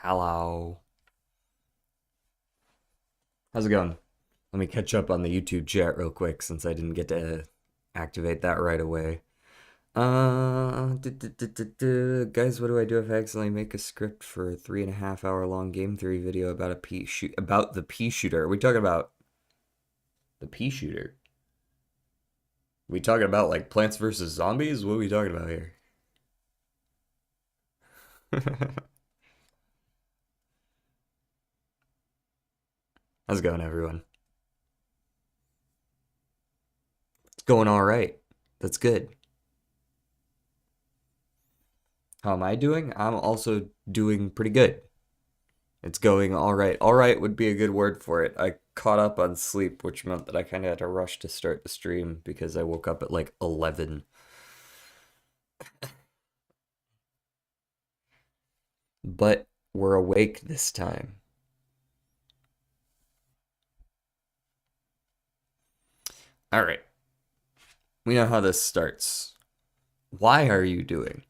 Hello. How's it going? Let me catch up on the YouTube chat real quick since I didn't get to activate that right away. Guys, what do I do if I accidentally make a script for a 3.5 hour long game theory video about about the pea shooter? Are we talking about the pea shooter? Are we talking about like Plants vs Zombies? What are we talking about here? How's it going, everyone? It's going all right. That's good. How am I doing? I'm also doing pretty good. It's going all right. All right would be a good word for it. I caught up on sleep, which meant that I kind of had to rush to start the stream because I woke up at like 11. But we're awake this time. All right. We know how this starts. Why are you doing?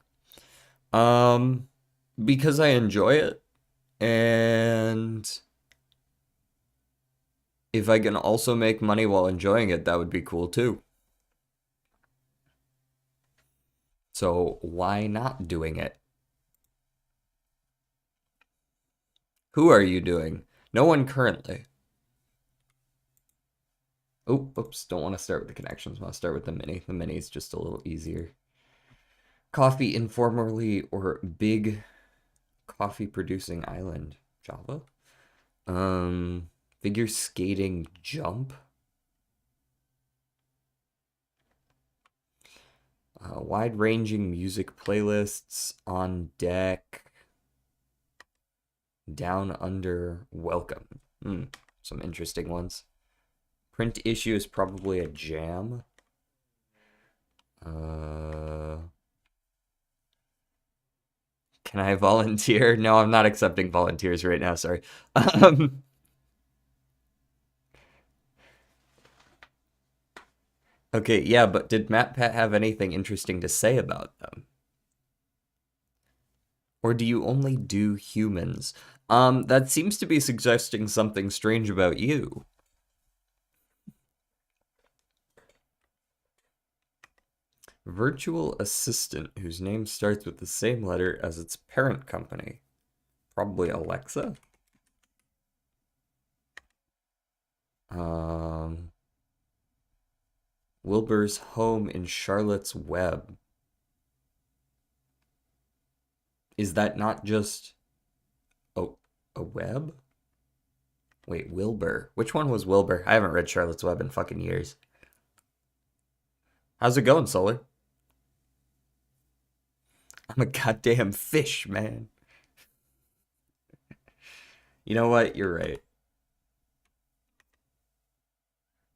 Um, because I enjoy it, and if I can also make money while enjoying it, that would be cool too. So why not doing it? Who are you doing? No one currently. Oh, oops, don't want to start with the connections. Want to start with the mini. The mini is just a little easier. Coffee informally or big coffee producing island. Java? Figure skating jump. Wide-ranging music playlists on deck. Down under welcome. Some interesting ones. Print issue is probably a jam. Can I volunteer? No, I'm not accepting volunteers right now, sorry. Okay, yeah, but did MatPat have anything interesting to say about them? Or do you only do humans? That seems to be suggesting something strange about you. Virtual assistant whose name starts with the same letter as its parent company. Probably Alexa. Wilbur's home in Charlotte's Web. Is that not just a web? Wait, Wilbur. Which one was Wilbur? I haven't read Charlotte's Web in fucking years. How's it going, Solar? I'm a goddamn fish, man. You know what? You're right.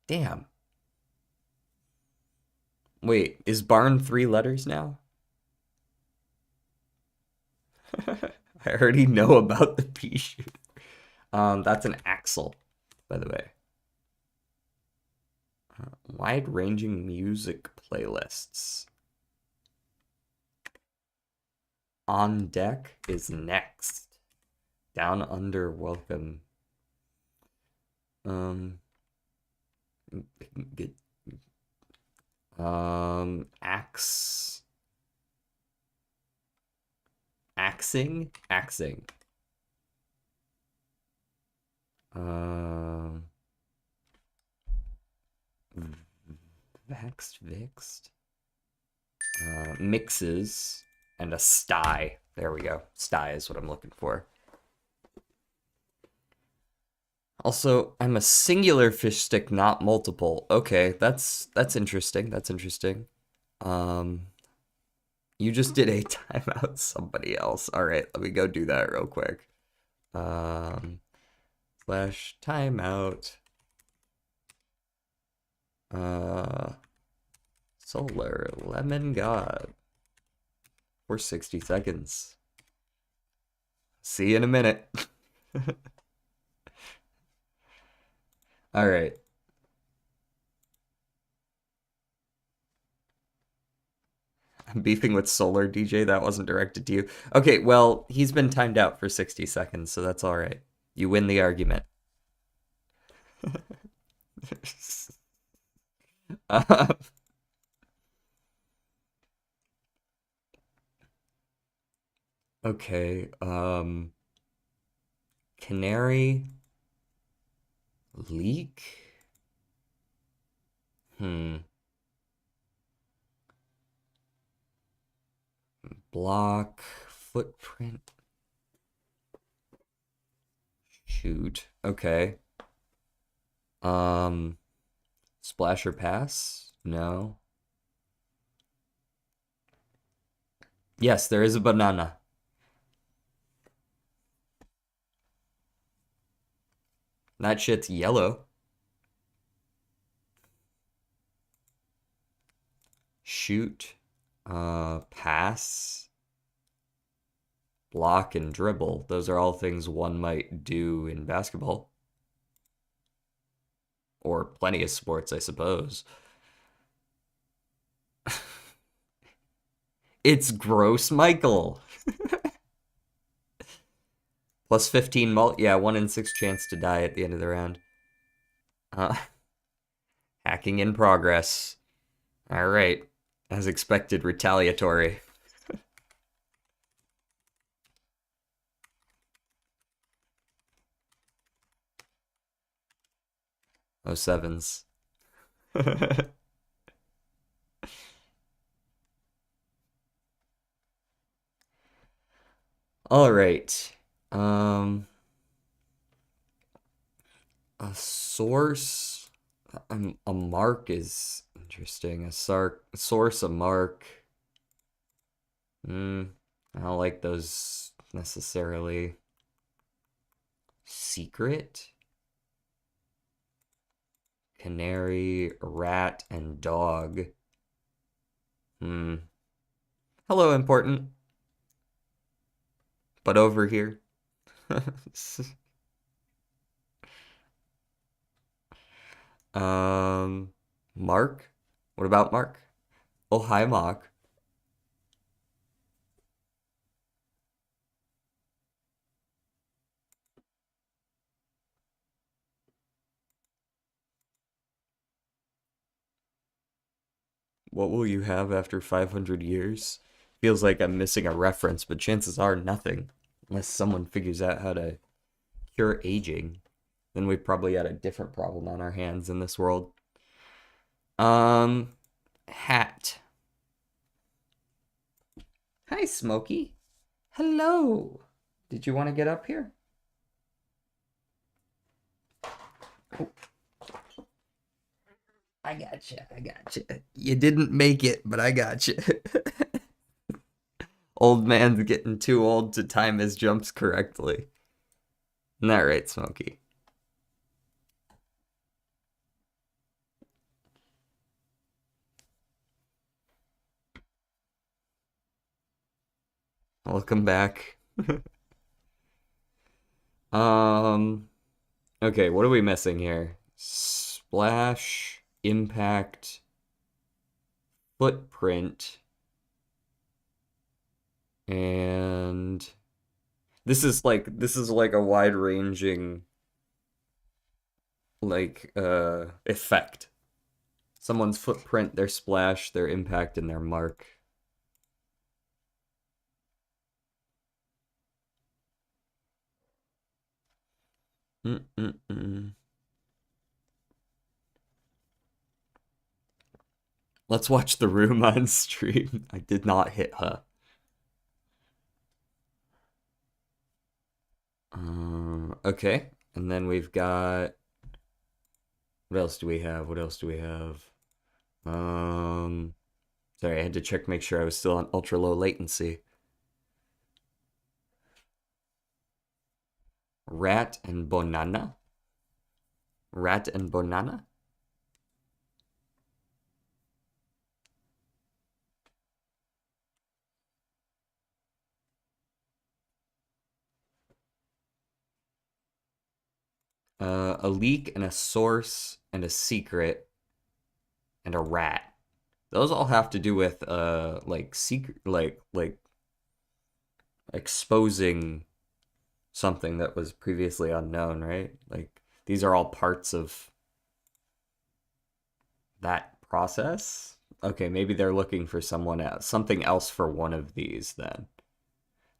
Damn. Wait, is barn 3 letters now? I already know about the pea shoot. That's an axle, by the way. Wide-ranging music playlists. On deck is next. Down under welcome. Good. Axe. Axing. Vixed. Mixes and a sty. There we go. Sty is what I'm looking for. Also, I'm a singular fish stick, not multiple. Okay, that's interesting. That's interesting. You just did a timeout somebody else. All right, let me go do that real quick. Slash timeout. Solar lemon god for 60 seconds. See you in a minute. All right. I'm beefing with Solar DJ. That wasn't directed to you. Okay, well, he's been timed out for 60 seconds, so that's all right. You win the argument. Uh, okay, Canary leak? Hmm. Block footprint. Shoot. Okay. Um, Splash or pass? No. Yes, there is a banana. That shit's yellow. Shoot. Pass. Block and dribble. Those are all things one might do in basketball. Or plenty of sports, I suppose. It's Gross Michael. Plus 15 yeah, 1 in 6 chance to die at the end of the round. Uh, Hacking in progress. All right. As expected, retaliatory. Oh, sevens. All right. Um, a source, a mark is interesting. A source, a mark. I don't like those necessarily. Secret, canary, rat, and dog. Hmm. Hello, important. But over here. Um, Mark? What about Mark? Oh, hi, Mark. What will you have after 500 years? Feels like I'm missing a reference, but chances are nothing. Unless someone figures out how to cure aging, then we probably got a different problem on our hands in this world. Um, Hat. Hi, Smokey. Hello. Did you want to get up here? Oh, I got you. I got you. You didn't make it, but I got you. Old man's getting too old to time his jumps correctly. Isn't that right, Smokey? Welcome back. Um, okay, what are we missing here? Splash, impact, footprint, and this is like a wide-ranging effect. Someone's footprint, their splash, their impact, and their mark. Mm-mm-mm. Let's watch the room on stream. I did not hit her. Okay. And then we've got. What else do we have? What else do we have? Um, Sorry, I had to check, make sure I was still on ultra low latency. Rat and banana. Rat and banana. A leak and a source and a secret and a rat. Those all have to do with like secret, like exposing something that was previously unknown, right? Like these are all parts of that process. Okay, maybe they're looking for someone else, something else for one of these then.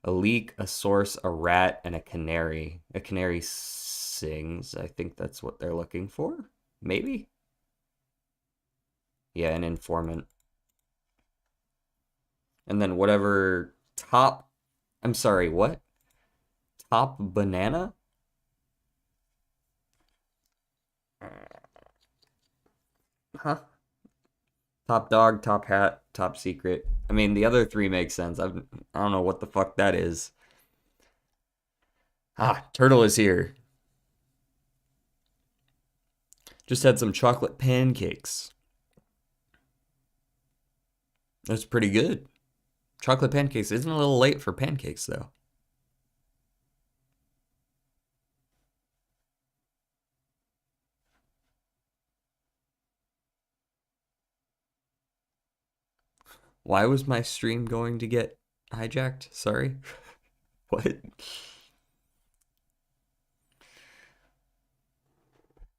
A leak, a source, a rat, and a canary. A canary sings. I think that's what they're looking for. Maybe? Yeah, an informant. And then whatever top. I'm sorry, what? Top banana? Huh? Top dog, top hat, top secret. I mean, the other three make sense. I don't know what the fuck that is. Ah, turtle is here. Just had some chocolate pancakes. That's pretty good. Chocolate pancakes isn't a little late for pancakes, though. Why was my stream going to get hijacked? Sorry. What?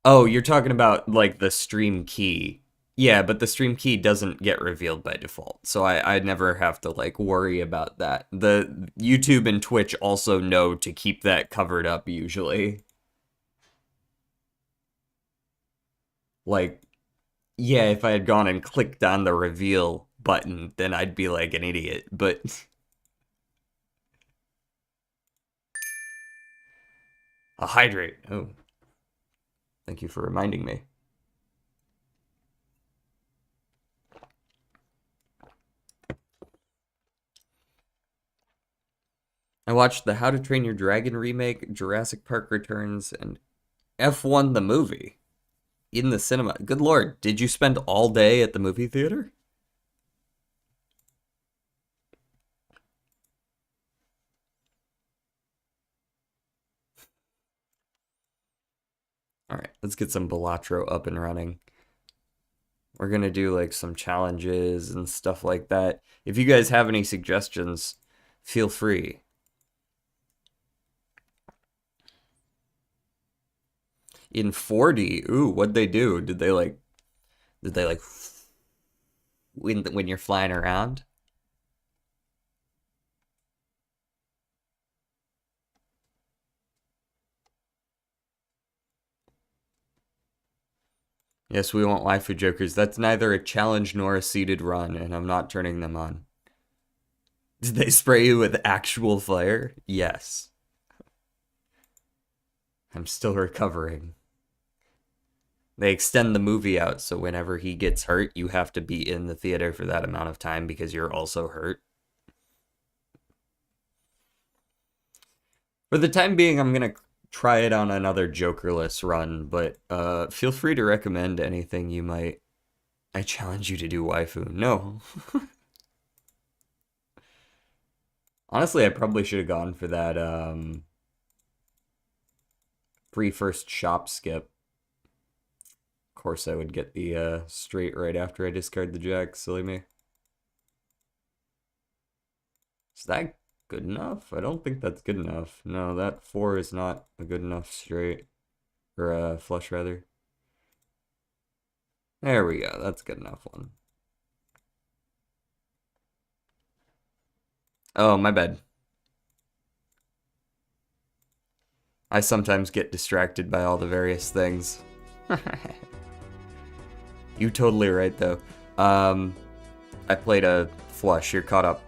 Oh, you're talking about like the stream key. Yeah, but the stream key doesn't get revealed by default. So I never have to like worry about that. The YouTube and Twitch also know to keep that covered up usually. Like, yeah, if I had gone and clicked on the reveal button, then I'd be like an idiot. But a hydrate. Oh, thank you for reminding me. I watched the How to Train Your Dragon remake, Jurassic Park Returns, and F1 the movie in the cinema. Good lord, did you spend all day at the movie theater? All right, let's get some Balatro up and running. We're gonna do like some challenges and stuff like that. If you guys have any suggestions, feel free. In 4D, ooh, what'd they do? Did they like when you're flying around? Yes, we want waifu jokers. That's neither a challenge nor a seated run, and I'm not turning them on. Did they spray you with actual fire? Yes. I'm still recovering. They extend the movie out, so whenever he gets hurt, you have to be in the theater for that amount of time because you're also hurt. For the time being, I'm gonna try it on another Jokerless run, but feel free to recommend anything you might. I challenge you to do waifu. No. Honestly, I probably should have gone for that free first shop skip. Of course, I would get the straight right after I discard the jack. Silly me. Is that good enough? I don't think that's good enough. No, that 4 is not a good enough straight. Or flush, rather. There we go. That's a good enough one. Oh, my bad. I sometimes get distracted by all the various things. You totally right, though. I played a flush. You're caught up.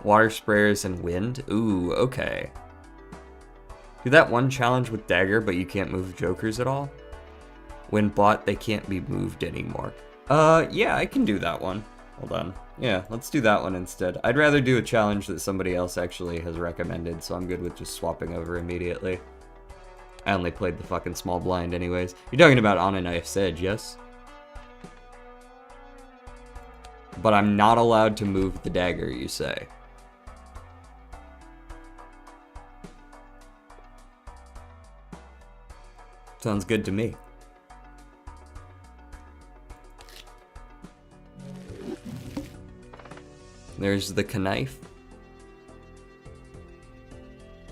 Water sprayers and wind? Ooh, okay. Do that one challenge with dagger, but you can't move jokers at all? When bought, they can't be moved anymore. Yeah, I can do that one. Hold on. Yeah, let's do that one instead. I'd rather do a challenge that somebody else actually has recommended, so I'm good with just swapping over immediately. I only played the fucking small blind anyways. You're talking about On a Knife's Edge, yes? But I'm not allowed to move the dagger, you say? Sounds good to me. There's the knife.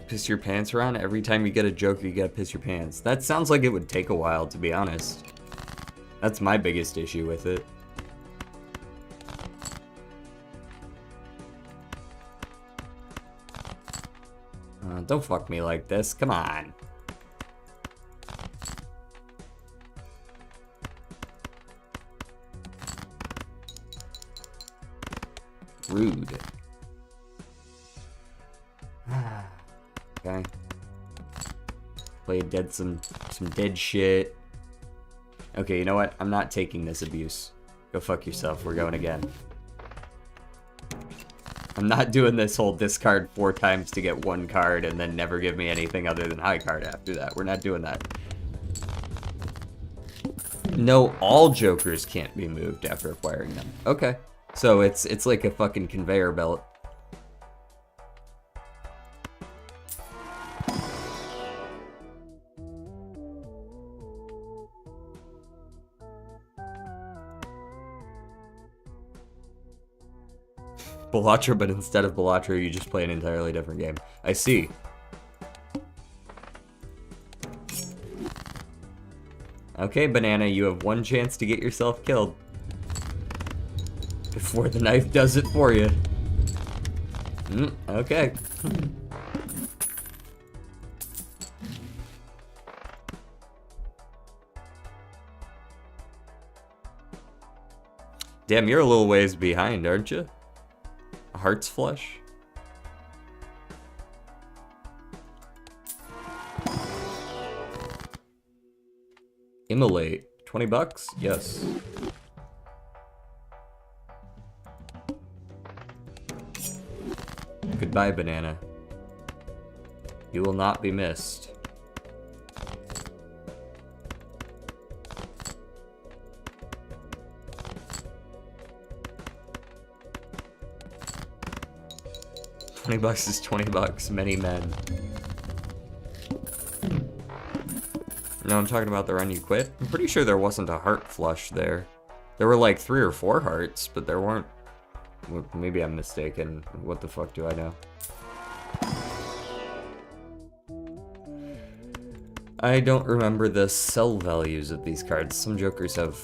Piss your pants around? Every time you get a Joker, you gotta piss your pants. That sounds like it would take a while, to be honest. That's my biggest issue with it. Don't fuck me like this, come on. Rude. Okay. Play dead some dead shit. Okay, you know what? I'm not taking this abuse. Go fuck yourself. We're going again. I'm not doing this whole discard 4 times to get 1 card and then never give me anything other than high card after that. We're not doing that. No, all Jokers can't be moved after acquiring them. Okay. So it's like a fucking conveyor belt. Balatro, but instead of Balatro, you just play an entirely different game. I see. Okay, Banana, you have 1 chance to get yourself killed. Before the knife does it for you. Okay. Damn, you're a little ways behind, aren't you? Heart's Flush? Immolate. 20 bucks? Yes. Goodbye, Banana. You will not be missed. $20 is 20 bucks, many men. No, I'm talking about the run you quit. I'm pretty sure there wasn't a heart flush there. There were like 3 or 4 hearts, but there weren't. Maybe I'm mistaken. What the fuck do I know? I don't remember the sell values of these cards. Some Jokers have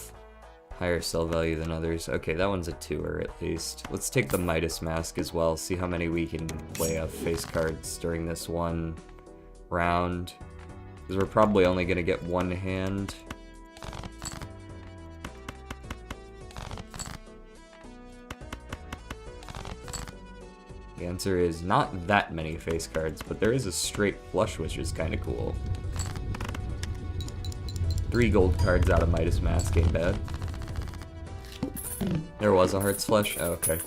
higher sell value than others. Okay, that one's a 2-er at least. Let's take the Midas Mask as well, see how many we can play of face cards during this one round. Because we're probably only going to get 1 hand. The answer is not that many face cards, but there is a straight flush, which is kind of cool. 3 gold cards out of Midas Mask ain't bad. There was a Heart's Flush? Oh, okay.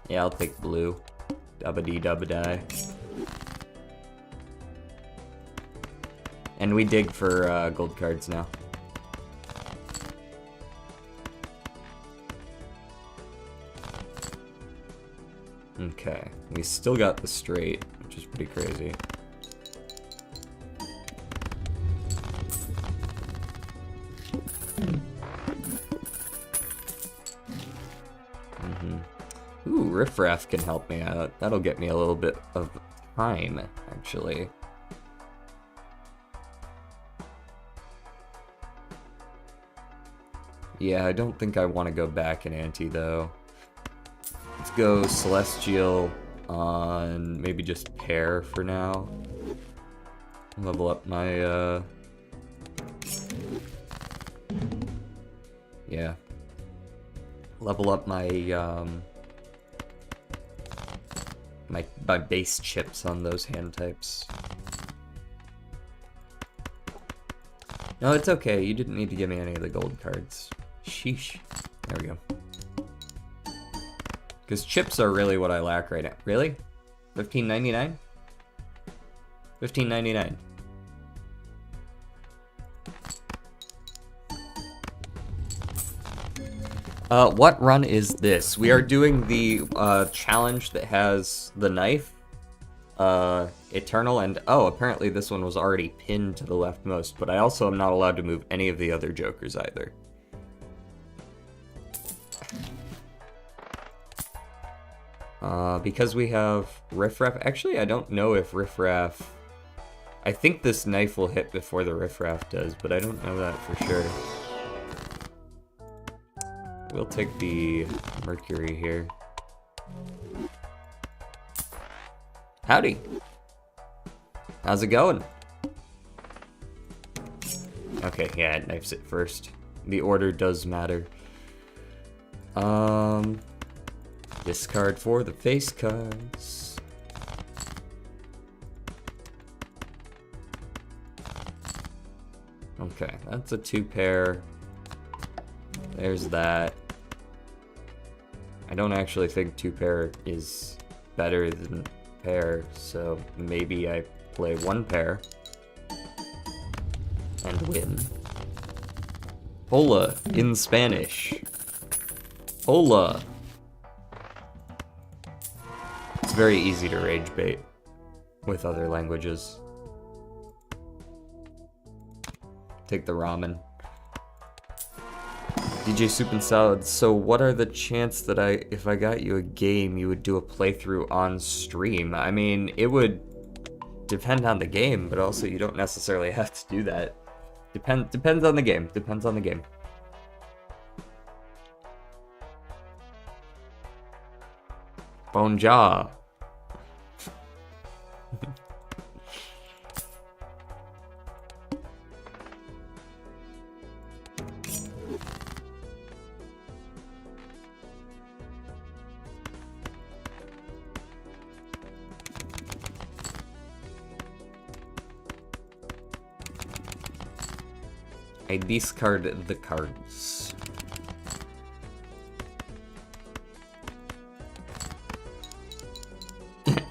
Yeah, I'll take blue. Dubba-dee-dubba-die. And we dig for gold cards now. Okay, we still got the straight, which is pretty crazy. Ooh, Riffraff can help me out. That'll get me a little bit of time, actually. Yeah, I don't think I want to go back in ante, though. Let's go Celestial on maybe just Pair for now. Level up my, yeah. Level up my, my base chips on those hand types. No, it's okay. You didn't need to give me any of the gold cards. Sheesh. There we go. Because chips are really what I lack right now. Really? $15.99? $15.99. What run is this? We are doing the challenge that has the knife, Eternal, and oh, apparently this one was already pinned to the leftmost, but I also am not allowed to move any of the other jokers either. Because we have Riffraff. Actually, I don't know if Riffraff... I think this knife will hit before the Riffraff does, but I don't know that for sure. We'll take the Mercury here. Howdy. How's it going? Okay, yeah, it knifes it first. The order does matter. Discard for the face cards. Okay, that's a 2-pair. There's that. I don't actually think 2-pair is better than pair, so maybe I play 1-pair and win. Hola in Spanish. Hola. It's very easy to rage bait with other languages. Take the ramen. DJ Soup and Salad, so what are the chances that if I got you a game, you would do a playthrough on stream? I mean, it would depend on the game, but also you don't necessarily have to do that. Depends on the game. Depends on the game. Bonjour. I discard the cards.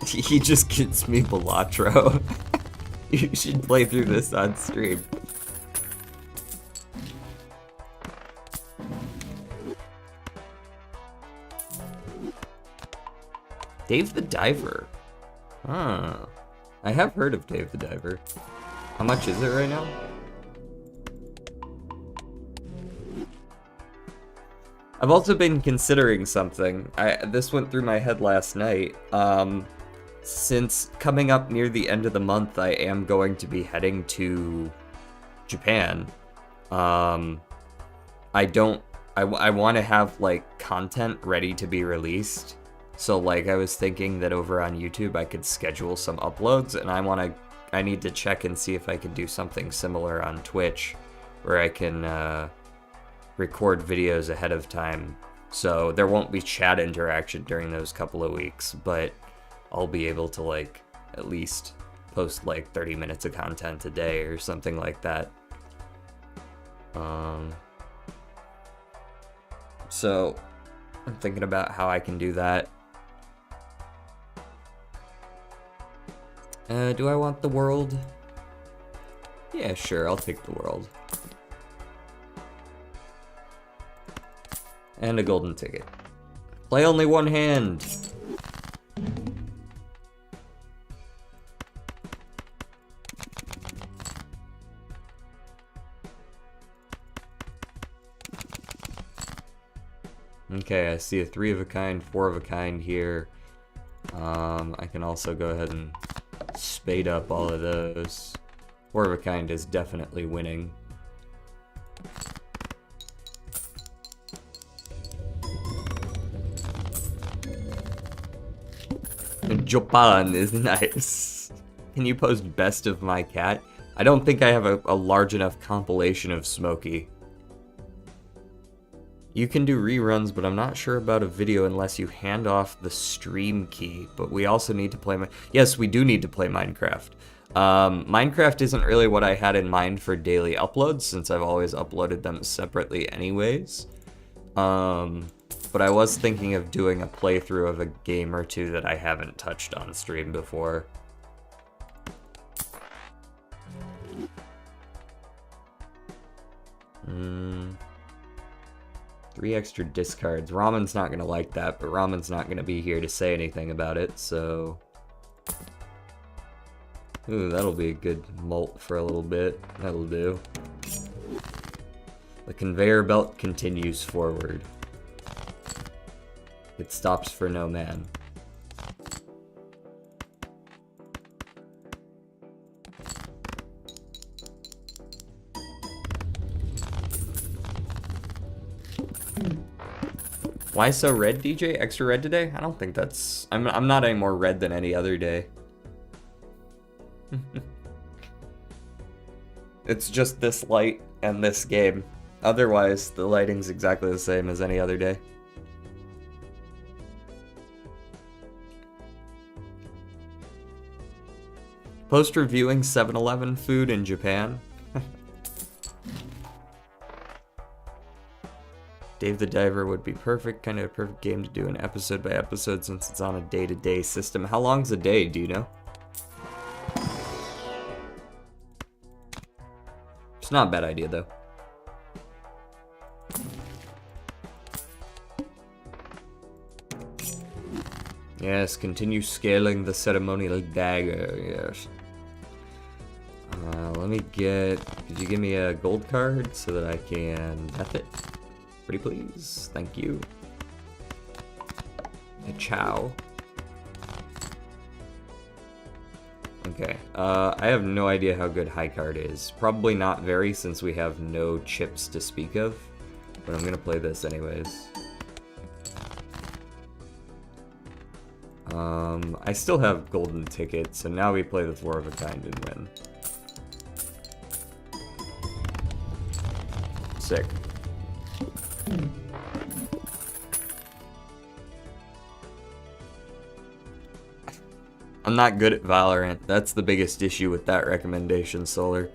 He just gets me Balatro. You should play through this on stream. Dave the Diver. Huh. I have heard of Dave the Diver. How much is it right now? I've also been considering something. This went through my head last night. Since coming up near the end of the month, I am going to be heading to Japan. I want to have like content ready to be released. So like I was thinking that over on YouTube I could schedule some uploads, and I need to check and see if I can do something similar on Twitch where I can record videos ahead of time. So there won't be chat interaction during those couple of weeks, but I'll be able to like at least post like 30 minutes of content a day or something like that. So I'm thinking about how I can do that. Do I want the world? Yeah, sure, I'll take the world. And a golden ticket. Play only one hand! Okay, I see a 3 of a kind, 4 of a kind here. I can also go ahead and spade up all of those. 4 of a kind is definitely winning. Japan is nice. Can you post best of my cat? I don't think I have a large enough compilation of Smokey. You can do reruns, but I'm not sure about a video unless you hand off the stream key. But we also need to play yes, we do need to play Minecraft. Minecraft isn't really what I had in mind for daily uploads, since I've always uploaded them separately anyways. But I was thinking of doing a playthrough of a game or two that I haven't touched on stream before. 3 extra discards. Ramen's not gonna like that, but Ramen's not gonna be here to say anything about it, so... Ooh, that'll be a good molt for a little bit. That'll do. The conveyor belt continues forward. It stops for no man. Why so red, DJ? Extra red today? I don't think that's... I'm not any more red than any other day. It's just this light and this game. Otherwise, the lighting's exactly the same as any other day. Post-reviewing 7-Eleven food in Japan. Dave the Diver would be perfect, kind of a perfect game to do an episode by episode since it's on a day-to-day system. How long's a day, do you know? It's not a bad idea, though. Yes, continue scaling the ceremonial dagger, yes. Let me get... Could you give me a gold card so that I can death it? Pretty please. Thank you. A chow. Okay, I have no idea how good high card is. Probably not very since we have no chips to speak of. But I'm gonna play this anyways. I still have golden tickets, so now we play the 4 of a kind and win. Sick. I'm not good at Valorant. That's the biggest issue with that recommendation, Solar.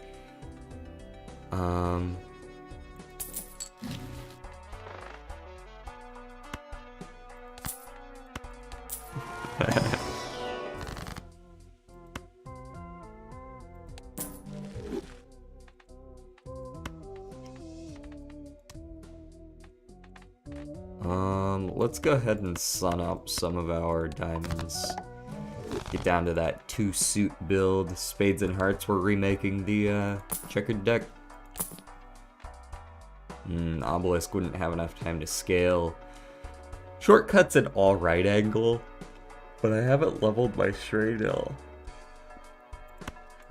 Let's go ahead and sun up some of our diamonds. Get down to that 2-suit build. Spades and Hearts, we're remaking the checkered deck. Obelisk wouldn't have enough time to scale. Shortcut's an alright angle, but I haven't leveled my Shradle.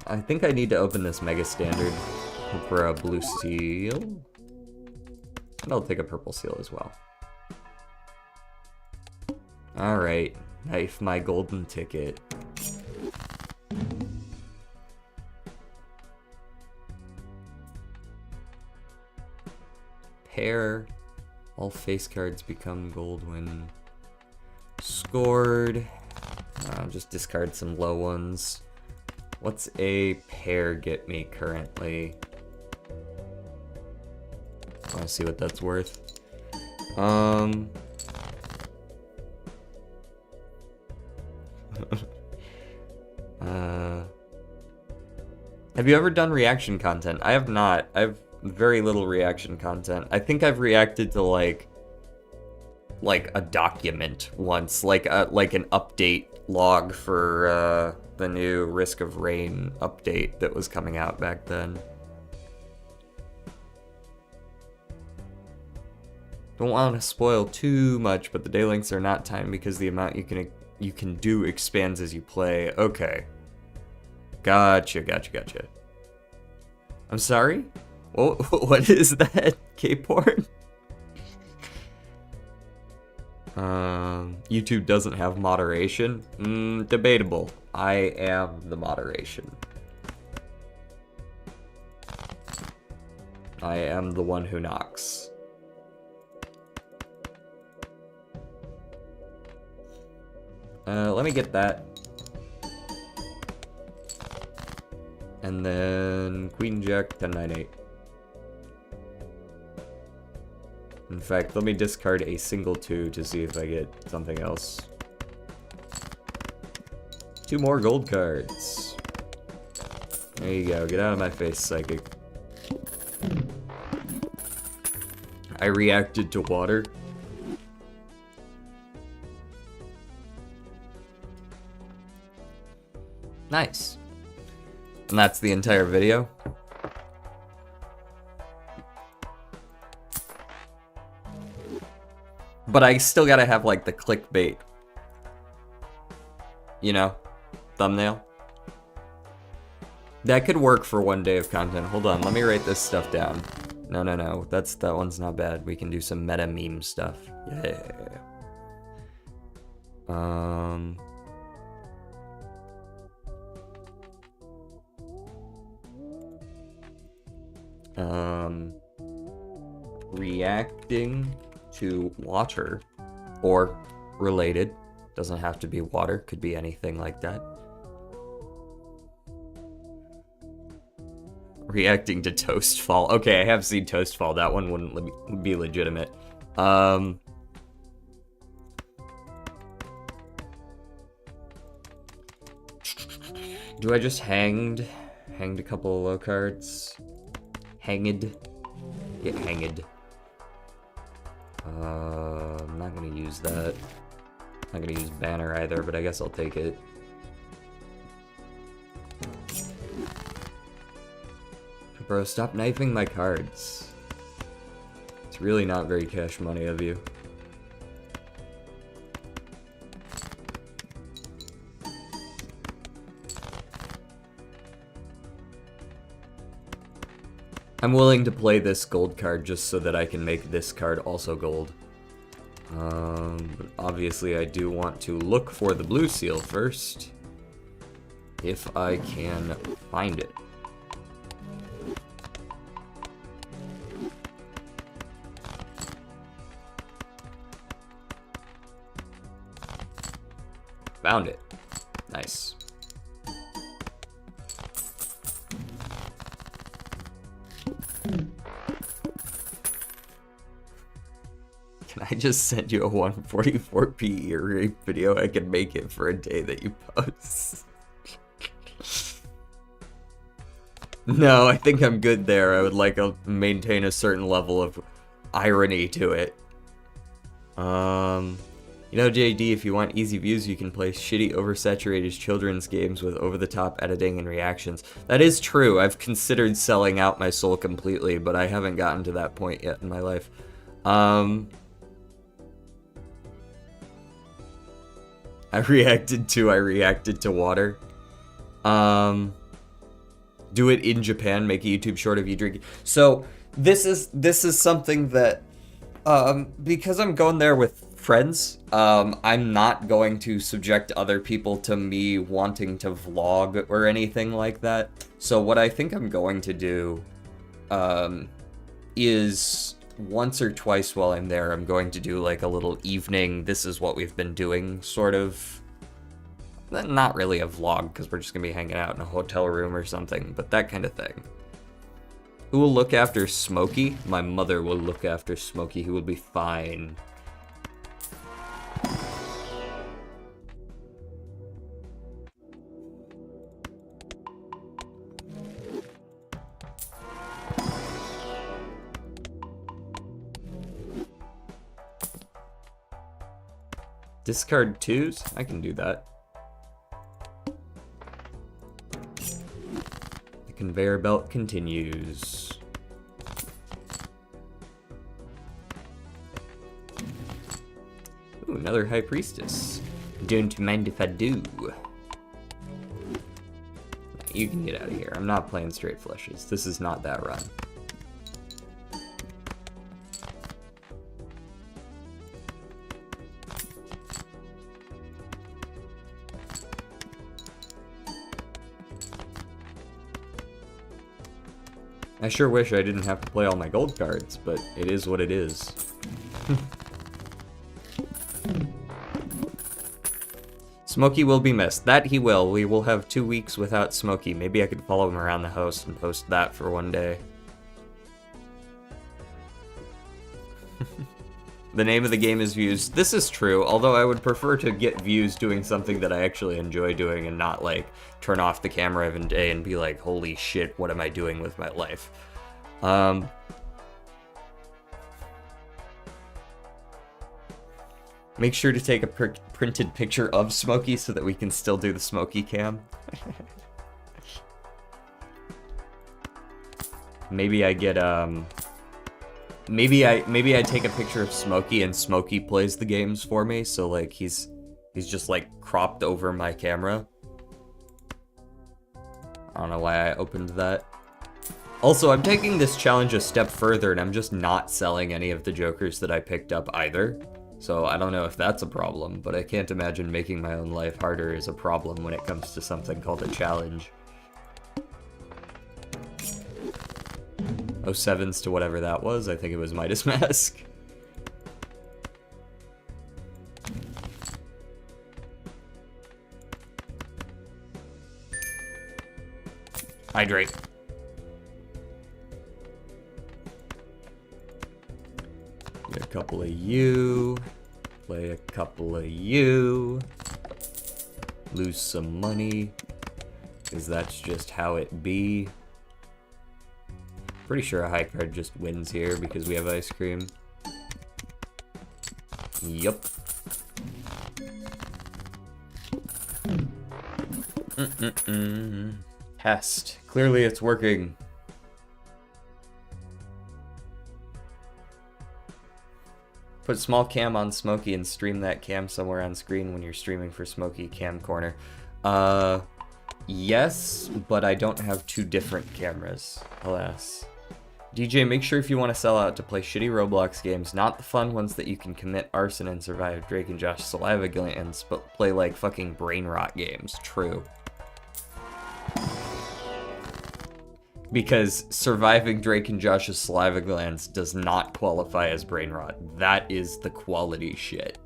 I think I need to open this Mega Standard for a blue seal. And I'll take a purple seal as well. Alright, knife my golden ticket. Pair. All face cards become gold when scored. Just discard some low ones. What's a pair get me currently? I want to see what that's worth. Have you ever done reaction content? I have not. I have very little reaction content. I think I've reacted to like a document once, like an update log for the new Risk of Rain update that was coming out back then. Don't want to spoil too much, but the day links are not timed because the amount you can do expands as you play. Okay. Gotcha. I'm sorry? What is that? K-porn? YouTube doesn't have moderation? Debatable. I am the moderation. I am the one who knocks. Let me get that. And then Queen Jack 10-9-8. In fact, let me discard a single 2 to see if I get something else. 2 more gold cards. There you go. Get out of my face, Psychic. I reacted to water. Nice. And that's the entire video. But I still gotta have, like, the clickbait. You know? Thumbnail. That could work for one day of content. Hold on, let me write this stuff down. No. That one's not bad. We can do some meta meme stuff. Yeah. Reacting to water or related. Doesn't have to be water, could be anything like that. Reacting to toast fall. Okay, I have seen toast fall. That one wouldn't be legitimate. Do I just hanged a couple of low cards? Hanged. Get hanged. I'm not gonna use that. Not gonna use banner either, but I guess I'll take it. Bro, stop knifing my cards. It's really not very cash money of you. I'm willing to play this gold card just so that I can make this card also gold. But obviously I do want to look for the blue seal first, if I can find it. Found it. Nice. Can I just send you a 144p ear rape video? I can make it for a day that you post. No, I think I'm good there. I would like to maintain a certain level of irony to it. You know, JD, if you want easy views, you can play shitty, oversaturated children's games with over-the-top editing and reactions. That is true. I've considered selling out my soul completely, but I haven't gotten to that point yet in my life. I reacted to water. Do it in Japan, make a YouTube short of you drinking. So, this is something that, because I'm going there with friends, I'm not going to subject other people to me wanting to vlog or anything like that. So what I think I'm going to do is once or twice while I'm there, I'm going to do like a little evening, this is what we've been doing sort of, not really a vlog because we're just gonna be hanging out in a hotel room or something, but that kind of thing. Who will look after Smokey? My mother will look after Smokey. He will be fine. Discard 2s? I can do that. The conveyor belt continues. Ooh, another High Priestess. Don't mind if I do. You can get out of here. I'm not playing straight flushes. This is not that run. I sure wish I didn't have to play all my gold cards, but it is what it is. Smokey will be missed. That he will. We will have 2 weeks without Smokey. Maybe I could follow him around the house and post that for one day. The name of the game is views. This is true, although I would prefer to get views doing something that I actually enjoy doing and not, like, turn off the camera every day and be like, holy shit, what am I doing with my life? Make sure to take a printed picture of Smokey so that we can still do the Smokey cam. Maybe I get, maybe I take a picture of Smokey and Smokey plays the games for me, so like he's just like cropped over my camera. I don't know why I opened that. Also, I'm taking this challenge a step further and I'm just not selling any of the Jokers that I picked up either. So I don't know if that's a problem, but I can't imagine making my own life harder is a problem when it comes to something called a challenge. 07s to whatever that was, I think it was Midas Mask. Hydrate. Get a couple of you. Play a couple of you. Lose some money. Because that's just how it be. Pretty sure a high card just wins here because we have ice cream. Yup. Test. Clearly it's working. Put small cam on Smokey and stream that cam somewhere on screen when you're streaming for Smokey Cam Corner. Yes, but I don't have two different cameras, alas. DJ, make sure if you want to sell out to play shitty Roblox games, not the fun ones that you can commit arson and survive Drake and Josh saliva glands, but play like fucking brain rot games. True. Because surviving Drake and Josh's saliva glands does not qualify as brain rot. That is the quality shit.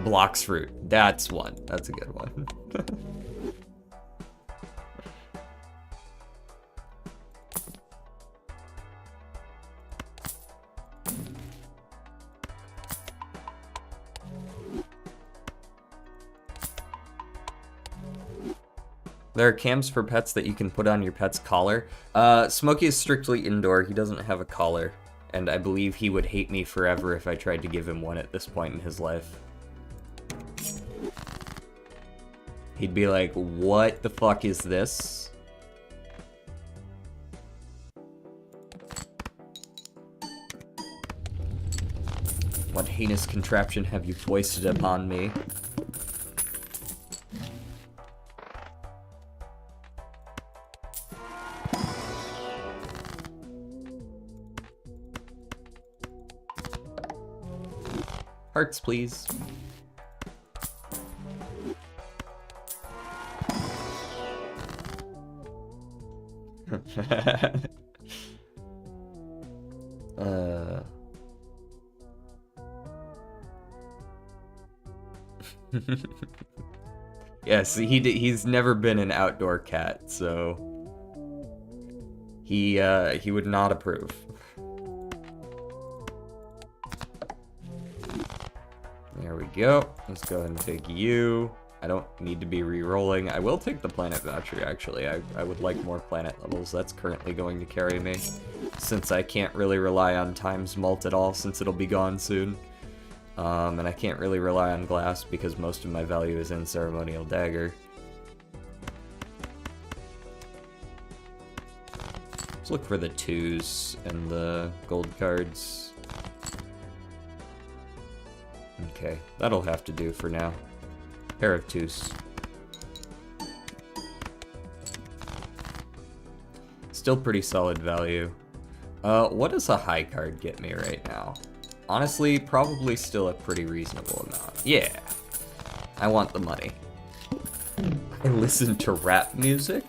Blocks fruit. That's one. That's a good one. There are cams for pets that you can put on your pet's collar. Smokey is strictly indoor. He doesn't have a collar. And I believe he would hate me forever if I tried to give him one at this point in his life. He'd be like, what the fuck is this? What heinous contraption have you foisted upon me? Hearts, please. Yes, he's never been an outdoor cat, so he would not approve. There we go. Let's go ahead and take you. I don't need to be re-rolling. I will take the planet voucher, actually. I would like more planet levels. That's currently going to carry me, since I can't really rely on Times Mult at all, since it'll be gone soon. And I can't really rely on glass, because most of my value is in Ceremonial Dagger. Let's look for the 2s and the gold cards. Okay, that'll have to do for now. Pair of 2s. Still pretty solid value. What does a high card get me right now? Honestly, probably still a pretty reasonable amount. Yeah, I want the money. I listen to rap music?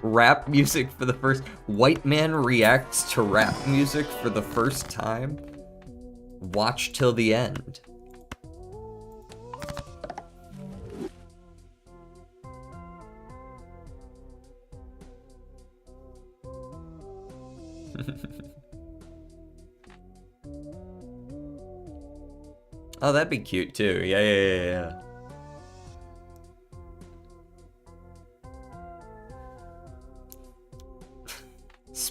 Rap music for the first... White man reacts to rap music for the first time? Watch till the end. Oh, that'd be cute too. Yeah.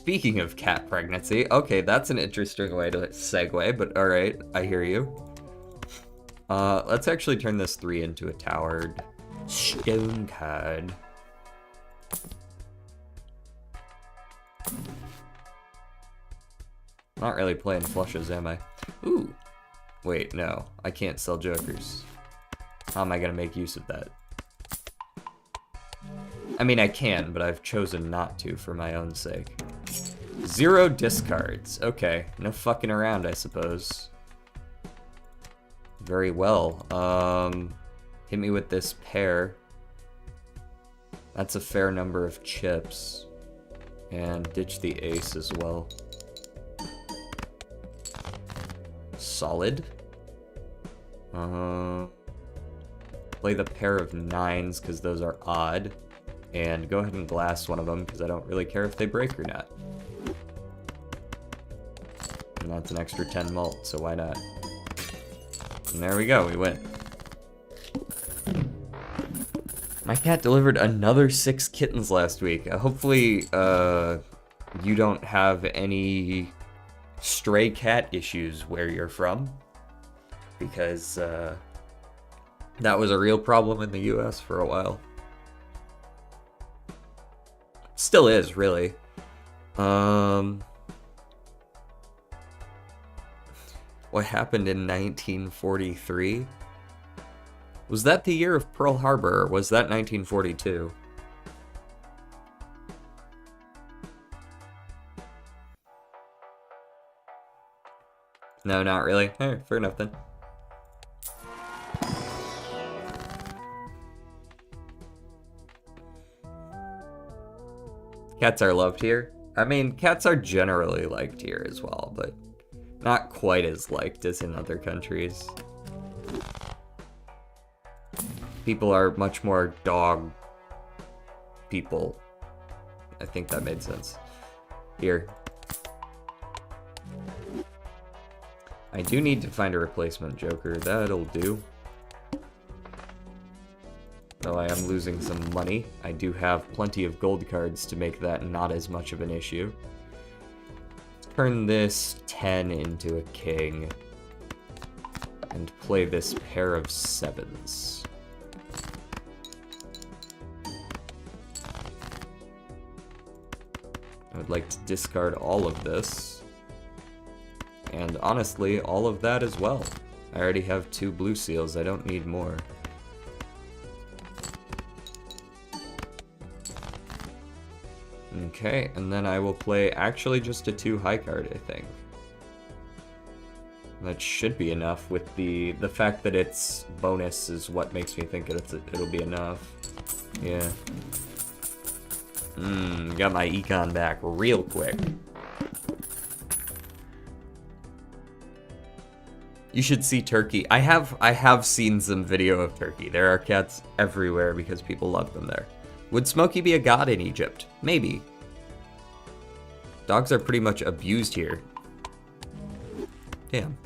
speaking of cat pregnancy, okay, that's an interesting way to segue, but alright, I hear you. Let's actually turn this 3 into a towered stone card. Not really playing flushes, am I? Ooh. Wait, no. I can't sell jokers. How am I gonna make use of that? I mean, I can, but I've chosen not to for my own sake. 0 discards. Okay, no fucking around, I suppose. Very well. Hit me with this pair. That's a fair number of chips. And ditch the ace as well. Solid. Play the pair of 9s because those are odd. And go ahead and glass one of them because I don't really care if they break or not. And that's an extra 10 mult, so why not? And there we go, we win. My cat delivered another 6 kittens last week. Hopefully, you don't have any stray cat issues where you're from. Because, that was a real problem in the US for a while. Still is, really. What happened in 1943? Was that the year of Pearl Harbor, or was that 1942? No, not really. Alright, fair enough then. Cats are loved here. I mean, cats are generally liked here as well, but not quite as liked as in other countries. People are much more dog people. I think that made sense. Here. I do need to find a replacement Joker. That'll do. Though I am losing some money, I do have plenty of gold cards to make that not as much of an issue. Turn this 10 into a king. And play this pair of 7s. I would like to discard all of this. And honestly, all of that as well. I already have 2 blue seals, I don't need more. Okay, and then I will play actually just a 2 high card, I think. That should be enough with the fact that it's bonus is what makes me think it'll be enough. Yeah. Got my econ back real quick. You should see Turkey. I have seen some video of Turkey. There are cats everywhere because people love them there. Would Smokey be a god in Egypt? Maybe. Dogs are pretty much abused here. Damn.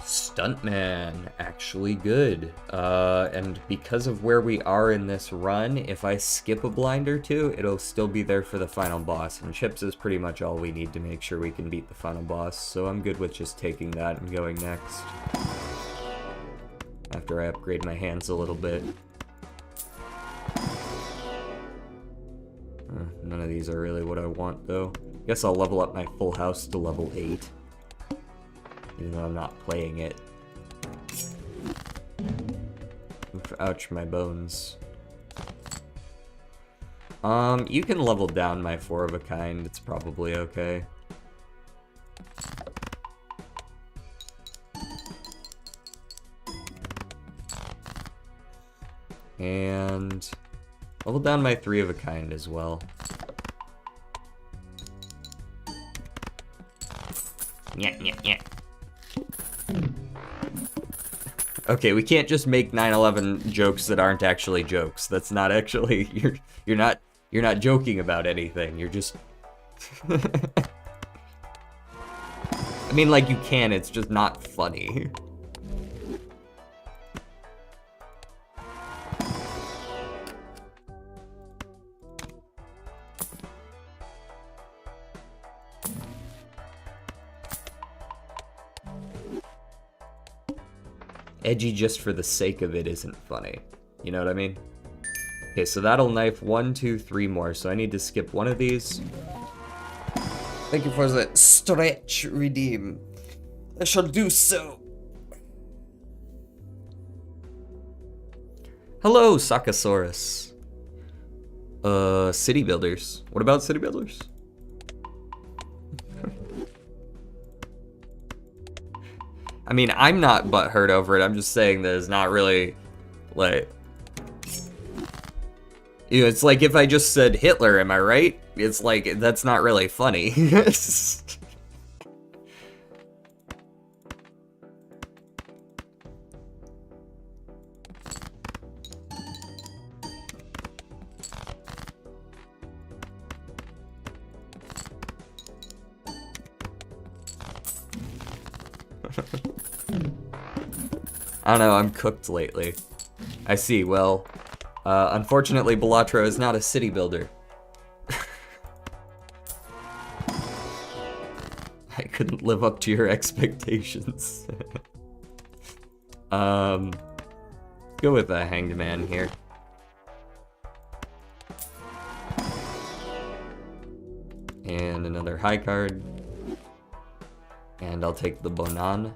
Stuntman, actually good. And because of where we are in this run, if I skip a blind or 2, it'll still be there for the final boss, and chips is pretty much all we need to make sure we can beat the final boss, so I'm good with just taking that and going next. After I upgrade my hands a little bit. None of these are really what I want, though. Guess I'll level up my full house to level 8. Even though I'm not playing it. Ouch, my bones. You can level down my 4 of a kind, it's probably okay. And level down my 3 of a kind as well. Yeah. Okay, we can't just make 9/11 jokes that aren't actually jokes. That's not actually you're not joking about anything. You're just I mean, like, you can, it's just not funny. Edgy just for the sake of it isn't funny. You know what I mean? Okay, so that'll knife 1, 2, 3 more, so I need to skip one of these. Thank you for the stretch redeem. I shall do so. Hello, Sakasaurus. City builders. What about city builders? I mean, I'm not butthurt over it. I'm just saying that it's not really, like... You know, it's like if I just said Hitler, am I right? It's like, that's not really funny. I don't know, I'm cooked lately. I see, well, unfortunately Balatro is not a city builder. I couldn't live up to your expectations. Go with a hanged man here. And another high card. And I'll take the Bonan.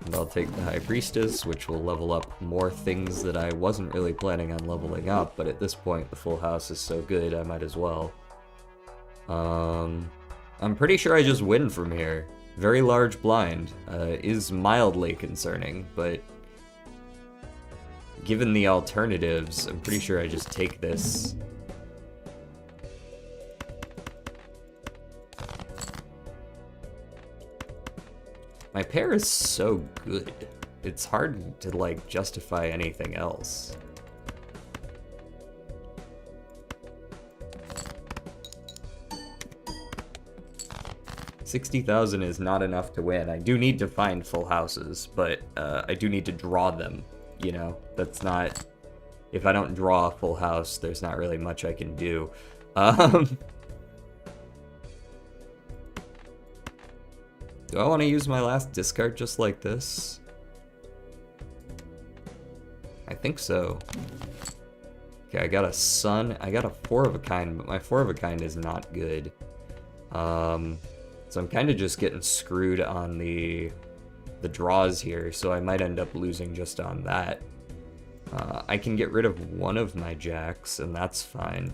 And I'll take the High Priestess, which will level up more things that I wasn't really planning on leveling up, but at this point the full house is so good I might as well. I'm pretty sure I just win from here. Very large blind is mildly concerning, but given the alternatives, I'm pretty sure I just take this. My pair is so good. It's hard to, like, justify anything else. $60,000 is not enough to win. I do need to find full houses, but I do need to draw them, you know? That's not... If I don't draw a full house, there's not really much I can do. Do I want to use my last discard just like this? I think so. Okay, I got a sun. I got a 4 of a kind, but my 4 of a kind is not good. So I'm kind of just getting screwed on the draws here, so I might end up losing just on that. I can get rid of one of my jacks, and that's fine.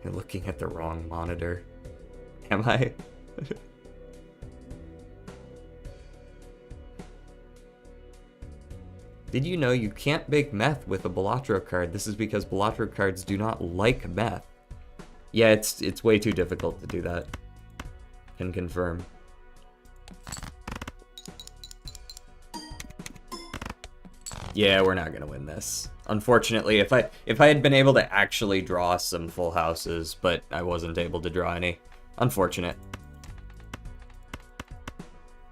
You're looking at the wrong monitor. Am I? Did you know you can't bake meth with a Balatro card? This is because Balatro cards do not like meth. Yeah, it's way too difficult to do that. Can confirm. Yeah, we're not gonna win this. Unfortunately, if I had been able to actually draw some full houses, but I wasn't able to draw any. Unfortunate.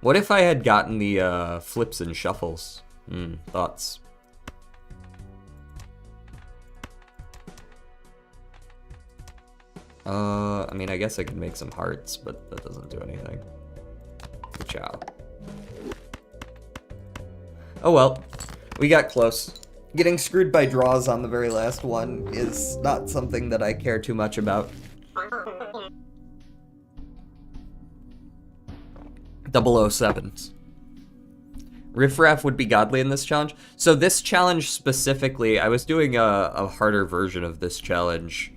What if I had gotten the flips and shuffles? Thoughts? I mean, I guess I could make some hearts, but that doesn't do anything. Ciao. Oh well, we got close. Getting screwed by draws on the very last one is not something that I care too much about. 007s. Riffraff would be godly in this challenge. So this challenge specifically, I was doing a harder version of this challenge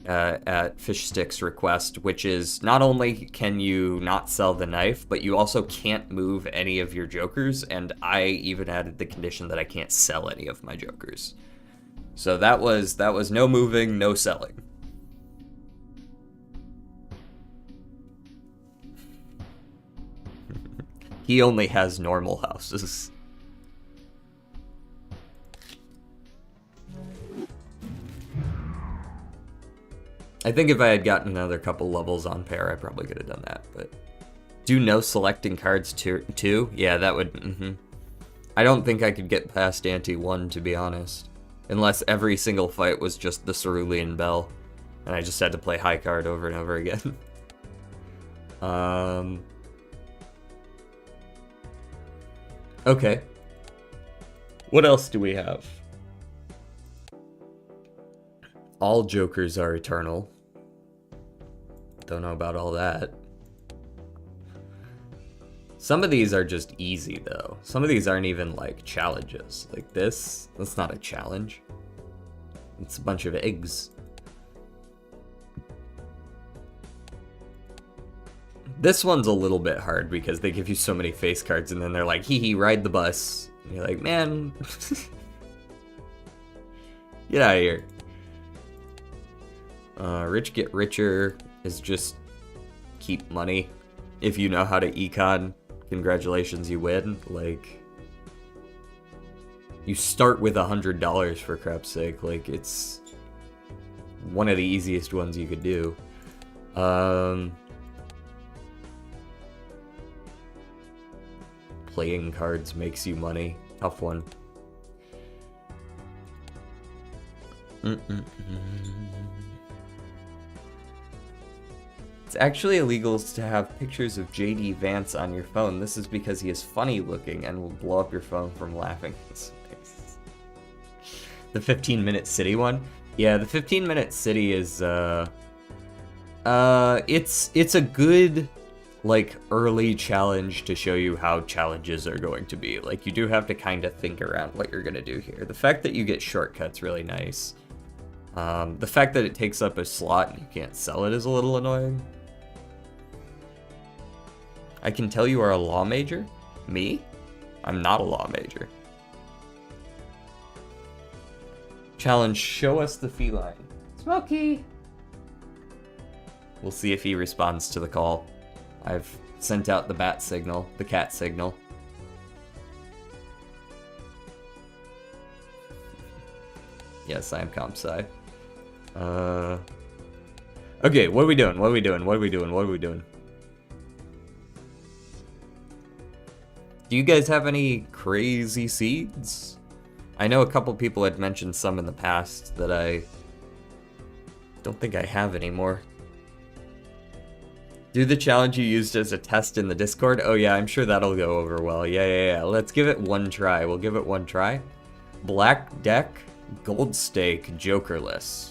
at Fishstick's request, which is not only can you not sell the knife, but you also can't move any of your jokers, and I even added the condition that I can't sell any of my jokers. So that was no moving, no selling. He only has normal houses. I think if I had gotten another couple levels on pair, I probably could have done that, but... Do no selecting cards too? Yeah, that would... I don't think I could get past ante 1, to be honest. Unless every single fight was just the Cerulean Bell. And I just had to play high card over and over again. Okay. What else do we have? All jokers are eternal. Don't know about all that. Some of these are just easy, though. Some of these aren't even, like, challenges. Like this, that's not a challenge. It's a bunch of eggs. This one's a little bit hard because they give you so many face cards and then they're like, hee hee, ride the bus. And you're like, man, get out of here. Rich get richer is just keep money. If you know how to econ, congratulations, you win. Like, you start with $100 for crap's sake. Like, it's one of the easiest ones you could do. Playing cards makes you money. Tough one. It's actually illegal to have pictures of JD Vance on your phone. This is because he is funny looking and will blow up your phone from laughing. The 15-minute city one? Yeah, the 15-minute city is, it's a good, like, early challenge to show you how challenges are going to be. Like, you do have to kind of think around what you're going to do here. The fact that you get shortcuts really nice. The fact that it takes up a slot and you can't sell it is a little annoying. I can tell you are a law major? Me? I'm not a law major. Challenge, show us the feline. Smokey! We'll see if he responds to the call. I've sent out the bat signal, the cat signal. Yes, I am comp sci. Okay, what are we doing? What are we doing? What are we doing? What are we doing? Do you guys have any crazy seeds? I know a couple people had mentioned some in the past that I don't think I have anymore. Do the challenge you used as a test in the Discord? Oh yeah, I'm sure that'll go over well. Yeah. Let's give it one try. We'll give it one try. Black deck, gold stake, jokerless.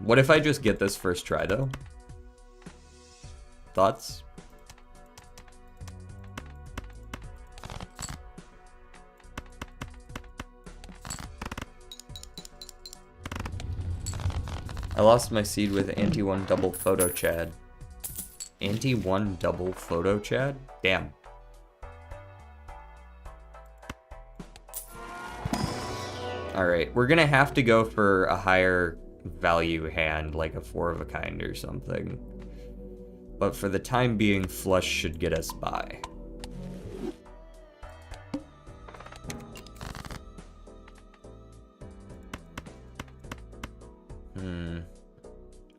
What if I just get this first try, though? Thoughts? I lost my seed with anti-1 double photo chad. Anti-1 double photo chad? Damn. Alright, we're gonna have to go for a higher value hand, like a 4 of a kind or something. But for the time being, flush should get us by.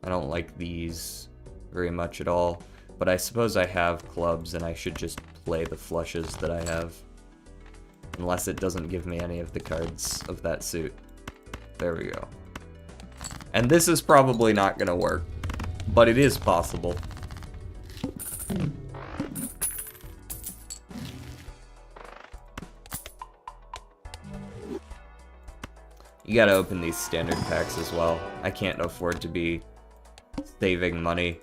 I don't like these very much at all, but I suppose I have clubs and I should just play the flushes that I have. Unless it doesn't give me any of the cards of that suit. There we go. And this is probably not gonna work, but it is possible. You gotta open these standard packs as well. I can't afford to be saving money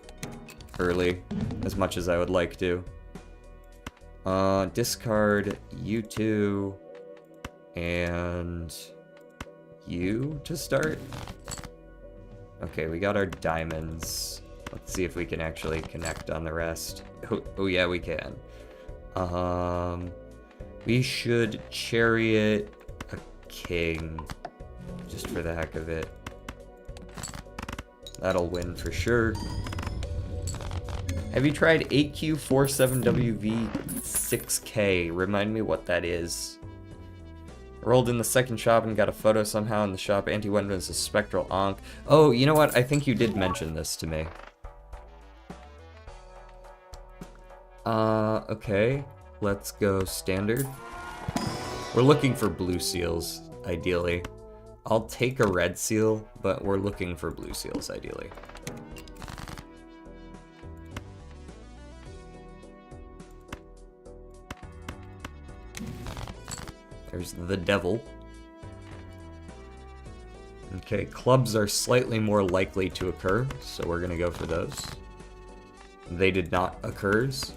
early as much as I would like to. Discard you two and you to start. Okay, we got our diamonds. Let's see if we can actually connect on the rest. Oh yeah, we can. We should chariot a king, just for the heck of it. That'll win for sure. Have you tried 8Q47WV6K? Remind me what that is. Rolled in the second shop and got a photo somehow in the shop. Anti-1 was a spectral onk. Oh, you know what? I think you did mention this to me. Okay. Let's go standard. We're looking for blue seals, ideally. I'll take a red seal, but we're looking for blue seals, ideally. There's the devil. Okay, clubs are slightly more likely to occur, so we're gonna go for those. They did not occurs.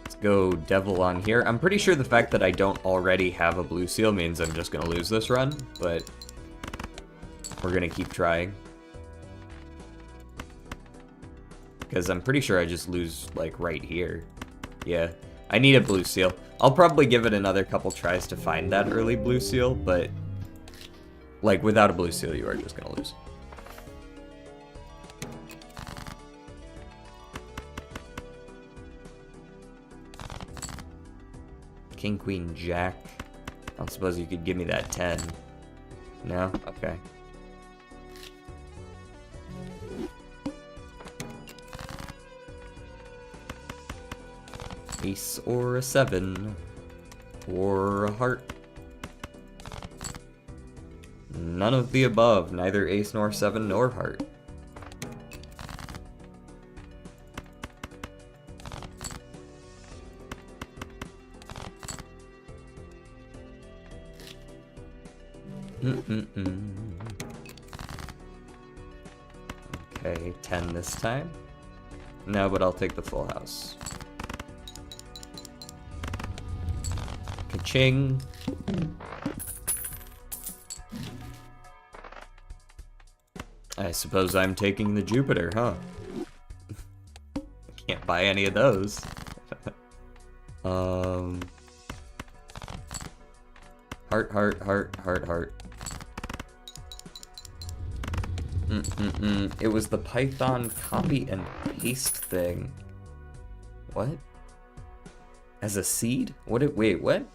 Let's go devil on here. I'm pretty sure the fact that I don't already have a blue seal means I'm just gonna lose this run, but we're gonna keep trying. Because I'm pretty sure I just lose, like, right here. Yeah, I need a blue seal. I'll probably give it another couple tries to find that early blue seal, but, like, without a blue seal, you are just gonna lose. King, queen, jack. I don't suppose you could give me that 10. No? Okay. Ace or a 7. Or a heart. None of the above. Neither ace nor 7 nor heart. Okay, 10 this time. No, but I'll take the full house. Ka-ching. I suppose I'm taking the Jupiter, huh? Can't buy any of those. Heart, heart, heart, heart, heart. It was the Python copy and paste thing. What? As a seed? Wait, what?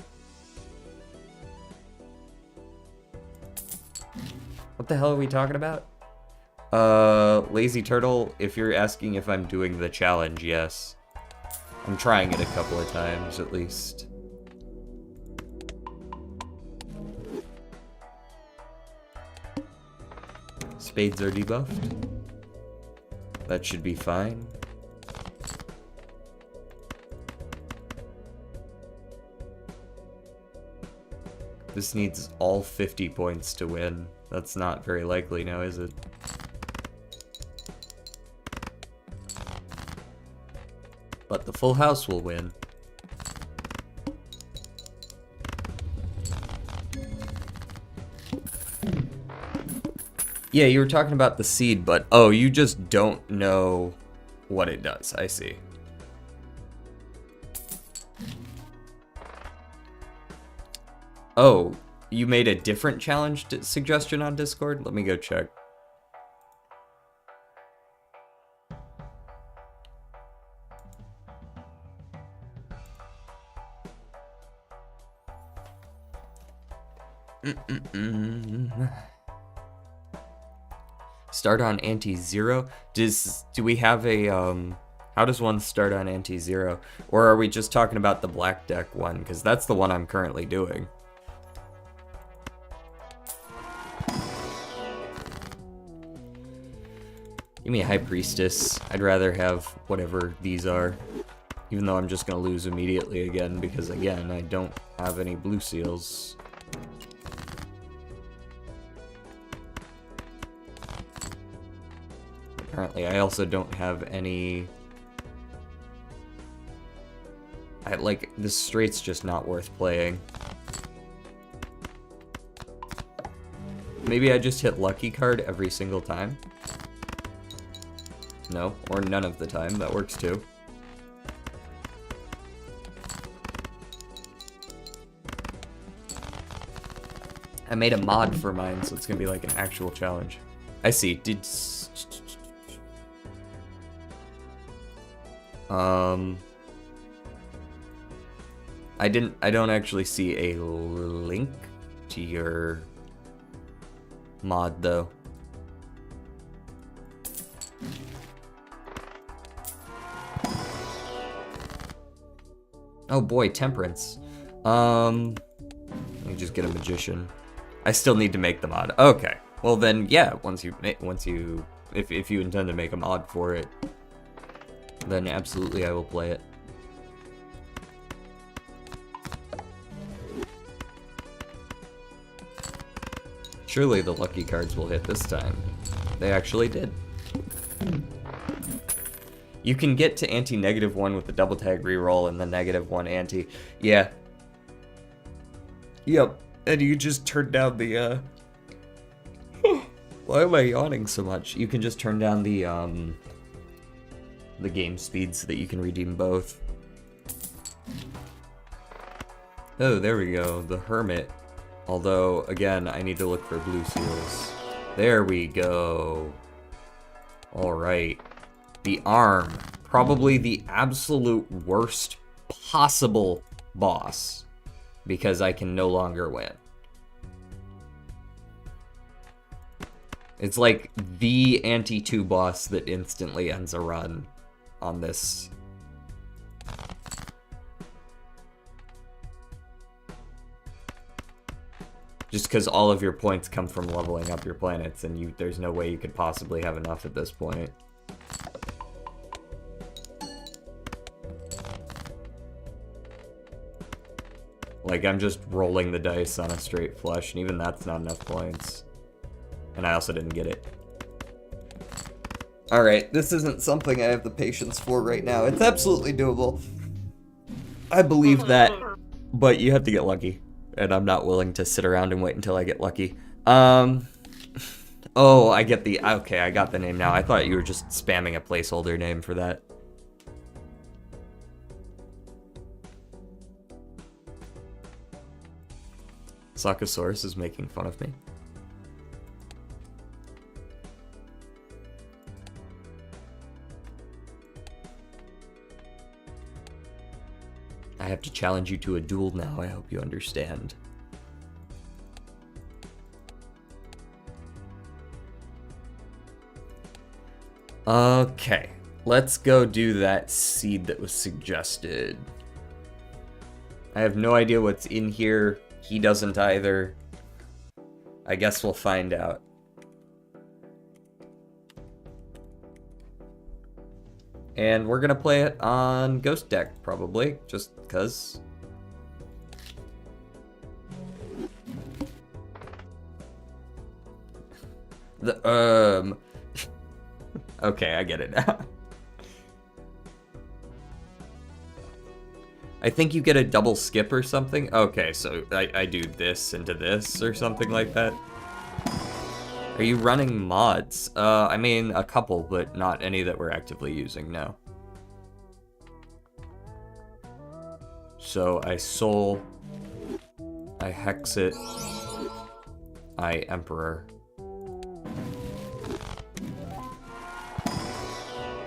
What the hell are we talking about? Lazy Turtle, if you're asking if I'm doing the challenge, yes. I'm trying it a couple of times, at least. Spades are debuffed. That should be fine. This needs all 50 points to win. That's not very likely now, is it? But the full house will win. Yeah, you were talking about the seed, but oh, you just don't know what it does. I see. Oh, you made a different challenge suggestion on Discord? Let me go check. Start on anti-zero? Do we have a, how does one start on anti-zero? Or are we just talking about the black deck one? Because that's the one I'm currently doing. Give me a High Priestess. I'd rather have whatever these are. Even though I'm just going to lose immediately again, because again, I don't have any blue seals. Apparently, I also don't have any... like, this straight's just not worth playing. Maybe I just hit lucky card every single time? No, or none of the time. That works too. I made a mod for mine, so it's gonna be like an actual challenge. I see. I don't actually see a link to your mod though. Oh boy, temperance. Let me just get a magician. I still need to make the mod. Okay. Well then, yeah. If you intend to make a mod for it, then absolutely I will play it. Surely the lucky cards will hit this time. They actually did. You can get to anti-1 with the double tag reroll and the -1 anti. Yeah. Yep. And you just turn down the, Why am I yawning so much? You can just turn down the game speed so that you can redeem both. Oh, there we go. The Hermit. Although, again, I need to look for blue seals. There we go. Alright. The Arm. Probably the absolute worst possible boss. Because I can no longer win. It's like the anti-2 boss that instantly ends a run on this. Just because all of your points come from leveling up your planets, and there's no way you could possibly have enough at this point. Like, I'm just rolling the dice on a straight flush, and even that's not enough points. And I also didn't get it. Alright, this isn't something I have the patience for right now. It's absolutely doable. I believe that, but you have to get lucky. And I'm not willing to sit around and wait until I get lucky. Oh, I get the... Okay, I got the name now. I thought you were just spamming a placeholder name for that. Sakasaurus is making fun of me. I have to challenge you to a duel now, I hope you understand. Okay, let's go do that seed that was suggested. I have no idea what's in here. He doesn't either. I guess we'll find out. And we're gonna play it on Ghost Deck, probably, just because. Okay, I get it now. I think you get a double skip or something. Okay, so I do this into this or something like that. Are you running mods? I mean, a couple, but not any that we're actively using, no. So I Soul, I Hex it, I Emperor.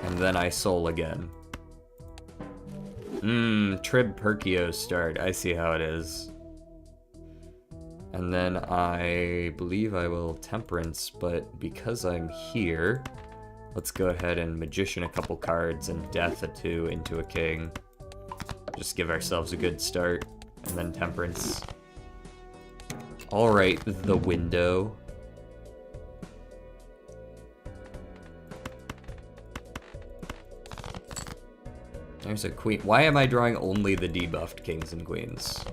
And then I Soul again. Trib Perkio start. I see how it is. And then I believe I will Temperance, but because I'm here, let's go ahead and Magician a couple cards and Death a 2 into a King. Just give ourselves a good start, and then Temperance. Alright, the window. There's a queen. Why am I drawing only the debuffed kings and queens?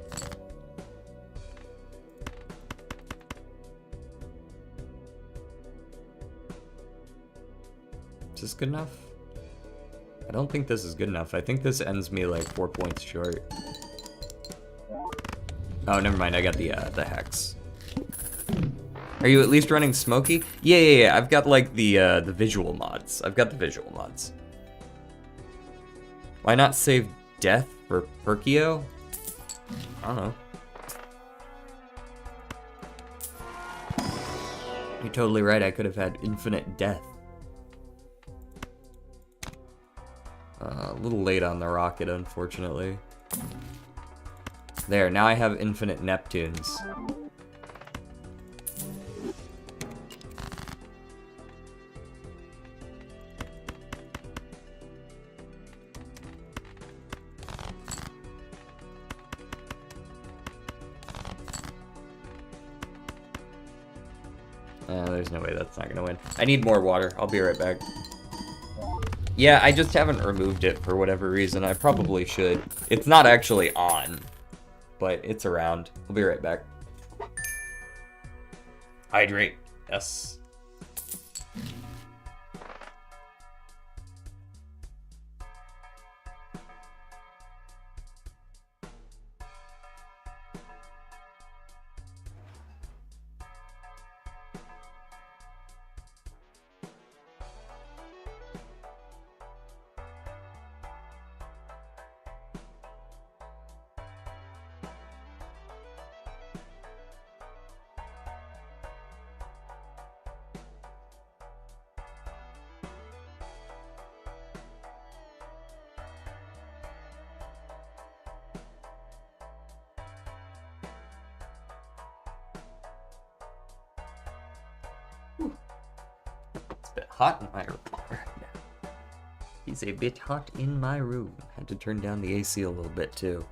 Is this good enough? I don't think this is good enough. I think this ends me like 4 points short. Oh, never mind. I got the Hex. Are you at least running Smokey? Yeah. I've got like the visual mods. I've got the visual mods. Why not save Death for Perkio? I don't know. You're totally right. I could have had infinite Death. A little late on the rocket, unfortunately. There, now I have infinite Neptunes. There's no way that's not gonna win. I need more water. I'll be right back. Yeah, I just haven't removed it for whatever reason. I probably should. It's not actually on, but it's around. I'll be right back. Hydrate. Yes. Hot in my room right now. He's a bit hot in my room. Had to turn down the AC a little bit too.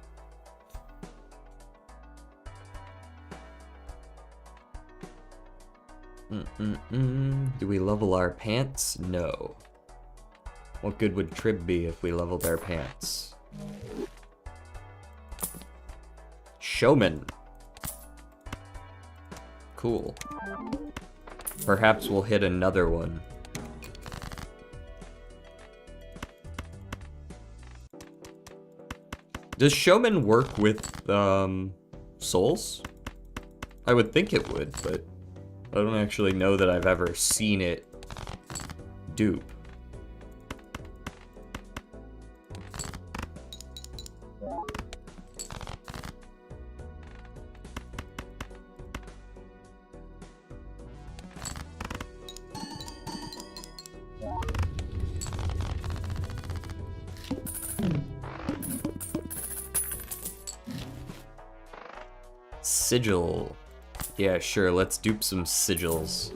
Do we level our pants? No. What good would Trib be if we leveled our pants? Showman. Cool. Perhaps we'll hit another one. Does Showman work with, souls? I would think it would, but I don't actually know that I've ever seen it dupe. Sigil. Yeah, sure, let's dupe some sigils.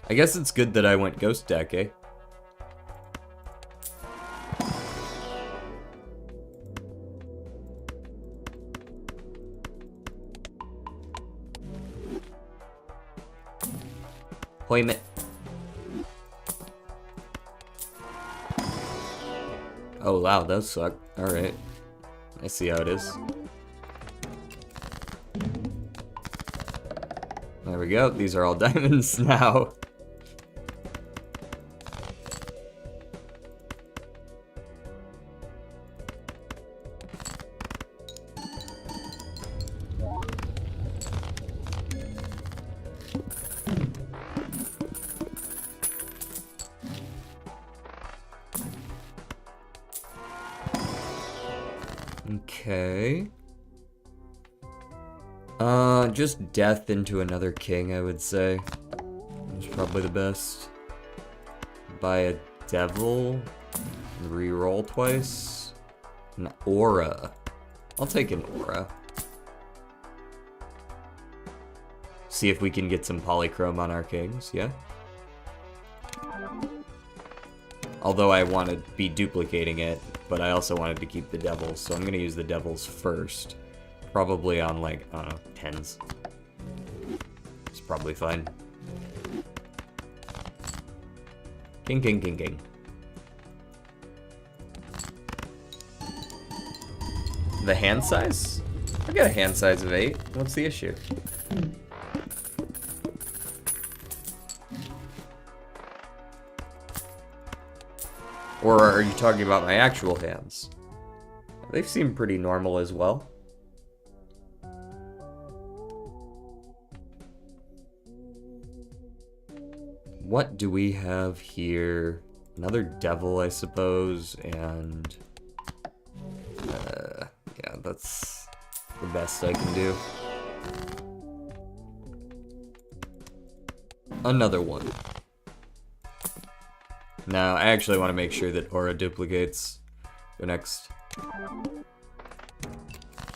I guess it's good that I went ghost deck, eh? Appointment. Oh wow, those suck. Alright. I see how it is. There we go, these are all diamonds now. Okay. Just death into another king, I would say. It's probably the best. Buy a devil. Reroll twice. An aura. I'll take an aura. See if we can get some polychrome on our kings, yeah? Although I want to be duplicating it, but I also wanted to keep the devils, so I'm going to use the devils first. Probably on, like, I don't know, 10s. It's probably fine. King, king, king, king. The hand size? I've got a hand size of 8. What's the issue? Or are you talking about my actual hands? They've seemed pretty normal as well. What do we have here? Another devil, I suppose, and... yeah, that's the best I can do. Another one. Now, I actually want to make sure that aura duplicates. Go next. So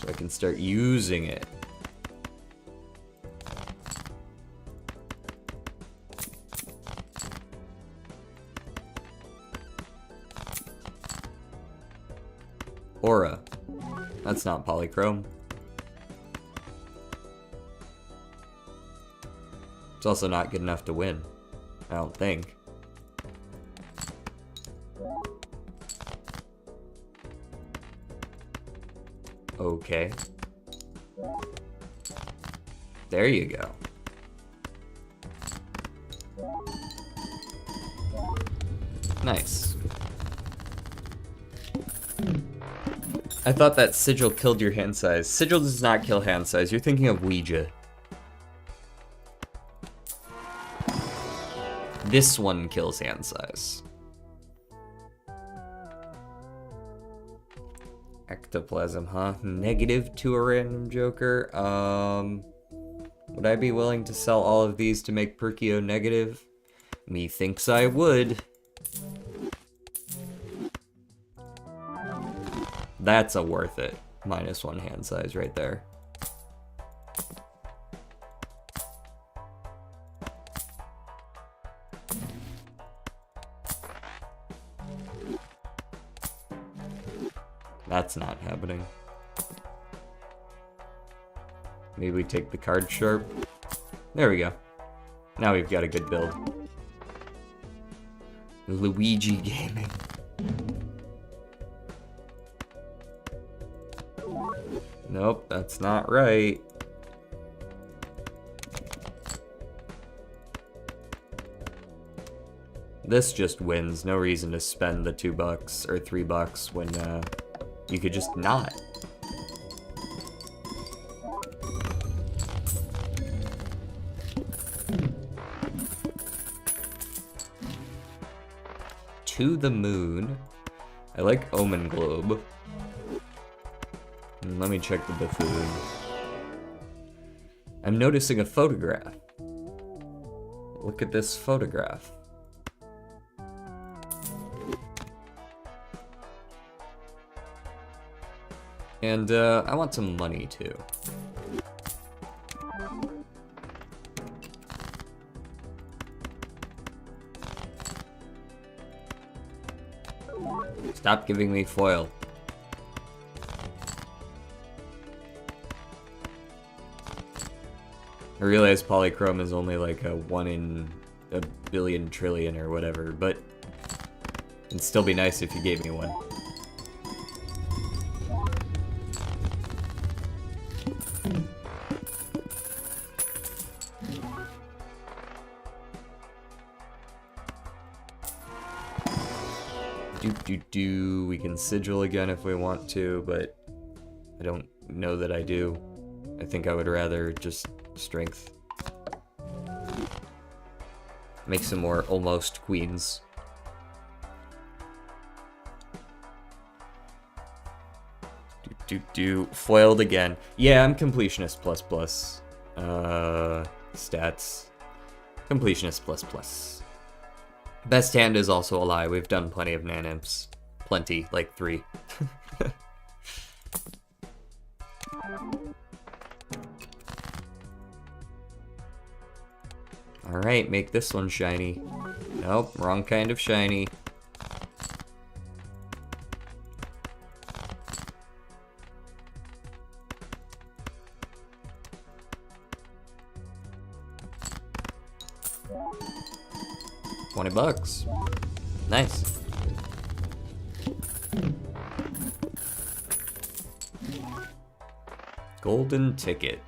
I can start using it. Aura. That's not polychrome. It's also not good enough to win. I don't think. Okay. There you go. Nice. I thought that sigil killed your hand size. Sigil does not kill hand size. You're thinking of Ouija. This one kills hand size. Ectoplasm, huh? Negative to a random joker. Would I be willing to sell all of these to make Perkio negative? Methinks I would. That's a worth it. -1 hand size right there. That's not happening. Maybe we take the card sharp. There we go. Now we've got a good build. Luigi Gaming. Nope, that's not right. This just wins. No reason to spend the $2 or $3 when you could just not. To the moon. I like Omen Globe. Let me check the buffoon. I'm noticing a photograph. Look at this photograph. And I want some money too. Stop giving me foil. I realize polychrome is only like a 1 in a billion trillion or whatever, but it'd still be nice if you gave me one. We can sigil again if we want to, but I don't know that I do. I think I would rather just strength. Make some more almost queens. Foiled again. Yeah, I'm completionist plus. Stats. Completionist plus. Best hand is also a lie. We've done plenty of nanimps. Plenty, like 3. Alright, make this one shiny. Nope, wrong kind of shiny. $20. Nice. Golden ticket.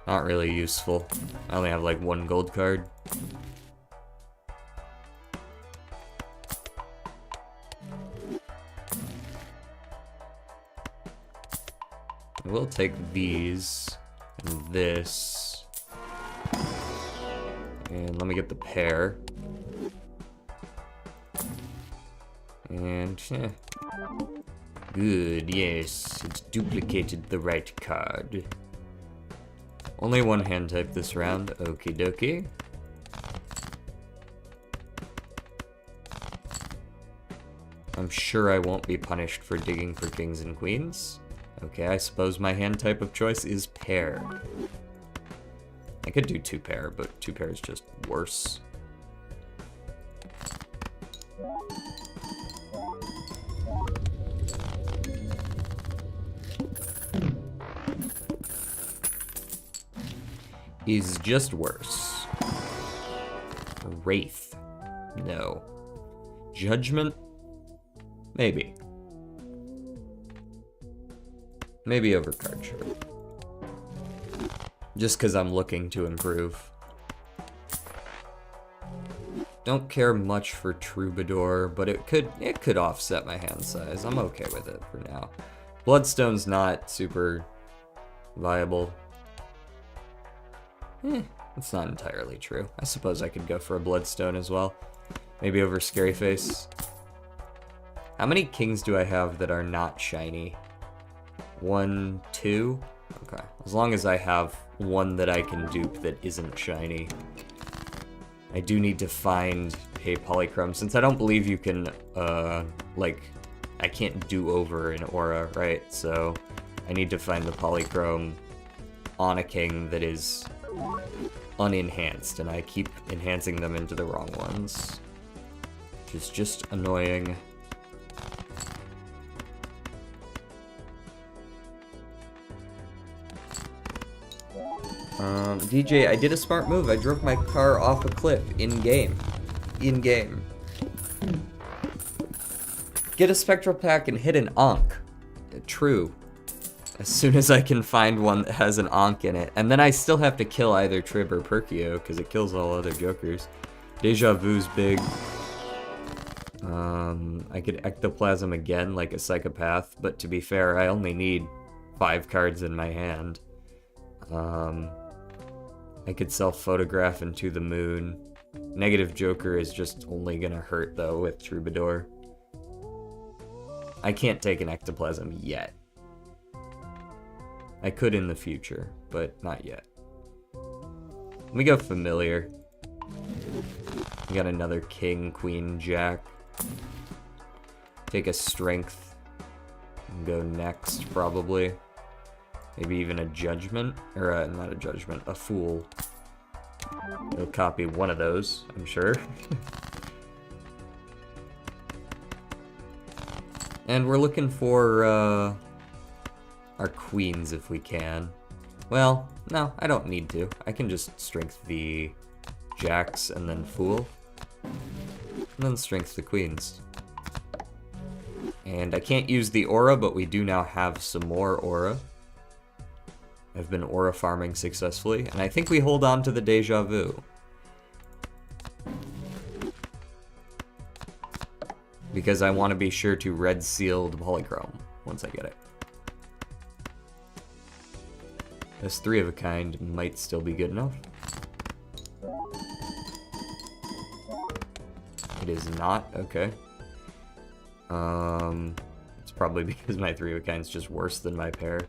Not really useful. I only have like 1 gold card. I will take these and this. And let me get the pair. And good, yes, it's duplicated the right card. Only 1 hand type this round, okie dokie. I'm sure I won't be punished for digging for kings and queens. Okay, I suppose my hand type of choice is pair. I could do 2 pair, but 2 pair is just worse. is just worse. Wraith. No. Judgment? Maybe. Maybe overcard, sure. Just because I'm looking to improve. Don't care much for Troubadour, but it could offset my hand size. I'm okay with it for now. Bloodstone's not super viable. That's not entirely true. I suppose I could go for a Bloodstone as well. Maybe over Scary Face. How many kings do I have that are not shiny? 1, 2? Okay. As long as I have one that I can dupe that isn't shiny. I do need to find a Polychrome, since I don't believe you can, like, I can't do over an aura, right? So I need to find the Polychrome on a king that is unenhanced, and I keep enhancing them into the wrong ones. Which is just annoying. DJ, I did a smart move. I drove my car off a cliff in-game. In-game. Get a Spectral Pack and hit an Ankh. True. As soon as I can find one that has an Ankh in it. And then I still have to kill either Trib or Perkeo, because it kills all other Jokers. Deja Vu's big. I could Ectoplasm again like a psychopath, but to be fair, I only need 5 cards in my hand. I could self-photograph into the moon. Negative Joker is just only gonna hurt, though, with Troubadour. I can't take an Ectoplasm yet. I could in the future, but not yet. Let me go Familiar. We got another King, Queen, Jack. Take a Strength. And go next, probably. Maybe even a Judgment, or not a Judgment, a Fool. It'll copy one of those, I'm sure. And we're looking for our queens if we can. Well, no, I don't need to. I can just strength the jacks and then Fool. And then strength the queens. And I can't use the aura, but we do now have some more aura. I've been aura farming successfully, and I think we hold on to the Deja Vu. Because I want to be sure to red seal the Polychrome once I get it. This 3 of a kind might still be good enough. It is not, okay. It's probably because my 3 of a kind is just worse than my pair.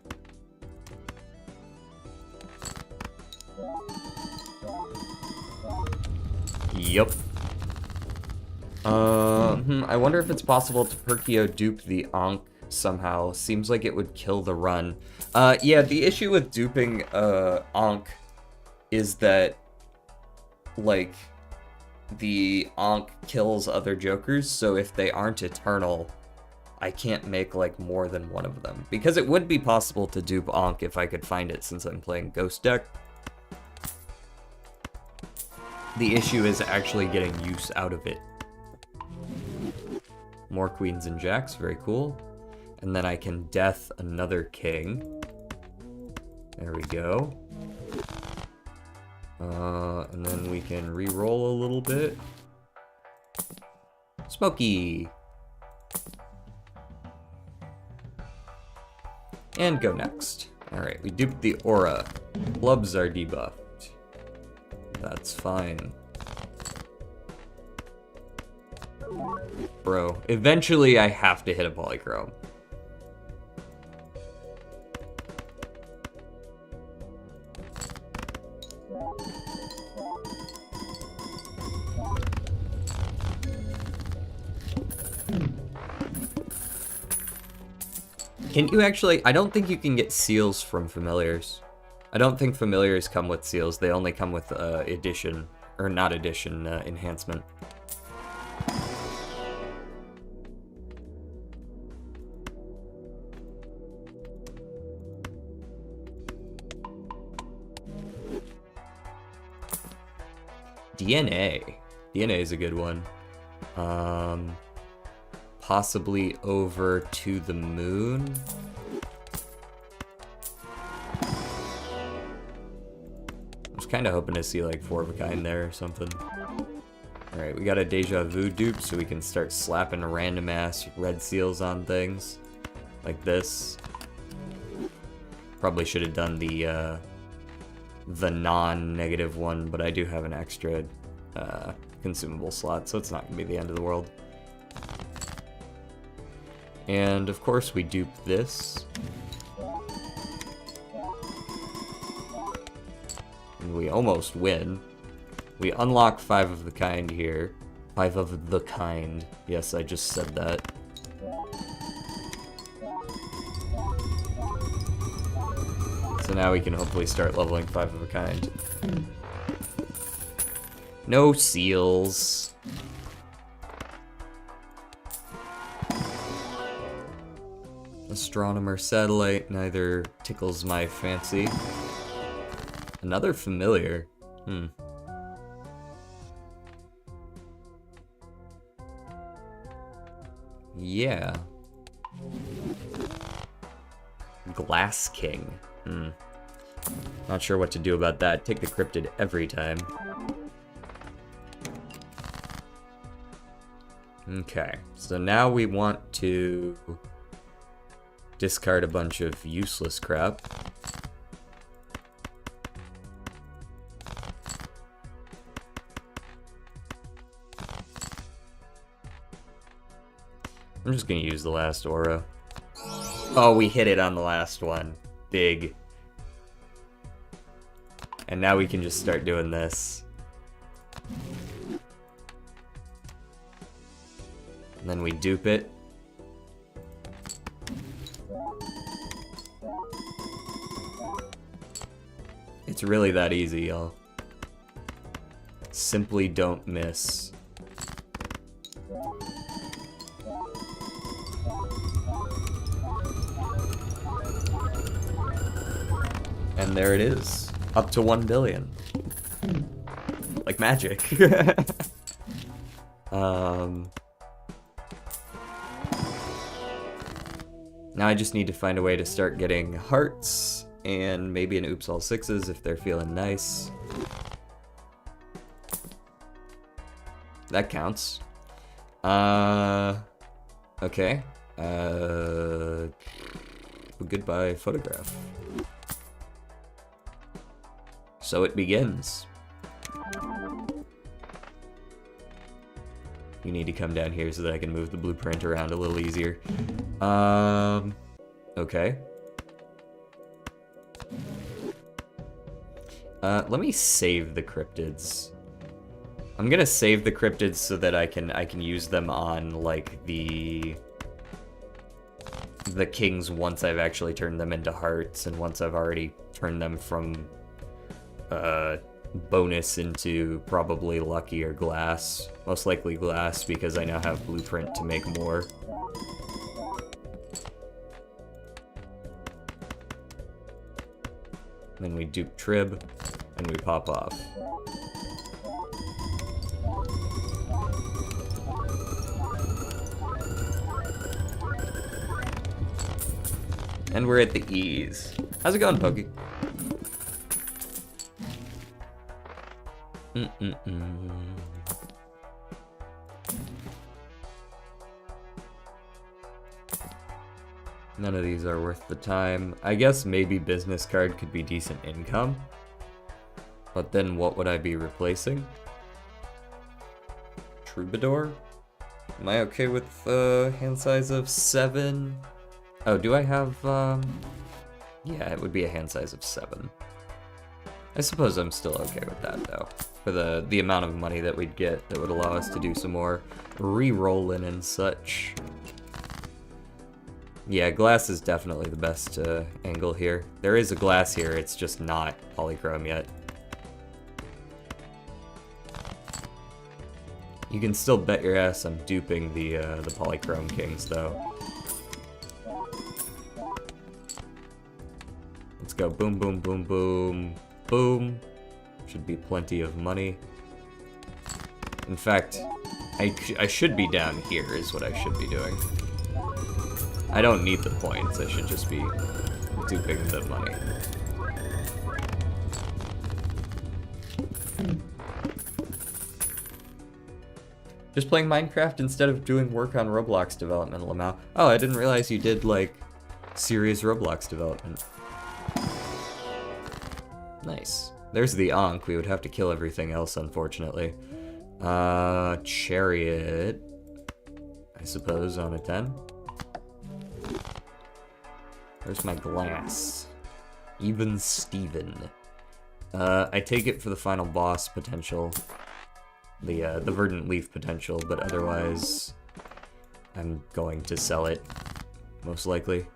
Yup. I wonder if it's possible to Perkeo dupe the Ankh somehow. Seems like it would kill the run. Yeah, the issue with duping Ankh is that, like, the Ankh kills other Jokers, so if they aren't eternal, I can't make, like, more than one of them. Because it would be possible to dupe Ankh if I could find it, since I'm playing Ghost deck. The issue is actually getting use out of it. More queens and jacks, very cool. And then I can death another king. There we go. And then we can re-roll a little bit. Smokey! And go next. Alright, we duped the aura. Blubs are debuffed. That's fine. Bro, eventually I have to hit a Polychrome. Can you actually... I don't think you can get seals from familiars. I don't think familiars come with seals. They only come with addition, or not addition, enhancement. DNA. DNA is a good one. Possibly over to the moon. I was kind of hoping to see like 4 of a kind there or something. Alright, we got a Deja Vu dupe, so we can start slapping random ass red seals on things. Like this. Probably should have done the non-negative one, but I do have an extra consumable slot, so it's not going to be the end of the world. And of course we dupe this. And we almost win. We unlock 5 of the kind here. 5 of the kind. Yes, I just said that. So now we can hopefully start leveling 5 of a kind. No seals. Astronomer satellite neither tickles my fancy. Another familiar. Yeah. Glass King. Not sure what to do about that. Take the cryptid every time. Okay, so now we want to discard a bunch of useless crap. I'm just gonna use the last aura. Oh, we hit it on the last one. Big. And now we can just start doing this. And then we dupe it. It's really that easy, y'all. Simply don't miss. And there it is. Up to 1 billion. Like magic. Now I just need to find a way to start getting hearts and maybe an oops all 6s if they're feeling nice. That counts. Okay. Goodbye photograph. So it begins. You need to come down here so that I can move the blueprint around a little easier. Okay. Let me save the cryptids. I'm gonna save the cryptids so that I can use them on like the kings once I've actually turned them into hearts and once I've already turned them from bonus into probably lucky or glass. Most likely glass because I now have blueprint to make more. Then we dupe Trib and we pop off. And we're at the E's. How's it going, Pokey? None of these are worth the time. I guess maybe business card could be decent income. But then what would I be replacing? Troubadour? Am I okay with hand size of 7? Oh, do I have, yeah, it would be a hand size of 7. I suppose I'm still okay with that, though. For the amount of money that we'd get that would allow us to do some more re-rolling and such. Yeah, glass is definitely the best angle here. There is a glass here, it's just not polychrome yet. You can still bet your ass I'm duping the polychrome kings, though. Let's go boom, boom, boom, boom, boom. Should be plenty of money. In fact, I should be down here is what I should be doing. I don't need the points, I should just be duping the money. Just playing Minecraft instead of doing work on Roblox development, Lamau. Oh, I didn't realize you did, like, serious Roblox development. Nice. There's the Ankh. We would have to kill everything else, unfortunately. Chariot, I suppose, on a 10. Where's my glass? Even Steven. I take it for the final boss potential. The verdant leaf potential, but otherwise I'm going to sell it, most likely.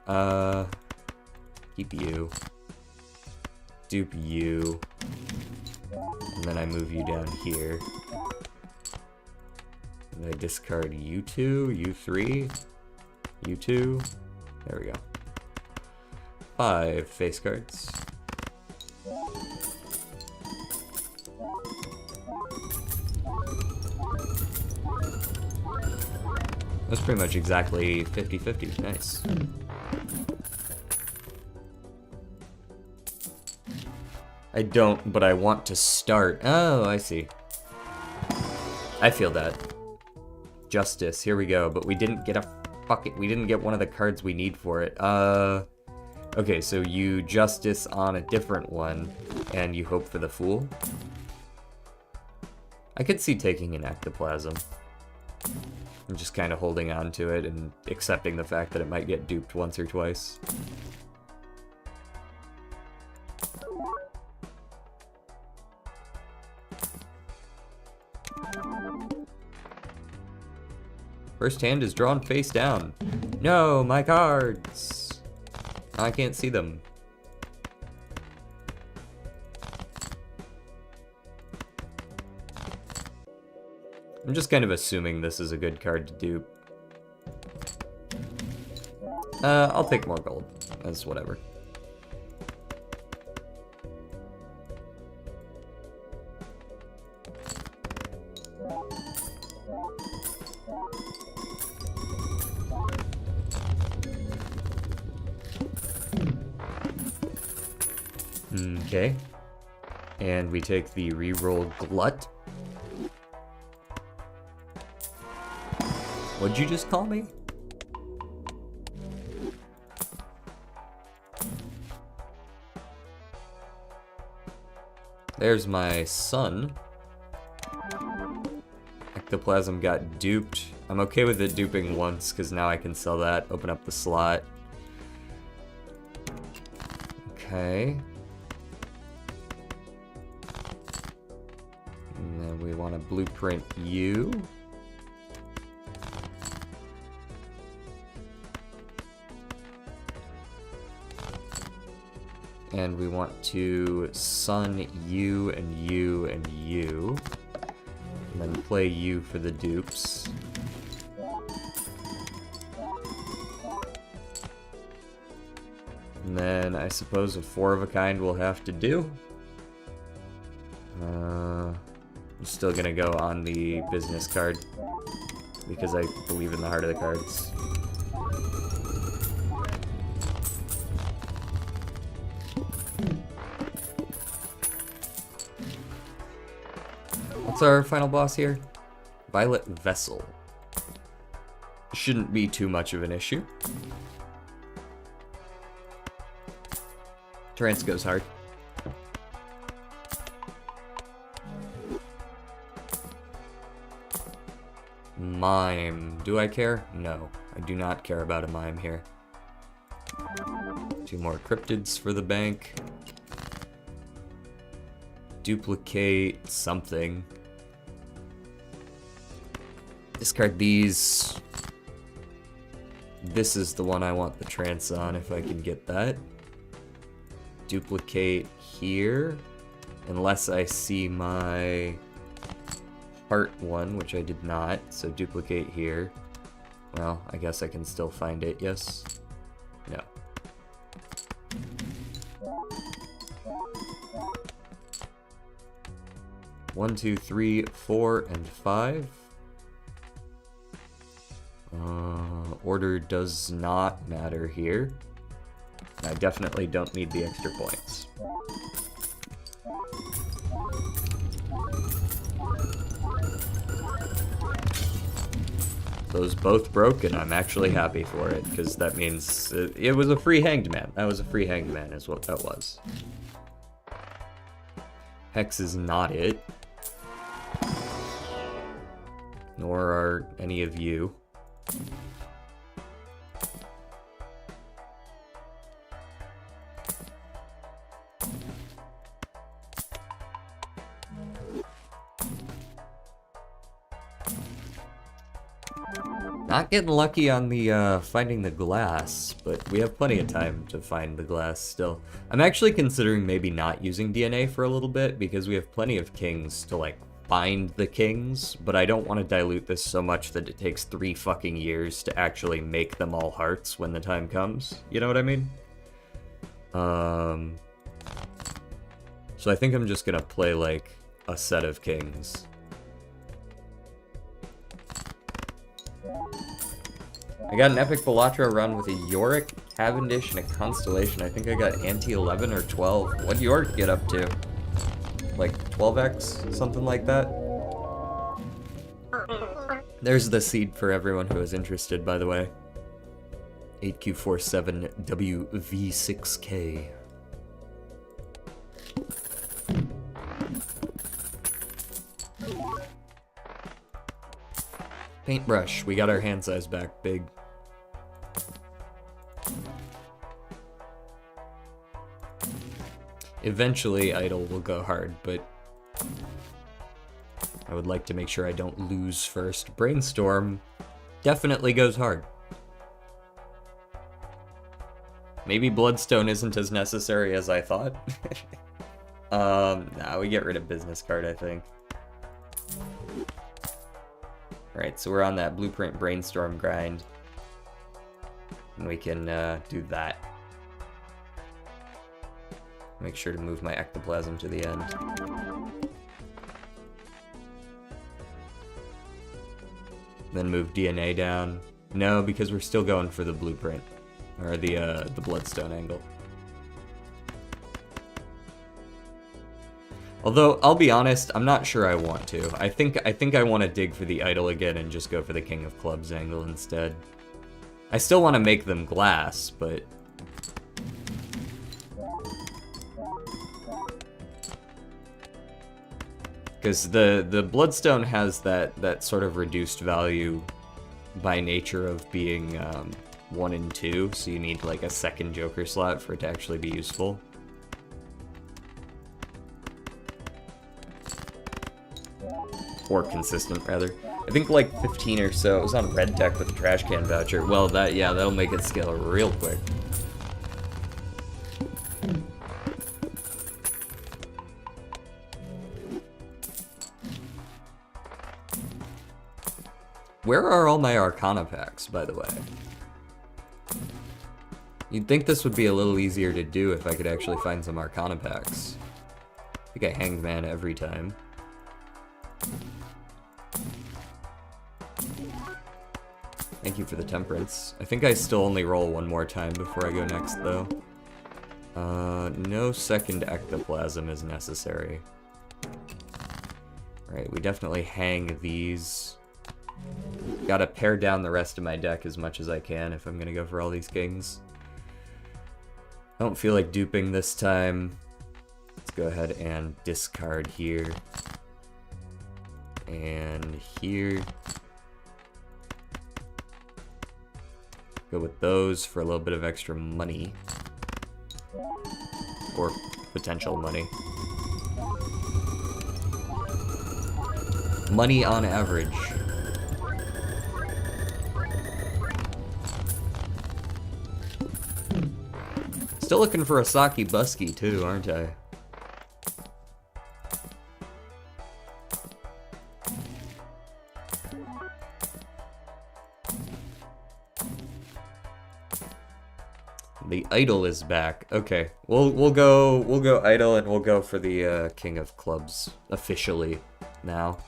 Keep you. Dupe you. And then I move you down here. And I discard you two, you three, you two. There we go. 5 face cards. That's pretty much exactly 50-50. Nice. I don't, but I want to start. Oh, I see. I feel that. Justice, here we go, but we didn't get we didn't get one of the cards we need for it. Okay, so you justice on a different one, and you hope for the Fool. I could see taking an ectoplasm. I'm just kind of holding on to it and accepting the fact that it might get duped once or twice. First hand is drawn face down. No, my cards! I can't see them. I'm just kind of assuming this is a good card to dupe. I'll take more gold. That's whatever. Okay. And we take the reroll Glut. What'd you just call me? There's my son. Ectoplasm got duped. I'm okay with it duping once, because now I can sell that, open up the slot. Okay. And then we want to blueprint you. And we want to sun you and you and you. And then play you for the dupes. And then I suppose a 4 of a kind we'll have to do. I'm still gonna go on the business card because I believe in the heart of the cards. What's our final boss here? Violet Vessel. Shouldn't be too much of an issue. Trance goes hard. Mime. Do I care? No, I do not care about a mime here. 2 more cryptids for the bank. Duplicate something. Discard these. This is the one I want the trance on if I can get that. Duplicate here. Unless I see my heart one, which I did not. So duplicate here. Well, I guess I can still find it, yes? No. 1, 2, 3, 4, and 5. Order does not matter here. I definitely don't need the extra points. Those both broke, and I'm actually happy for it, because that means it was a free hanged man. That was a free hanged man, is what that was. Hex is not it. Nor are any of you. Not getting lucky on the finding the glass, but we have plenty of time to find the glass still. I'm actually considering maybe not using DNA for a little bit, because we have plenty of kings to, like, find the kings, but I don't want to dilute this so much that it takes 3 fucking years to actually make them all hearts when the time comes. You know what I mean? So I think I'm just gonna play, like, a set of kings. I got an epic Balatro run with a Yorick, Cavendish, and a Constellation. I think I got anti-11 or 12. What'd Yorick get up to? Like 12x? Something like that? There's the seed for everyone who is interested, by the way. 8Q47WV6K. Paintbrush. We got our hand size back big. Eventually, Idle will go hard, but I would like to make sure I don't lose first. Brainstorm definitely goes hard. Maybe Bloodstone isn't as necessary as I thought. Nah, we get rid of Business Card, I think. Alright, so we're on that Blueprint Brainstorm grind. And we can do that. Make sure to move my ectoplasm to the end. Then move DNA down. No, because we're still going for the blueprint. Or the Bloodstone angle. Although, I'll be honest, I'm not sure I want to. I think I want to dig for the Idol again and just go for the King of Clubs angle instead. I still want to make them glass, but... Because the Bloodstone has that sort of reduced value by nature of being 1 and 2, so you need like a second Joker slot for it to actually be useful. Or consistent, rather. I think like 15 or so. It was on red deck with the trash can voucher. Well, that'll make it scale real quick. Where are all my Arcana packs, by the way? You'd think this would be a little easier to do if I could actually find some Arcana packs. I think I hanged man every time. Thank you for the temperance. I think I still only roll one more time before I go next, though. No second ectoplasm is necessary. Right, we definitely hang these. Gotta pare down the rest of my deck as much as I can if I'm gonna go for all these kings. I don't feel like duping this time. Let's go ahead and discard here. And here. Go with those for a little bit of extra money. Or potential money. Money on average. Still looking for a Saki Busky too, aren't I? The idol is back. Okay, we'll go idol, and we'll go for the king of clubs officially now.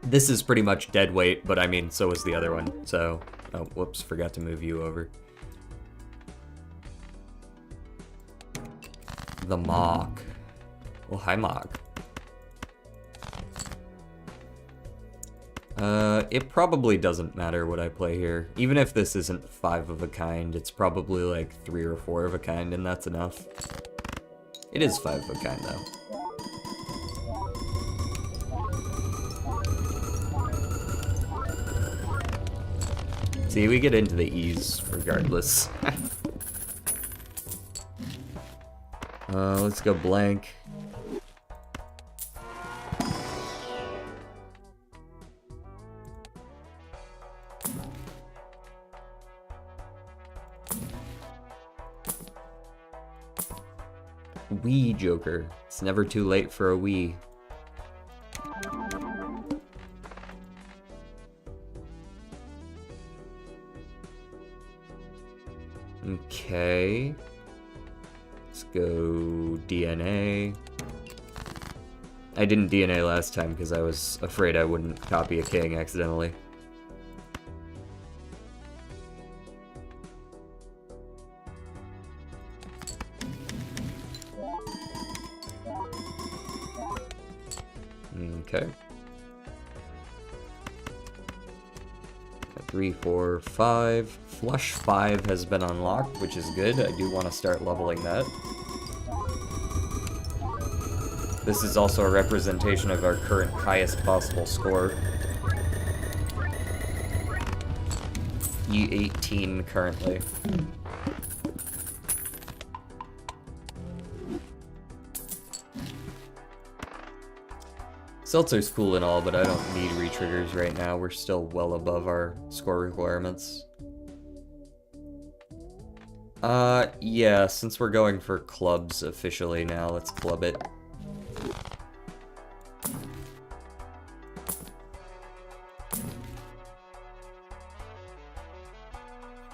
This is pretty much dead weight, but I mean, so is the other one. So, oh, whoops, forgot to move you over. The Mog. Well, hi, Mog. It probably doesn't matter what I play here. Even if this isn't 5 of a kind, it's probably like 3 or 4 of a kind, and that's enough. It is 5 of a kind, though. See, we get into the E's regardless. Let's go blank. Wee Joker. It's never too late for a wee. Okay. Let's go DNA. I didn't DNA last time because I was afraid I wouldn't copy a king accidentally. Okay. 3, 4, 5. Flush 5 has been unlocked, which is good. I do want to start leveling that. This is also a representation of our current highest possible score. E18 currently. Seltzer's cool and all, but I don't need retriggers right now. We're still well above our score requirements. Yeah, since we're going for clubs officially now, let's club it.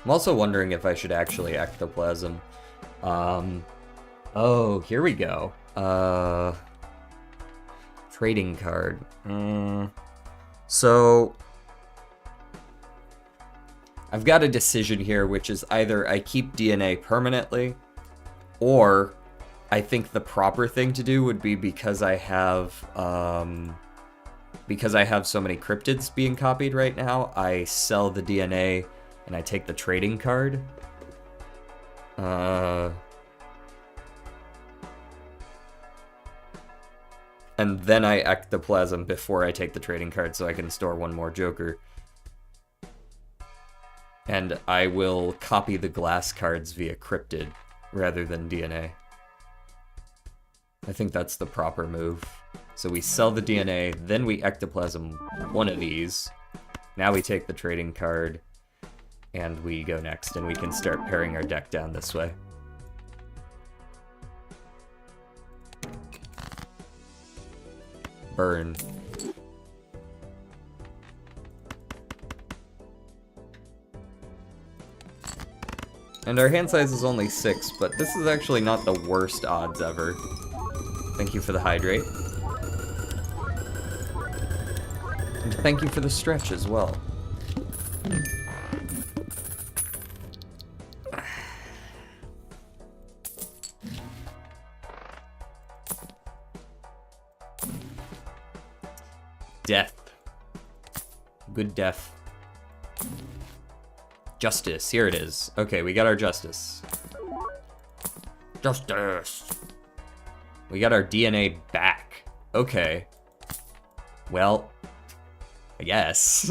I'm also wondering if I should actually ectoplasm. Oh, here we go. Trading card. So I've got a decision here, which is either I keep DNA permanently, or I think the proper thing to do would be because I have so many cryptids being copied right now, I sell the DNA and I take the trading card. And then I ectoplasm before I take the trading card so I can store one more Joker. And I will copy the glass cards via cryptid rather than DNA. I think that's the proper move. So we sell the DNA, then we ectoplasm one of these. Now we take the trading card, and we go next, and we can start paring our deck down this way. Burn. And our hand size is only 6, but this is actually not the worst odds ever. Thank you for the hydrate. And thank you for the stretch as well. Death. Good death. Justice, here it is. Okay, we got our justice. Justice! We got our DNA back. Okay. Well, I guess.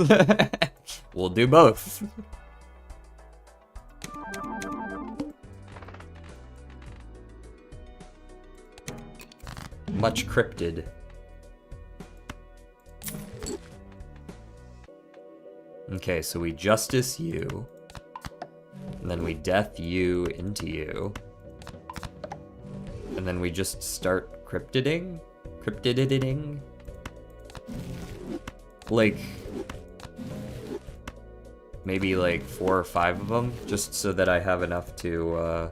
We'll do both. Much cryptid. Okay, so we justice you, and then we death you into you, and then we just start cryptiding? Cryptiding? Like, maybe like 4 or 5 of them, just so that I have enough to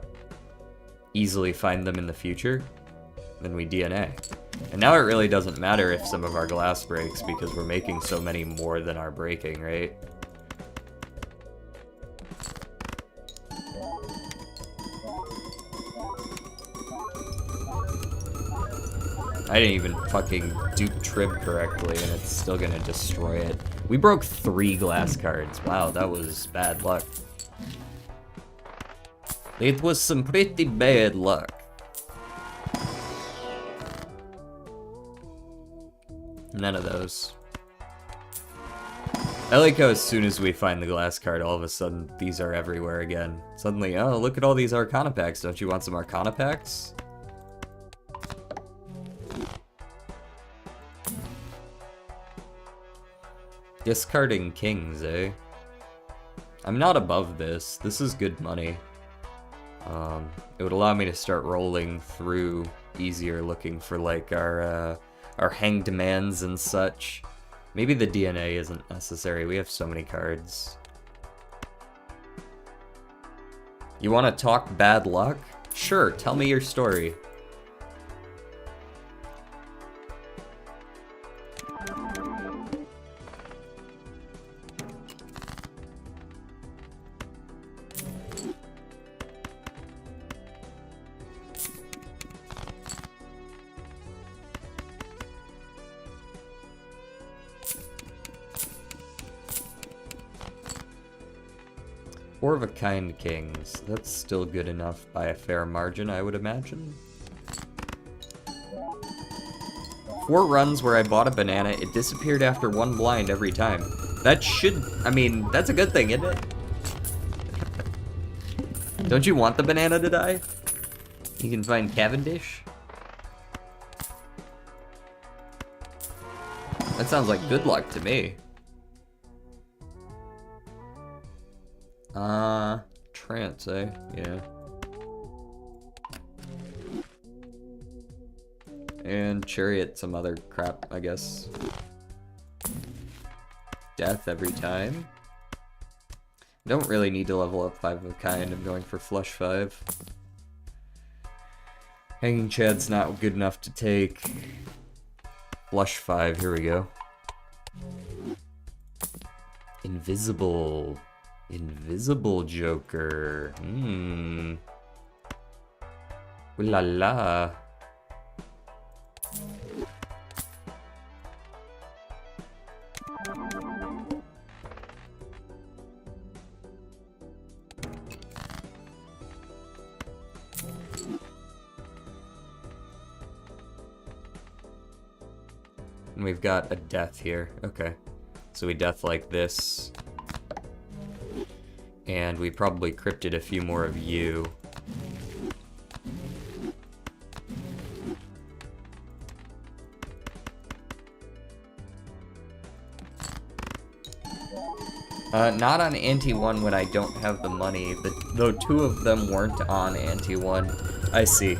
easily find them in the future. Then we DNA. And now it really doesn't matter if some of our glass breaks, because we're making so many more than our breaking, right? I didn't even fucking dupe Trib correctly, and it's still gonna destroy it. We broke 3 glass cards. Wow, that was bad luck. It was some pretty bad luck. None of those. I like how as soon as we find the glass card, all of a sudden, these are everywhere again. Suddenly, oh, look at all these Arcana packs. Don't you want some Arcana packs? Discarding kings, eh? I'm not above this. This is good money. It would allow me to start rolling through easier, looking for like our hang demands and such. Maybe the DNA isn't necessary. We have so many cards. You want to talk bad luck? Sure, tell me your story. Four of a kind kings. That's still good enough by a fair margin, I would imagine. 4 runs where I bought a banana, it disappeared after 1 blind every time. That should, I mean, that's a good thing, isn't it? Don't you want the banana to die? You can find Cavendish. That sounds like good luck to me. Trance, eh? Yeah. And Chariot, some other crap, I guess. Death every time. Don't really need to level up 5 of a kind, I'm going for flush 5. Hanging Chad's not good enough to take. Flush 5, here we go. Invisible. Invisible Joker. Ooh la la. And we've got a death here. Okay. So we death like this. And we probably crypted a few more of you. Not on Ante-1 when I don't have the money, though 2 of them weren't on Ante-1. I see.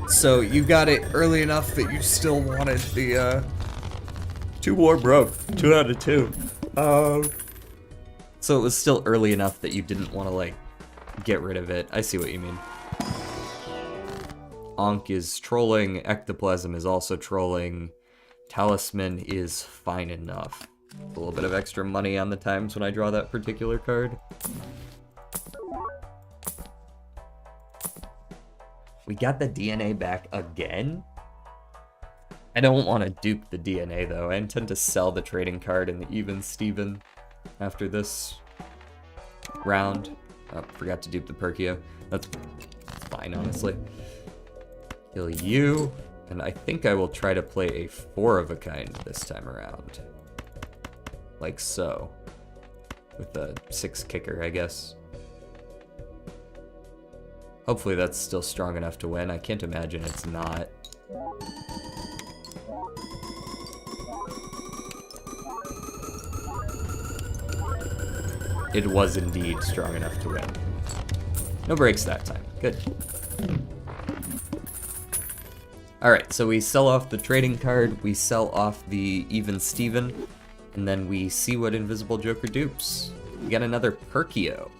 So you got it early enough that you still wanted the, 2 more broke. 2 out of 2. So it was still early enough that you didn't want to, like, get rid of it. I see what you mean. Ankh is trolling, Ectoplasm is also trolling, Talisman is fine enough. A little bit of extra money on the times when I draw that particular card. We got the DNA back again? I don't want to dupe the DNA though. I intend to sell the trading card in the Even Steven after this round. Oh, forgot to dupe the Perkio. That's fine, honestly. Kill you, and I think I will try to play a 4 of a kind this time around. Like so. With a 6 kicker, I guess. Hopefully that's still strong enough to win. I can't imagine it's not. It was indeed strong enough to win. No breaks that time. Good. Alright, so we sell off the trading card, we sell off the Even Steven, and then we see what Invisible Joker dupes. We get another Perkio.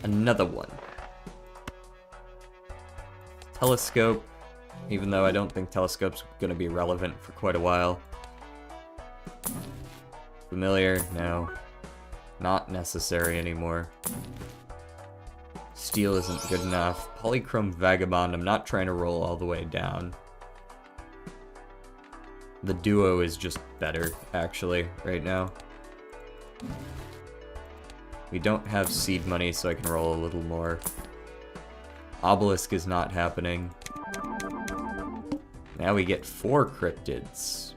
Another one. Telescope, even though I don't think Telescope's going to be relevant for quite a while. Familiar, no. Not necessary anymore. Steel isn't good enough. Polychrome Vagabond, I'm not trying to roll all the way down. The duo is just better, actually, right now. We don't have seed money, so I can roll a little more. Obelisk is not happening. Now we get 4 cryptids.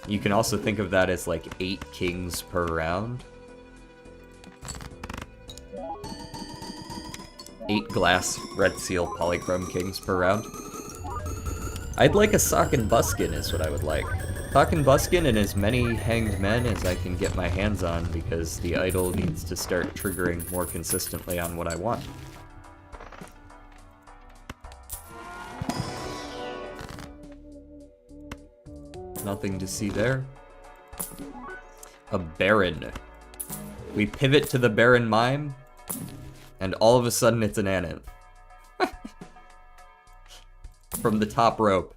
You can also think of that as like 8 kings per round. 8 glass red seal polychrome kings per round. I'd like a Sock and Buskin is what I would like. Sock and Buskin and as many hanged men as I can get my hands on because the idol needs to start triggering more consistently on what I want. Nothing to see there. A Baron. We pivot to the Baron Mime, and all of a sudden it's an Aneth. From the top rope.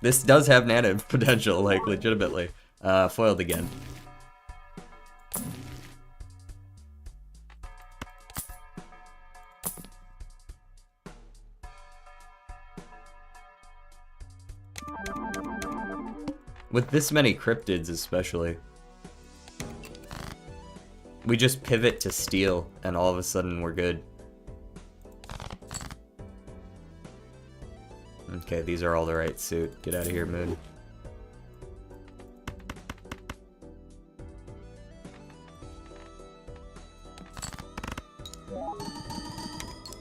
This does have Nanav potential, like, legitimately. Foiled again. With this many cryptids, especially. We just pivot to steel, and all of a sudden we're good. Okay, these are all the right suit. Get out of here, Moon.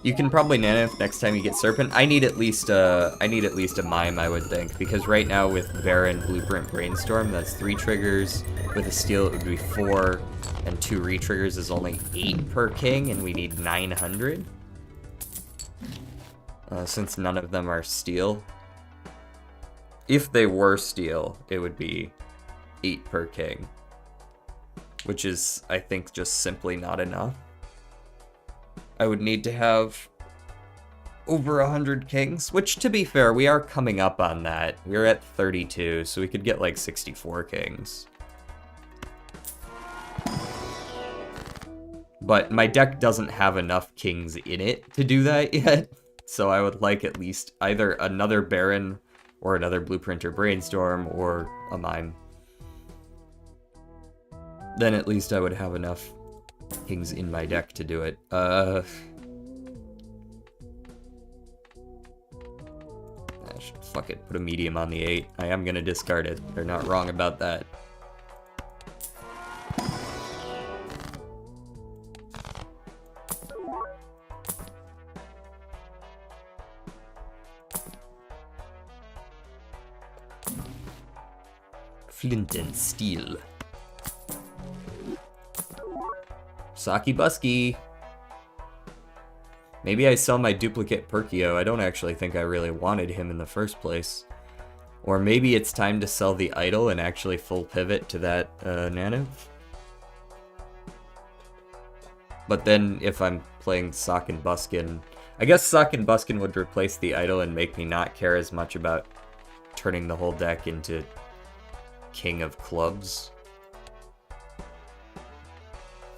You can probably Nanith next time you get Serpent. I need at least a Mime, I would think, because right now with Baron, Blueprint, Brainstorm, that's 3 triggers. With a Steel, it would be 4, and 2 re-triggers is only 8 per king, and we need 900. Since none of them are Steel. If they were Steel, it would be 8 per king. Which is, I think, just simply not enough. I would need to have over 100 kings, which, to be fair, we are coming up on that. We're at 32, so we could get like 64 kings. But my deck doesn't have enough kings in it to do that yet, so I would like at least either another Baron or another Blueprint or Brainstorm or a Mime. Then at least I would have enough kings in my deck to do it. Fuck it, put a medium on the 8. I am gonna discard it. They're not wrong about that. Flint and Steel. Saki Busky. Maybe I sell my duplicate Perkio. I don't actually think I really wanted him in the first place. Or maybe it's time to sell the idol and actually full pivot to that Nanav. But then if I'm playing Sock and Buskin, I guess Sock and Buskin would replace the idol and make me not care as much about turning the whole deck into King of Clubs.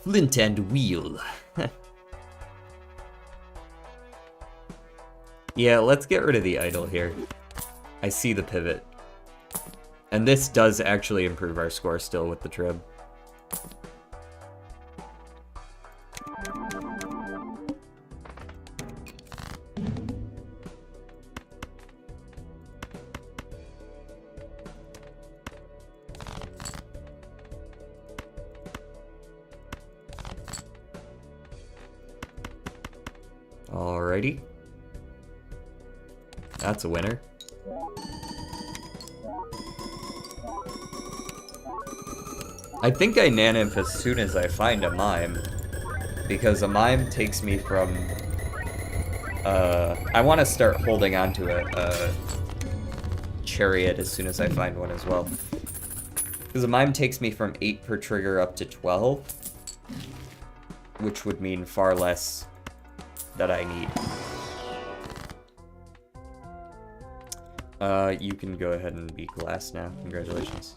Flint and Wheel. Yeah, let's get rid of the idol here. I see the pivot. And this does actually improve our score still with the trib. Alrighty. That's a winner. I think I nanif as soon as I find a mime, because a mime takes me from, I want to start holding on to a chariot as soon as I find one as well. Because a mime takes me from 8 per trigger up to 12, which would mean far less that I need. You can go ahead and be glass now. Congratulations.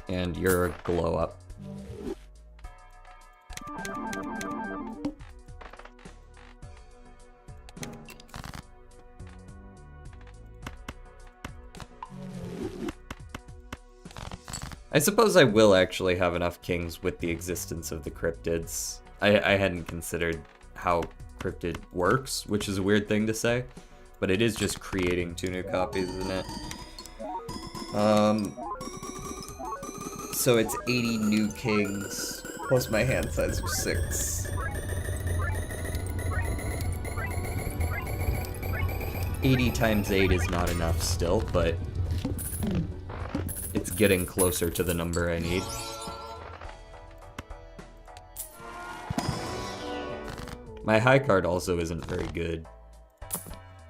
And you're a glow up. I suppose I will actually have enough kings with the existence of the cryptids. I hadn't considered how cryptid works, which is a weird thing to say, but it is just creating 2 new copies, isn't it? So it's 80 new kings, plus my hand size of 6. 80 times 8 is not enough still, but it's getting closer to the number I need. My high card also isn't very good.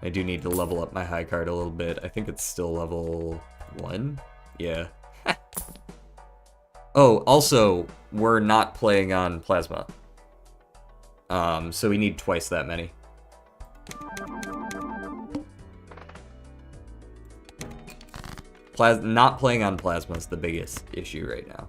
I do need to level up my high card a little bit. I think it's still level 1? Yeah. Oh, also, we're not playing on Plasma. So we need twice that many. Not playing on Plasma is the biggest issue right now.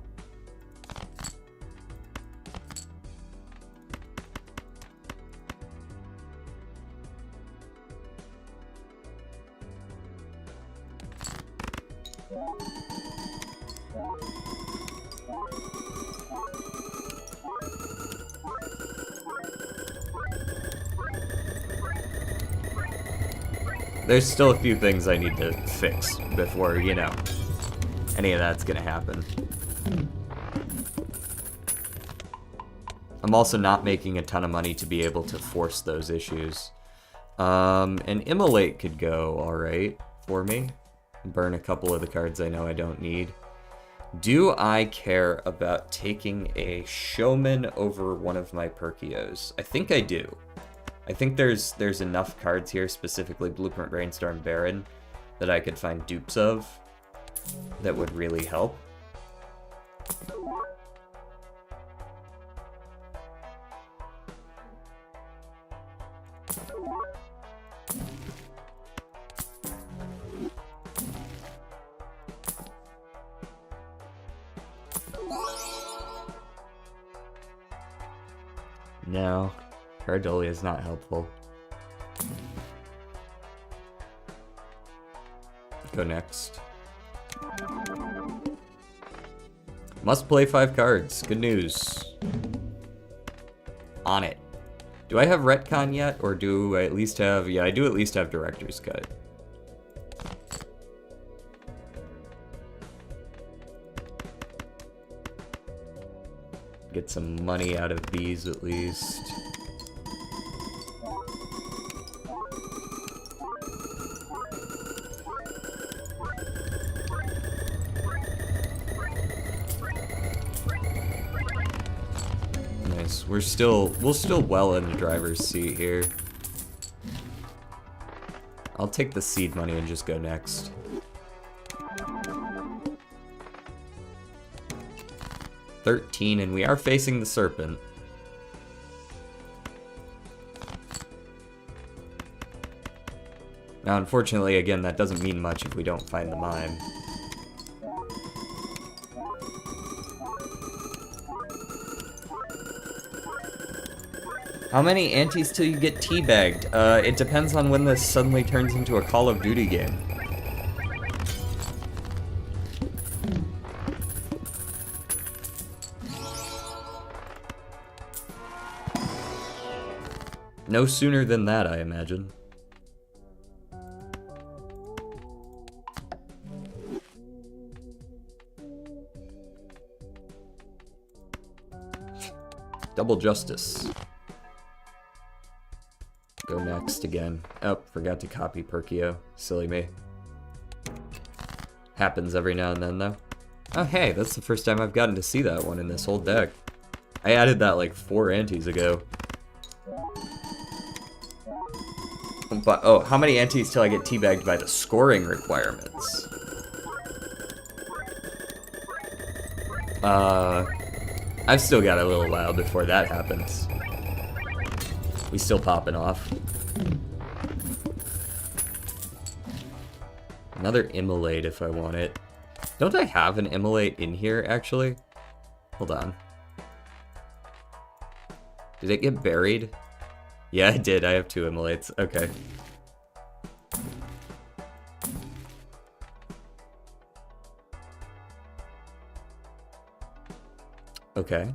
There's still a few things I need to fix before, you know, any of that's gonna happen. I'm also not making a ton of money to be able to force those issues. An Immolate could go alright for me. Burn a couple of the cards I know I don't need. Do I care about taking a Showman over one of my Perkios? I think I do. I think there's enough cards here, specifically Blueprint Brainstorm Baron, that I could find dupes of that would really help. No. Cardolia is not helpful. Go next. Must play 5 cards. Good news. On it. Do I have Retcon yet? Or do I at least have... Yeah, I do at least have Director's Cut. Get some money out of these at least. We're still well in the driver's seat here. I'll take the seed money and just go next. $13, and we are facing the Serpent. Now, unfortunately, again, that doesn't mean much if we don't find the mime. How many antes till you get teabagged? It depends on when this suddenly turns into a Call of Duty game. No sooner than that, I imagine. Double justice. boxed again. Oh, forgot to copy Perkio. Silly me. Happens every now and then, though. Oh, hey, that's the first time I've gotten to see that one in this whole deck. I added that like 4 antes ago. But, oh, how many antes till I get teabagged by the scoring requirements? I've still got a little while before that happens. We still popping off. Another immolate if I want it. Don't I have an immolate in here, actually? Hold on. Did it get buried? Yeah, I did. I have 2 immolates. Okay. Okay.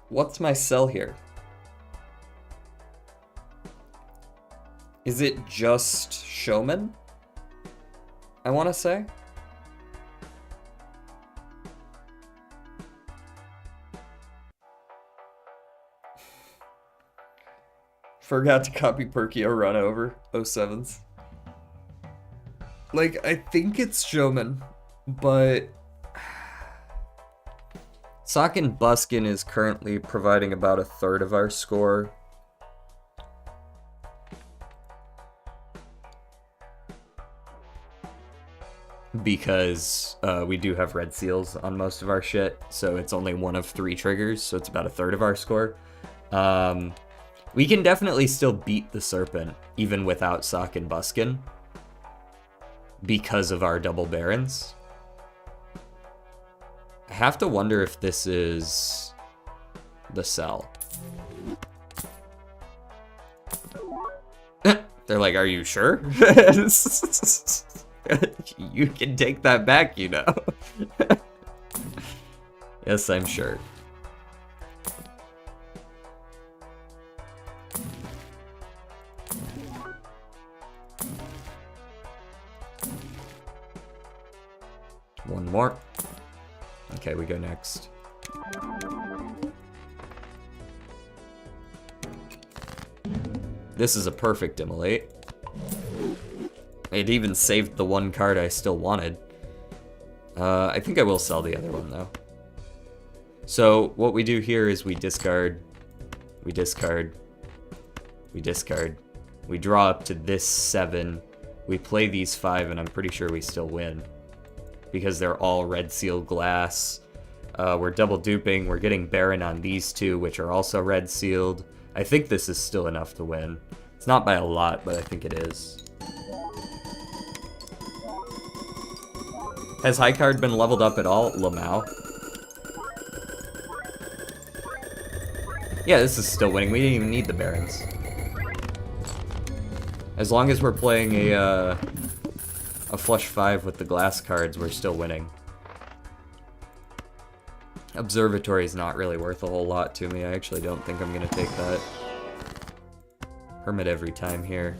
What's my sell here? Is it just Showman? I want to say? Forgot to copy Perkio run over 07s. Like, I think it's Showman, but Sock and Buskin is currently providing about 1/3 of our score. Because we do have red seals on most of our shit, so it's only 1 of 3 triggers, so it's about 1/3 of our score. We can definitely still beat the Serpent, even without Sock and Buskin, because of our double Barons. I have to wonder if this is the sell. They're like, are you sure? You can take that back, you know. Yes, I'm sure. One more. Okay, we go next. This is a perfect immolate. It even saved the 1 card I still wanted. I think I will sell the other one, though. So, what we do here is we discard, we discard, we discard. We draw up to this 7. We play these 5, and I'm pretty sure we still win. Because they're all red sealed glass. We're double duping. We're getting Baron on these 2, which are also red sealed. I think this is still enough to win. It's not by a lot, but I think it is. Has high card been leveled up at all? Lamau. Yeah, this is still winning. We didn't even need the Barons. As long as we're playing a flush 5 with the glass cards, we're still winning. Observatory is not really worth a whole lot to me. I actually don't think I'm going to take that. Hermit every time here.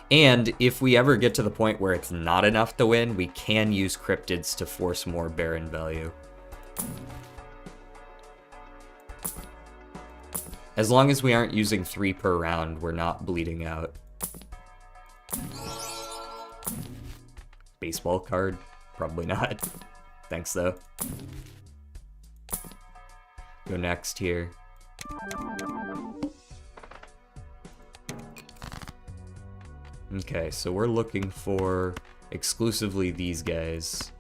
And if we ever get to the point where it's not enough to win, we can use cryptids to force more Baron value. As long as we aren't using 3 per round, we're not bleeding out. Baseball card? Probably not. Thanks, though. Go next here. Okay, so we're looking for exclusively these guys.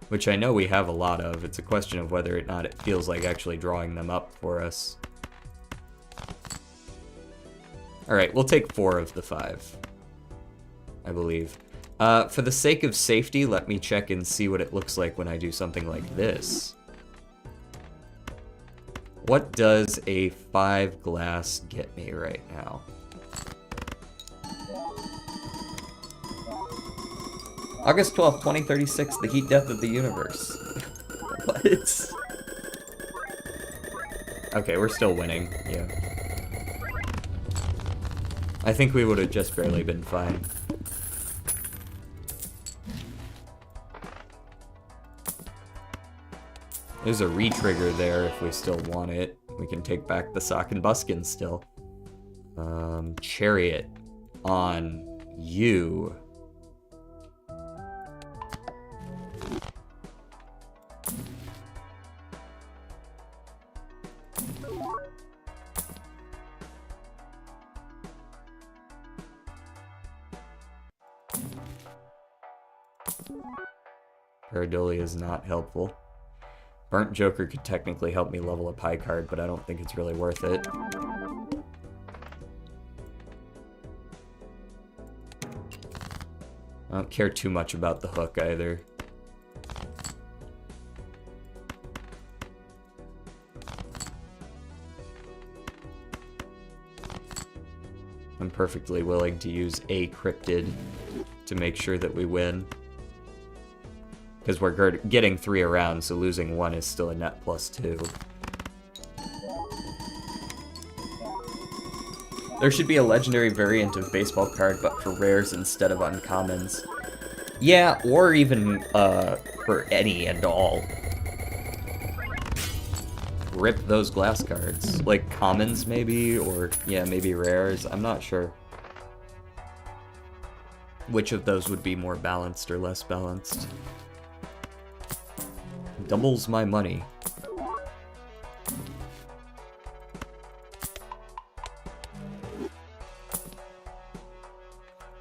Which I know we have a lot of. It's a question of whether or not it feels like actually drawing them up for us. Alright, we'll take 4 of the 5. I believe. For the sake of safety, let me check and see what it looks like when I do something like this. What does a 5 glass get me right now? August 12th, 2036, the heat death of the universe. What? Okay, we're still winning, yeah. I think we would have just barely been fine. There's a re-trigger there if we still want it. We can take back the sock and buskin still. Chariot on you. Pareidolia is not helpful. Burnt Joker could technically help me level up high card, but I don't think it's really worth it. I don't care too much about the hook either. I'm perfectly willing to use a cryptid to make sure that we win. Because we're getting 3 around, so losing 1 is still a net +2. There should be a legendary variant of baseball card, but for rares instead of uncommons. Yeah, or even for any and all. Rip those glass cards. Like commons maybe, or yeah, maybe rares. I'm not sure. Which of those would be more balanced or less balanced? Doubles my money.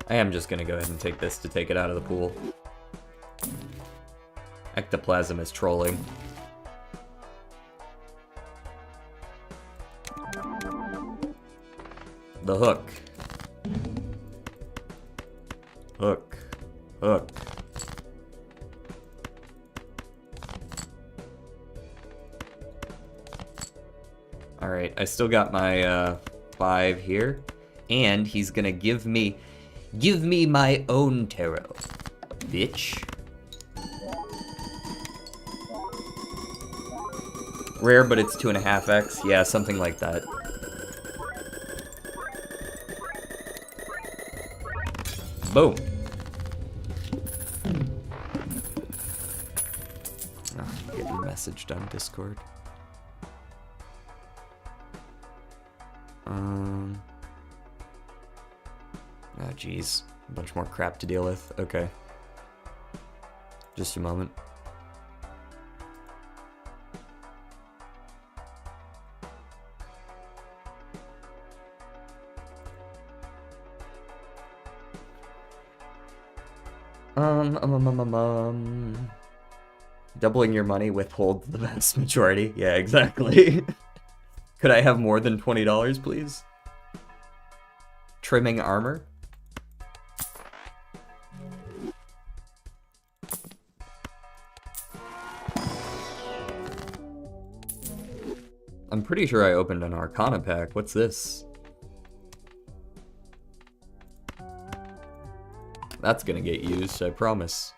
I am just gonna go ahead and take this to take it out of the pool. Ectoplasm is trolling. The hook. Hook. Hook. Alright, I still got my 5 here. And he's gonna give me my own tarot. Bitch. Rare, but it's 2.5x. Yeah, something like that. Boom. Oh, getting messaged on Discord. Oh, geez. A bunch more crap to deal with. Okay. Just a moment. Doubling your money withholds the vast majority. Yeah, exactly. Could I have more than $20, please? Trimming armor? I'm pretty sure I opened an Arcana pack. What's this? That's gonna get used, I promise.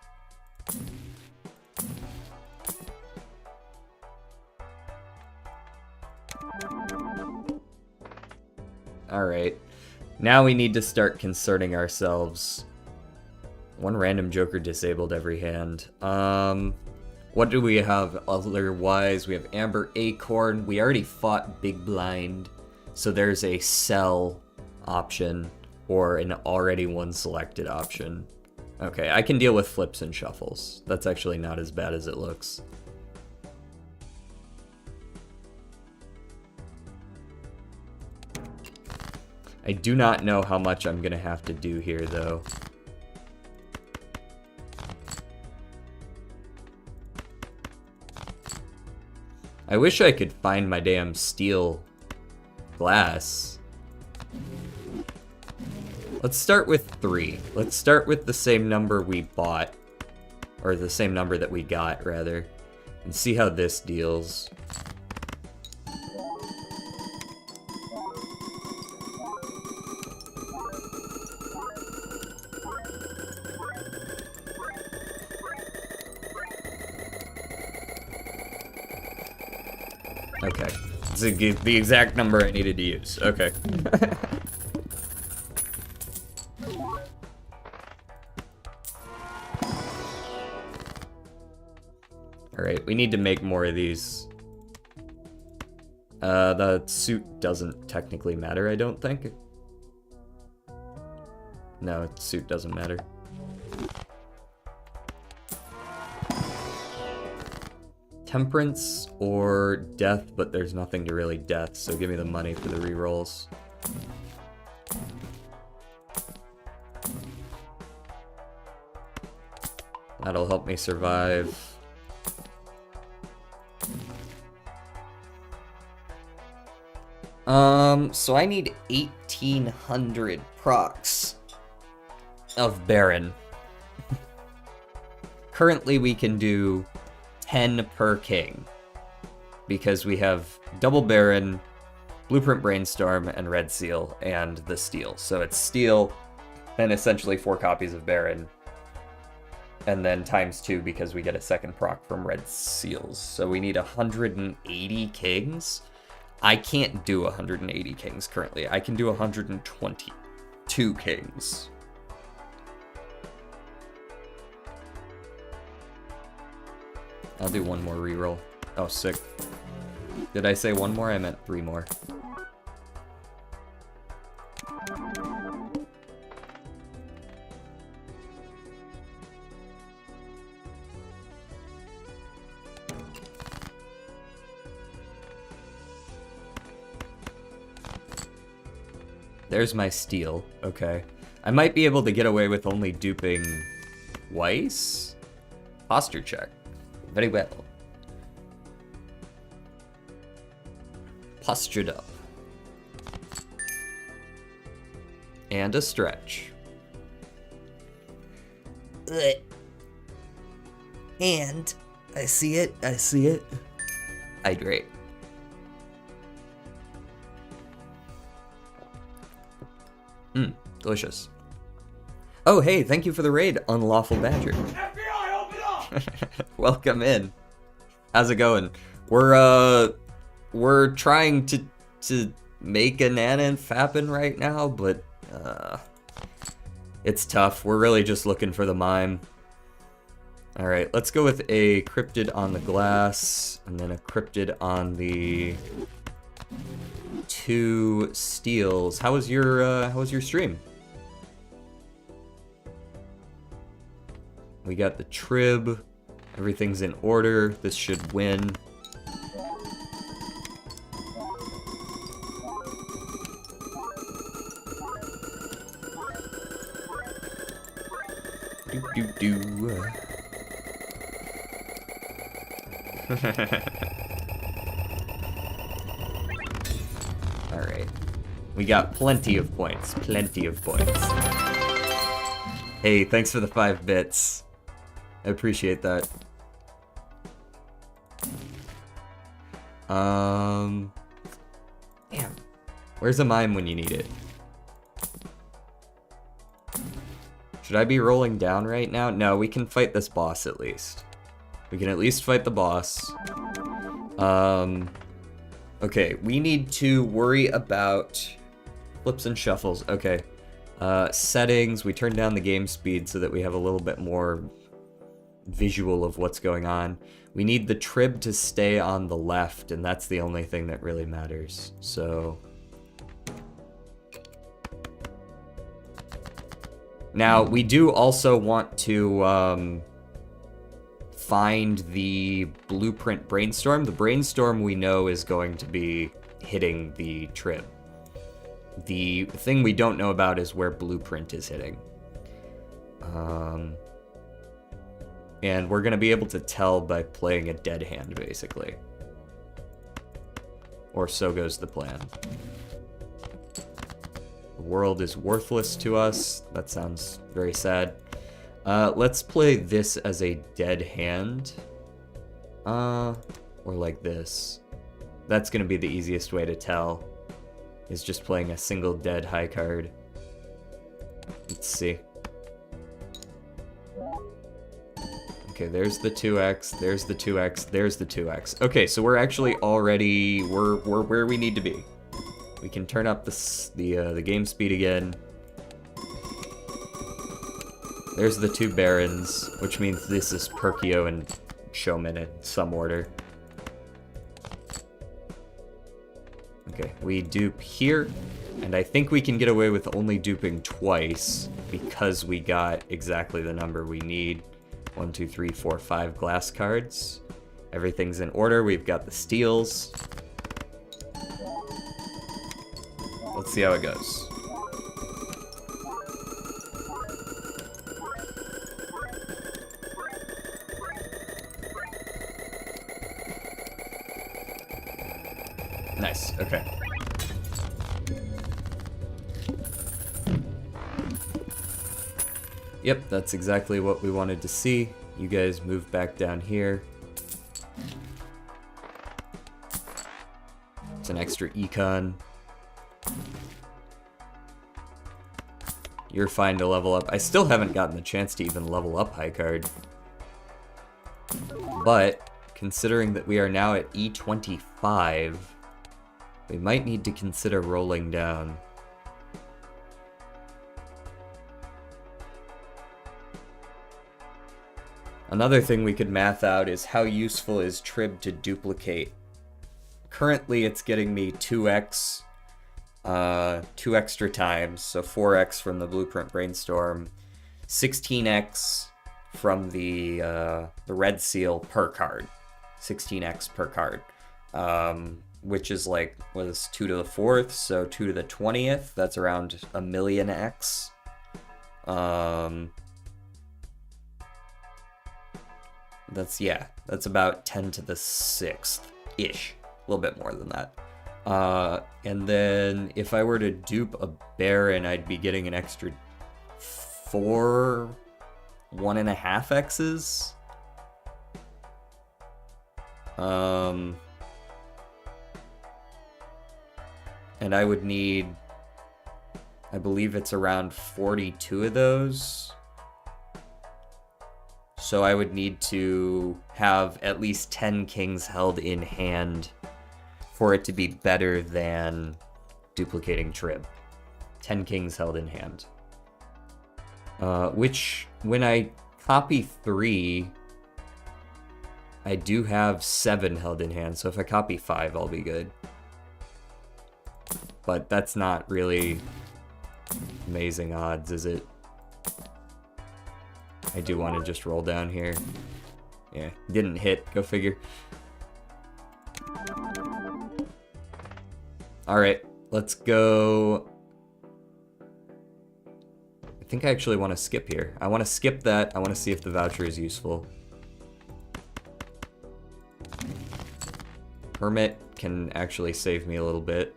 Alright. Now we need to start concerning ourselves. One random Joker disabled every hand. What do we have otherwise? We have Amber Acorn. We already fought Big Blind. So there's a sell option or an already one selected option. Okay, I can deal with flips and shuffles. That's actually not as bad as it looks. I do not know how much I'm gonna have to do here, though. I wish I could find my damn steel glass. Let's start with 3. Let's start with the same number we bought. Or the same number that we got, rather. And see how this deals. Okay. This is the exact number I needed to use. Okay. Alright, we need to make more of these. The suit doesn't technically matter, I don't think. No, suit doesn't matter. Temperance or death, but there's nothing to really death, so give me the money for the rerolls. That'll help me survive. So I need 1,800 procs of Baron. Currently we can do 10 per king, because we have double Baron, Blueprint Brainstorm, and Red Seal, and the Steel. So it's Steel, and essentially 4 copies of Baron, and then times 2 because we get a second proc from Red Seals. So we need 180 kings. I can't do 180 kings currently. I can do 122 kings. I'll do 1 more reroll. Oh, sick. Did I say 1 more? I meant 3 more. There's my Steel. Okay. I might be able to get away with only duping Weiss? Posture check. Very well. Postured up. And a stretch. And I see it. Hydrate. Delicious. Oh, hey, thank you for the raid, Unlawful Badger. FBI, open up! Welcome in. How's it going? We're trying to make a Nana and Fappin right now, but it's tough. We're really just looking for the mime. Alright, let's go with a cryptid on the glass, and then a cryptid on the 2 steels. How was your stream? We got the trib. Everything's in order. This should win. Do. Alright. We got plenty of points. Plenty of points. Hey, thanks for the 5 bits. I appreciate that. Damn. Where's a mime when you need it? Should I be rolling down right now? No, we can fight this boss at least. We can at least fight the boss. Okay, we need to worry about flips and shuffles. Okay. Settings, we turn down the game speed so that we have a little bit more visual of what's going on. We need the trib to stay on the left, and that's the only thing that really matters. So now we do also want to find the Blueprint Brainstorm. The Brainstorm we know is going to be hitting the trib. The thing we don't know about is where Blueprint is hitting. And we're going to be able to tell by playing a dead hand, basically. Or so goes the plan. The world is worthless to us. That sounds very sad. Let's play this as a dead hand. Or like this. That's going to be the easiest way to tell. Is just playing a single dead high card. Let's see. Okay, there's the 2x, there's the 2x, there's the 2x. Okay, so we're actually already, we're where we need to be. We can turn up the game speed again. There's the 2 barons, which means this is Perkio and show them in some order. Okay, we dupe here, and I think we can get away with only duping twice because we got exactly the number we need. 1, 2, 3, 4, 5 glass cards. Everything's in order. We've got the steals. Let's see how it goes. Nice, okay. Yep, that's exactly what we wanted to see. You guys move back down here. It's an extra econ. You're fine to level up. I still haven't gotten the chance to even level up high card. But, considering that we are now at E25, we might need to consider rolling down. Another thing we could math out is how useful is Trib to duplicate. Currently it's getting me 2x, 2 extra times, so 4x from the Blueprint Brainstorm, 16x from the Red Seal per card, 16x per card, which is like, what is 2 to the 4th, so 2 to the 20th, that's around a million x. That's about 10 to the 6th-ish. A little bit more than that. And then if I were to dupe a Baron, I'd be getting an extra 4 1.5x's. And I would need, I believe it's around 42 of those. So I would need to have at least 10 kings held in hand for it to be better than duplicating Trib. 10 kings held in hand. Which, when I copy 3, I do have 7 held in hand, so if I copy 5, I'll be good. But that's not really amazing odds, is it? I do want to just roll down here. Yeah, didn't hit, go figure. Alright, let's go. I think I actually want to skip here. I want to skip that. I want to see if the voucher is useful. Hermit can actually save me a little bit.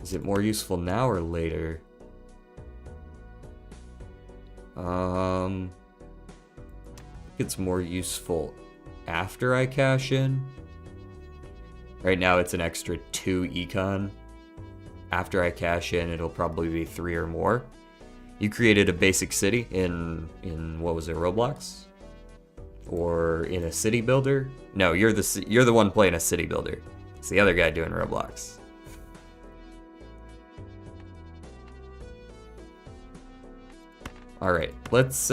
Is it more useful now or later? It's more useful after I cash in. Right now it's an extra 2 econ. After I cash in, it'll probably be 3 or more. You created a basic city in what was it, Roblox? Or in a city builder? No, you're the one playing a city builder. It's the other guy doing Roblox. Alright, let's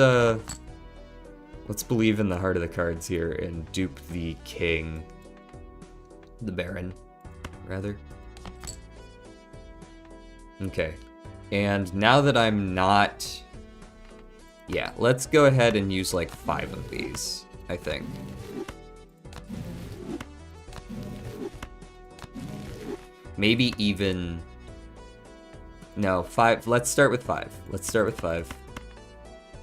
believe in the heart of the cards here and dupe the king. The Baron, rather. Okay. And now that I'm not... Yeah, let's go ahead and use like 5 of these, I think. Maybe even... No, 5. Let's start with 5. Let's start with 5.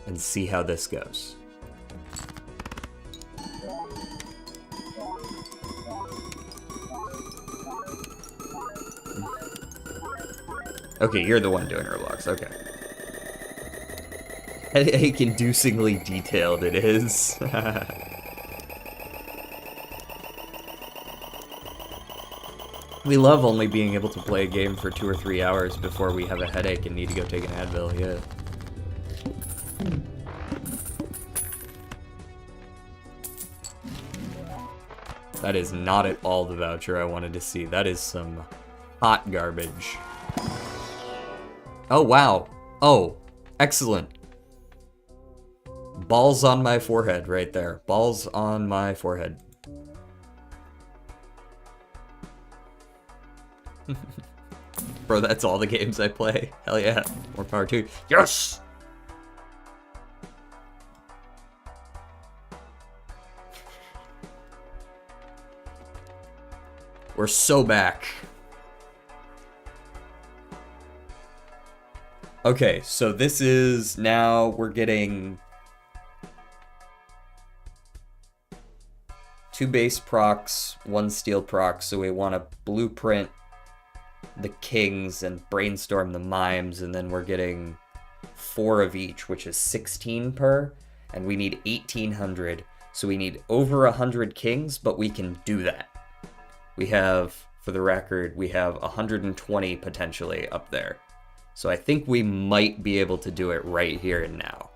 And see how this goes. Okay, you're the one doing Roblox, okay. Headache-inducingly detailed it is. We love only being able to play a game for 2 or 3 hours before we have a headache and need to go take an Advil, yeah. That is not at all the voucher I wanted to see. That is some hot garbage. Oh, wow. Oh, excellent. Balls on my forehead right there. Balls on my forehead. Bro, that's all the games I play. Hell yeah. More power to you. Yes! We're so back. Okay, so this is now we're getting 2 base procs, 1 steel proc, so we want to blueprint the kings and brainstorm the mimes, and then we're getting 4 of each, which is 16 per, and we need 1800, so we need over 100 kings, but we can do that. We have, for the record, we have 120 potentially up there. So I think we might be able to do it right here and now.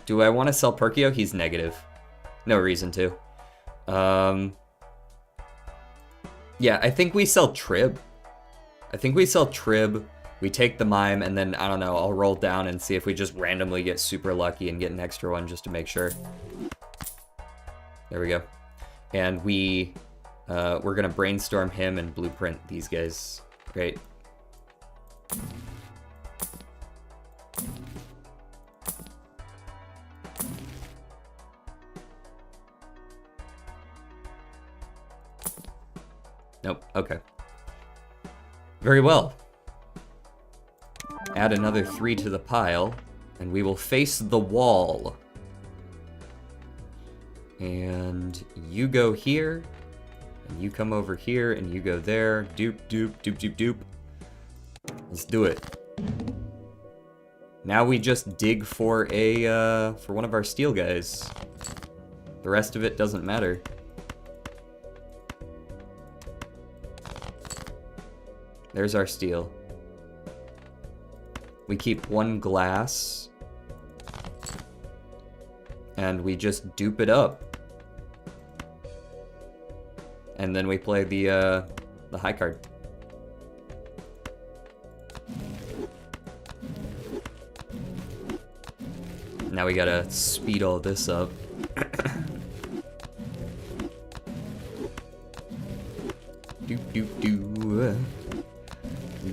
Do I want to sell Perkio? He's negative. No reason to. Yeah, I think we sell Trib. We take the mime, and then, I don't know, I'll roll down and see if we just randomly get super lucky and get an extra one just to make sure. There we go. And we're gonna brainstorm him and blueprint these guys. Great. Nope, okay. Very well. Add another 3 to the pile, and we will face the wall. And you go here, and you come over here, and you go there. Doop, doop, doop, doop, doop. Let's do it. Now we just dig for for one of our steel guys. The rest of it doesn't matter. There's our steel. We keep 1 glass. And we just dupe it up. And then we play the high card. Now we gotta speed all this up. Do do do.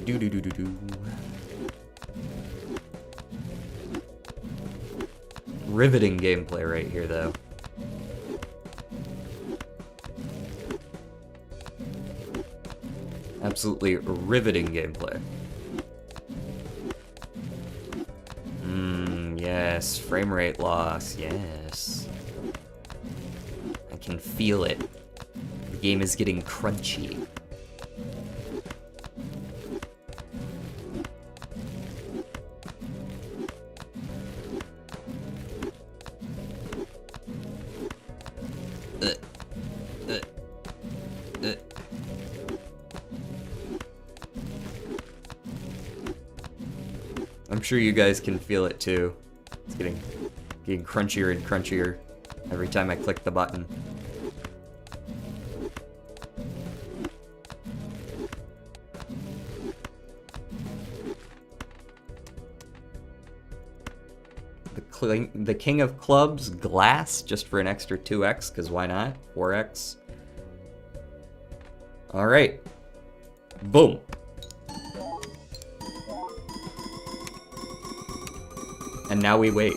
Do do do do do. Riveting gameplay right here, though. Absolutely riveting gameplay. Yes, frame rate loss, yes. I can feel it. The game is getting crunchy. I'm sure you guys can feel it too. It's getting crunchier and crunchier every time I click the button. The king of clubs, glass, just for an extra 2x, because why not? 4x. Alright. Boom. And now we wait.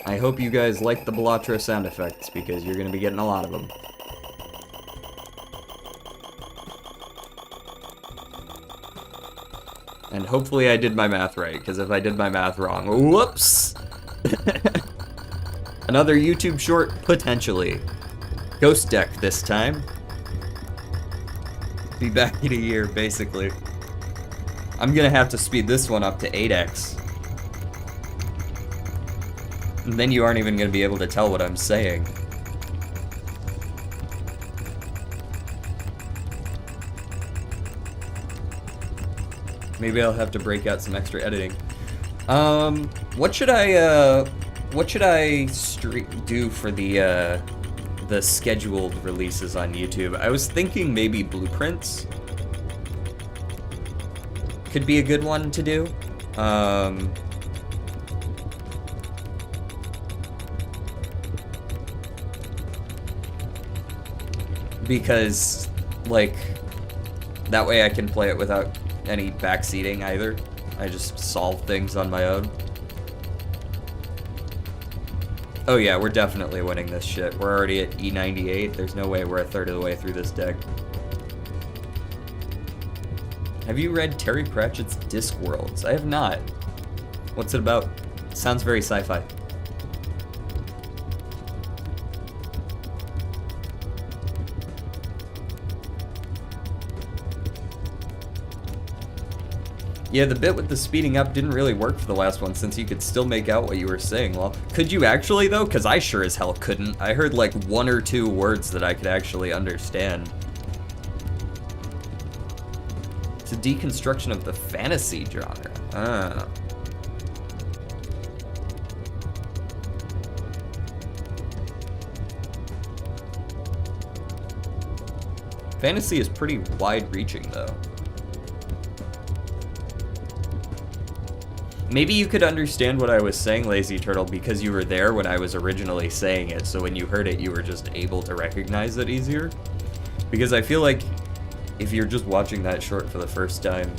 I hope you guys like the Balatro sound effects, because you're going to be getting a lot of them. And hopefully I did my math right, because if I did my math wrong, whoops! Another YouTube short, potentially. Ghost deck this time. Be back in a year, basically. I'm gonna have to speed this one up to 8x. And then you aren't even gonna be able to tell what I'm saying. Maybe I'll have to break out some extra editing. What should I do for the scheduled releases on YouTube? I was thinking maybe blueprints could be a good one to do. Because, like, that way I can play it without any backseating either. I just solve things on my own. Oh yeah, we're definitely winning this shit. We're already at E98. There's no way we're a third of the way through this deck. Have you read Terry Pratchett's Discworlds? I have not. What's it about? Sounds very sci-fi. Yeah, the bit with the speeding up didn't really work for the last one since you could still make out what you were saying. Well, could you actually though? Because I sure as hell couldn't. I heard like 1 or 2 words that I could actually understand. It's a deconstruction of the fantasy genre. Ah. Fantasy is pretty wide-reaching though. Maybe you could understand what I was saying, Lazy Turtle, because you were there when I was originally saying it, so when you heard it, you were just able to recognize it easier. Because I feel like if you're just watching that short for the first time,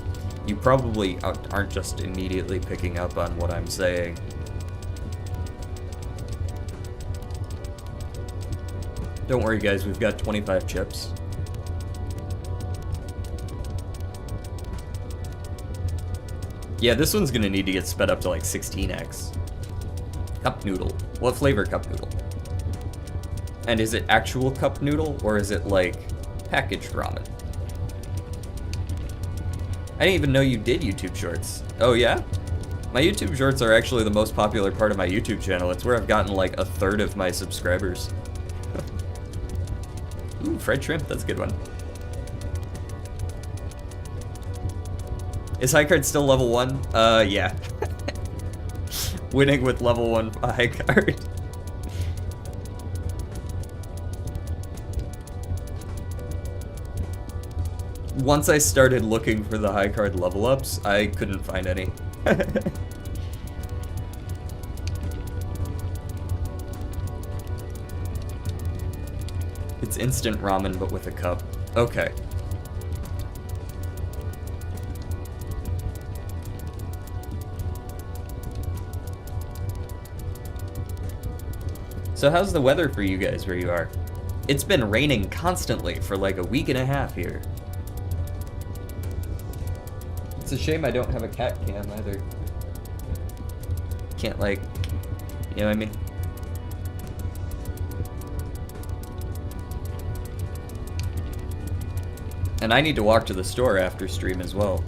you probably aren't just immediately picking up on what I'm saying. Don't worry, guys, we've got 25 chips. Yeah, this one's gonna need to get sped up to like 16x. Cup noodle. What flavor cup noodle? And is it actual cup noodle, or is it like packaged ramen? I didn't even know you did YouTube shorts. Oh yeah? My YouTube shorts are actually the most popular part of my YouTube channel. It's where I've gotten like 1/3 of my subscribers. Ooh, fried shrimp, that's a good one. Is high card still level 1? Yeah. Winning with level 1 high card. Once I started looking for the high card level ups, I couldn't find any. It's instant ramen, but with a cup. Okay. So how's the weather for you guys where you are? It's been raining constantly for like a week and a half here. It's a shame I don't have a cat cam either. Can't like, you know what I mean? And I need to walk to the store after stream as well.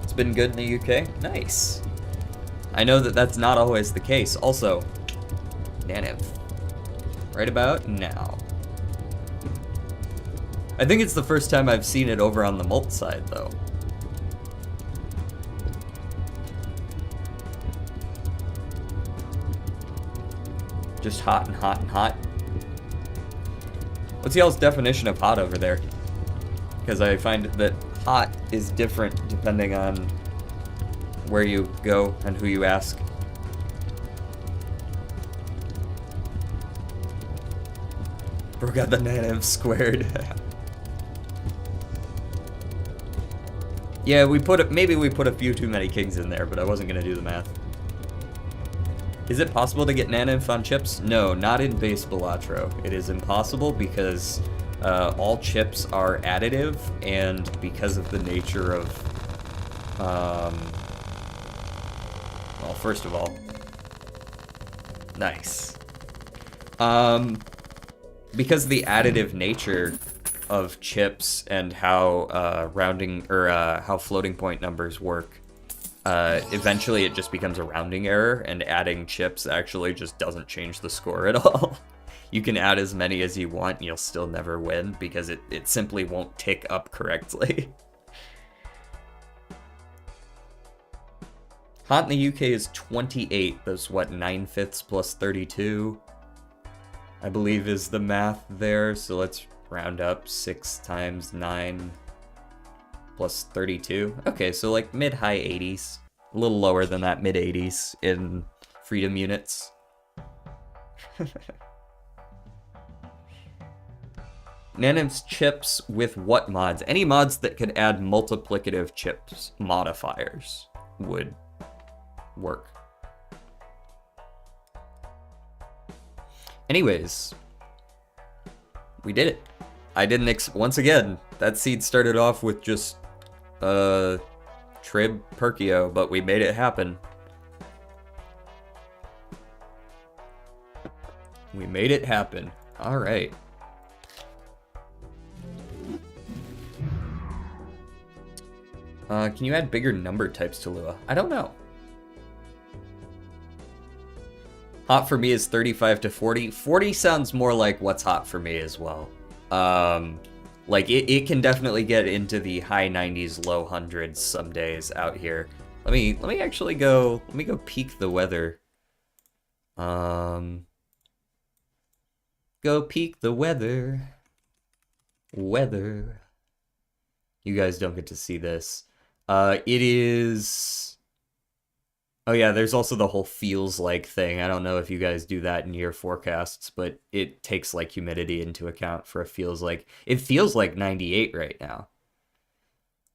It's been good in the UK? Nice. I know that that's not always the case. Also, Naniv. Right about now. I think it's the first time I've seen it over on the mult side, though. Just hot and hot and hot. What's y'all's definition of hot over there? Because I find that hot is different depending on where you go and who you ask. Bro got the native squared. Yeah, maybe we put a few too many kings in there, but I wasn't gonna do the math. Is it possible to get Naniv on chips? No, not in base Balatro. It is impossible because all chips are additive, and because of the nature of, well, first of all, nice. Because of the additive nature of chips and how rounding or how floating point numbers work, eventually it just becomes a rounding error, and adding chips actually just doesn't change the score at all. You can add as many as you want, and you'll still never win because it simply won't tick up correctly. Hot in the UK is 28. That's what, 9/5 plus 32? I believe is the math there. So let's round up 6 times 9 plus 32. Okay, so like mid-high 80s. A little lower than that, mid 80s in freedom units. Nanim's chips with what mods? Any mods that could add multiplicative chips modifiers would work. Anyways, we did it. I didn't once again, that seed started off with just Trib Perkio, but we made it happen. We made it happen. All right. Can you add bigger number types to Lua? I don't know. Hot for me is 35 to 40. 40 sounds more like what's hot for me as well. Like it can definitely get into the high 90s, low hundreds some days out here. Let me actually go. Let me go peek the weather. Go peek the weather. Weather. You guys don't get to see this. It is. Oh yeah, there's also the whole feels like thing. I don't know if you guys do that in your forecasts, but it takes like humidity into account for a feels like. It feels like 98 right now.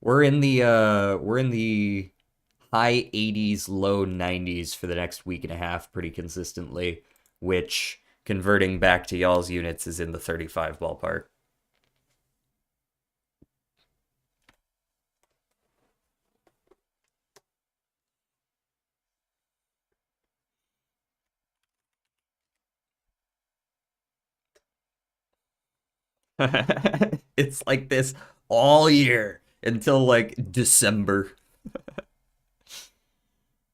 We're in the high 80s, low 90s for the next week and a half pretty consistently, which converting back to y'all's units is in the 35 ballpark. It's like this all year until like December.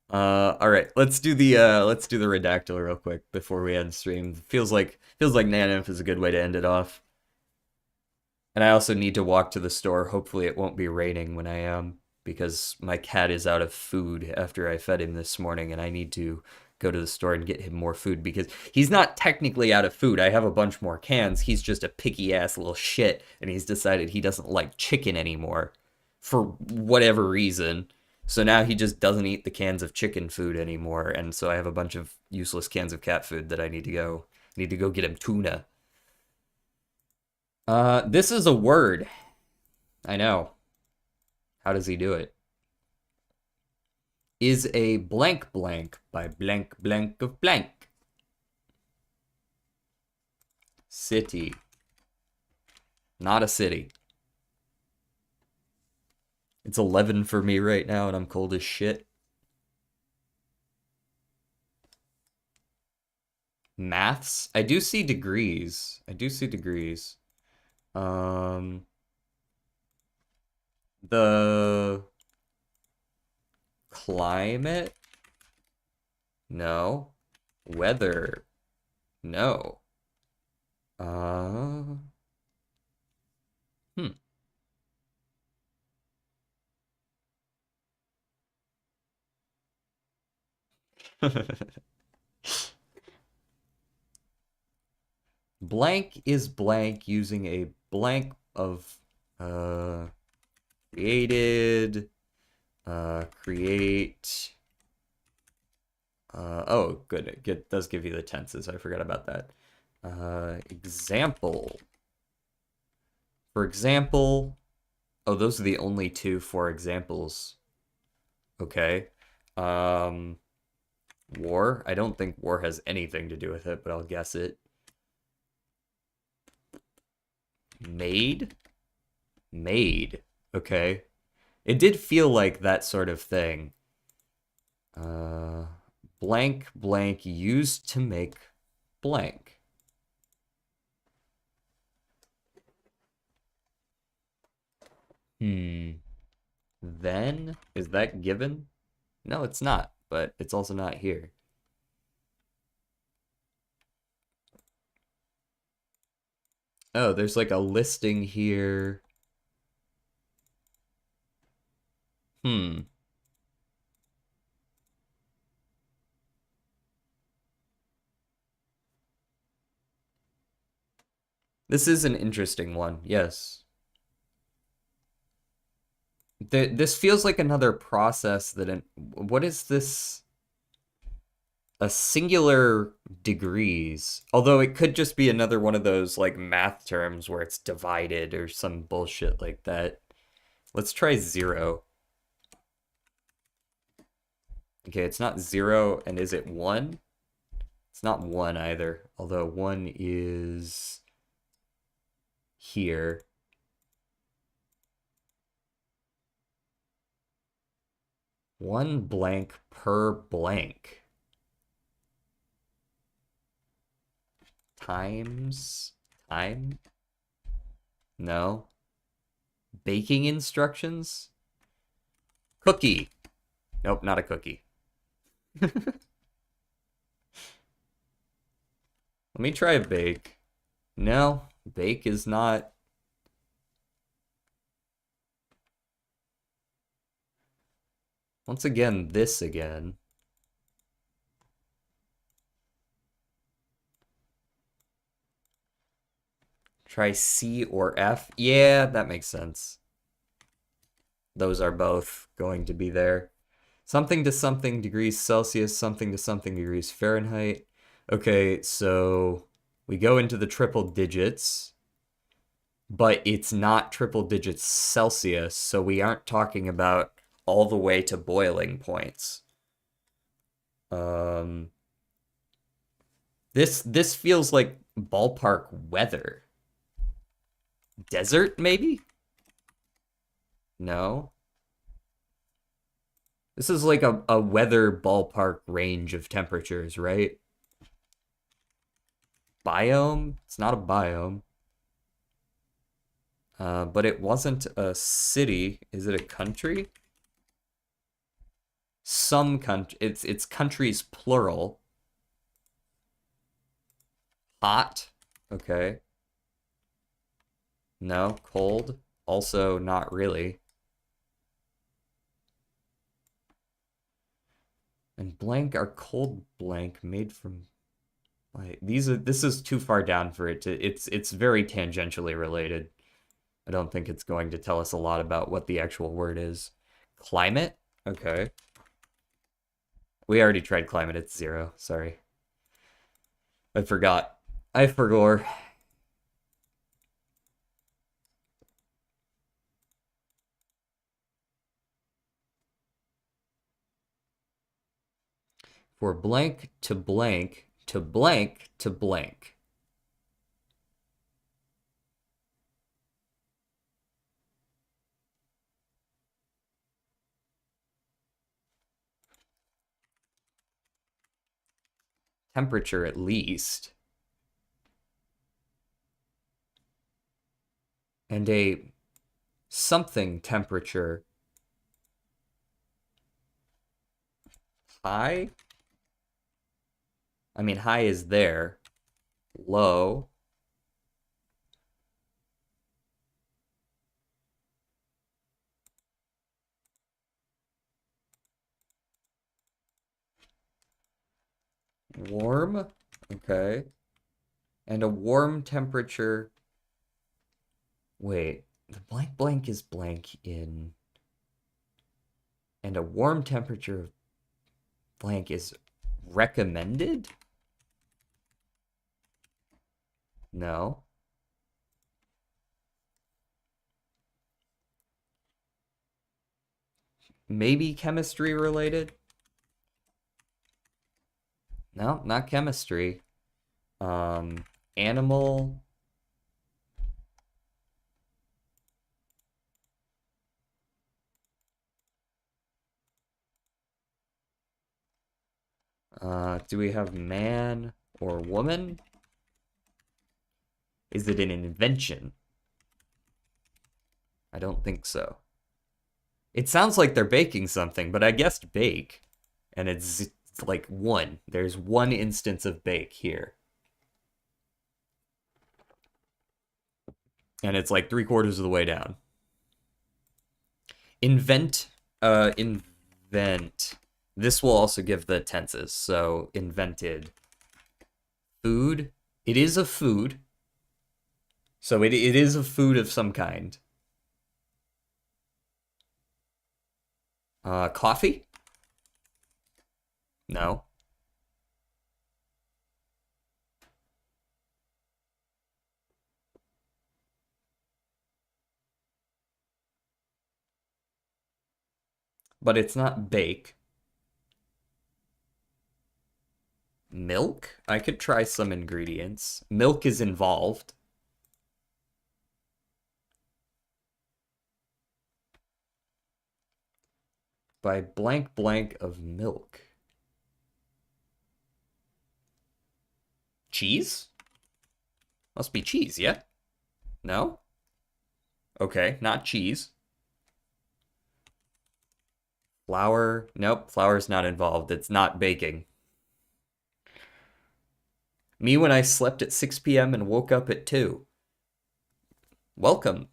All right, let's do the redactyl real quick before we end stream. Feels like Nanimp is a good way to end it off. And I also need to walk to the store. Hopefully it won't be raining when I am, because my cat is out of food after I fed him this morning, and I need to go to the store and get him more food because he's not technically out of food. I have a bunch more cans. He's just a picky ass little shit, and he's decided he doesn't like chicken anymore for whatever reason. So now he just doesn't eat the cans of chicken food anymore, and so I have a bunch of useless cans of cat food that I need to go get him tuna. This is a word. I know. How does he do it? Is a blank blank by blank blank of blank. City. Not a city. It's 11 for me right now and I'm cold as shit. Maths? I do see degrees. The climate? No. Weather? No. Hmm. Blank is blank using a blank of created, create. Oh, good. It does give you the tenses. I forgot about that. Example. For example, oh, those are the only two for examples. Okay. War. I don't think war has anything to do with it, but I'll guess it. Made? Made. Okay. It did feel like that sort of thing. Blank, blank, used to make blank. Then? Is that given? No, it's not, but it's also not here. Oh, there's like a listing here. Hmm. This is an interesting one. Yes. This feels like another process what is this? A singular degrees. Although it could just be another one of those like math terms where it's divided or some bullshit like that. Let's try 0. Okay, it's not 0, and is it 1? It's not 1 either, although 1 is here. One blank per blank. Times time? No. Baking instructions? Cookie. Nope, not a cookie. Let me try a bake. No, bake is not. Once again, this again. Try C or F. Yeah, that makes sense. Those are both going to be there. Something to something degrees Celsius, something to something degrees Fahrenheit. Okay, so we go into the triple digits, but it's not triple digits Celsius, so we aren't talking about all the way to boiling points. Um, this feels like ballpark weather. Desert, maybe? No. This is like a weather ballpark range of temperatures, right? Biome? It's not a biome. But it wasn't a city. Is it a country? Some country. It's countries plural. Hot. Okay. No. Cold. Also not really. And blank are cold blank made from like this is too far down for it to it's very tangentially related. I don't think it's going to tell us a lot about what the actual word is. Climate? Okay. We already tried climate, it's 0. Sorry. I forgot. I forgot. For blank to blank to blank to blank. Temperature at least. And a something temperature. High? I mean, high is there. Low. Warm? Okay. And a warm temperature. Wait, the blank blank is blank in. And a warm temperature of blank is recommended? No. Maybe chemistry related? No, not chemistry. Um, Animal. Do we have man or woman? Is it an invention? I don't think so. It sounds like they're baking something, but I guessed bake. And it's like 1. There's 1 instance of bake here. And it's like 3/4 of the way down. Invent, invent. This will also give the tenses. So invented. Food. It is a food. So it is a food of some kind. Coffee? No. But it's not bake. Milk? I could try some ingredients. Milk is involved. By blank blank of milk. Cheese? Must be cheese, yeah? No? Okay, not cheese. Flour? Nope, flour's not involved. It's not baking. Me when I slept at 6 p.m. and woke up at 2. Welcome.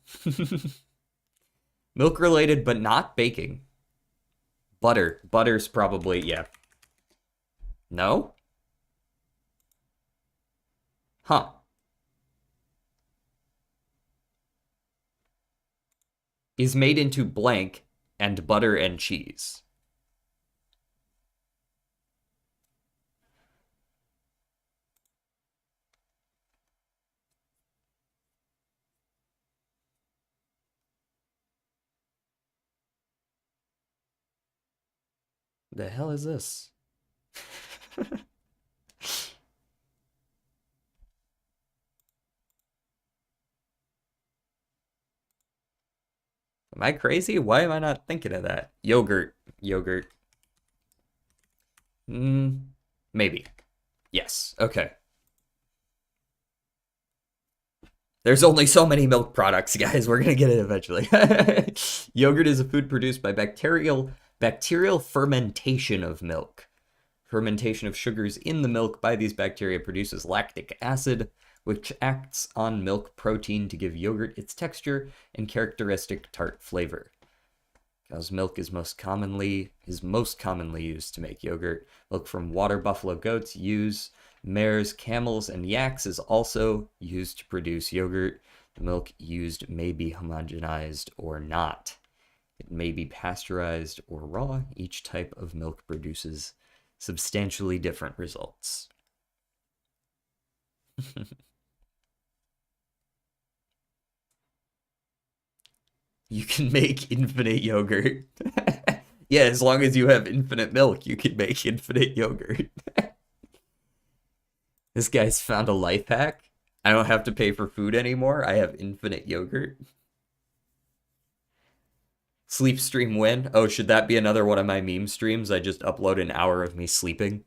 Milk related, but not baking. Butter. Butter's probably, yeah. No? Huh. Is made into blank and butter and cheese. The hell is this? Am I crazy? Why am I not thinking of that? Yogurt. Yogurt. Maybe. Yes. Okay. There's only so many milk products, guys. We're gonna get it eventually. Yogurt is a food produced by bacterial fermentation of milk. Fermentation of sugars in the milk by these bacteria produces lactic acid, which acts on milk protein to give yogurt its texture and characteristic tart flavor. Cow's milk is most commonly used to make yogurt. Milk from water buffalo goats, ewes, mares, camels, and yaks is also used to produce yogurt. The milk used may be homogenized or not. It may be pasteurized or raw. Each type of milk produces substantially different results. You can make infinite yogurt. Yeah, as long as you have infinite milk, you can make infinite yogurt. This guy's found a life hack. I don't have to pay for food anymore. I have infinite yogurt. Sleep stream win. Oh, should that be another one of my meme streams? I just upload an hour of me sleeping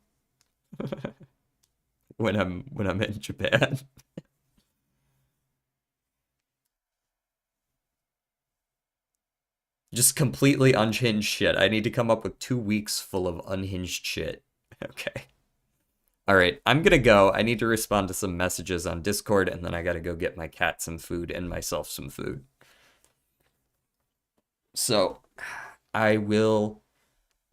when I'm in Japan. Just completely unhinged shit. I need to come up with 2 weeks full of unhinged shit. Okay. All right, I'm gonna go. I need to respond to some messages on Discord, and then I gotta go get my cat some food and myself some food. So, I will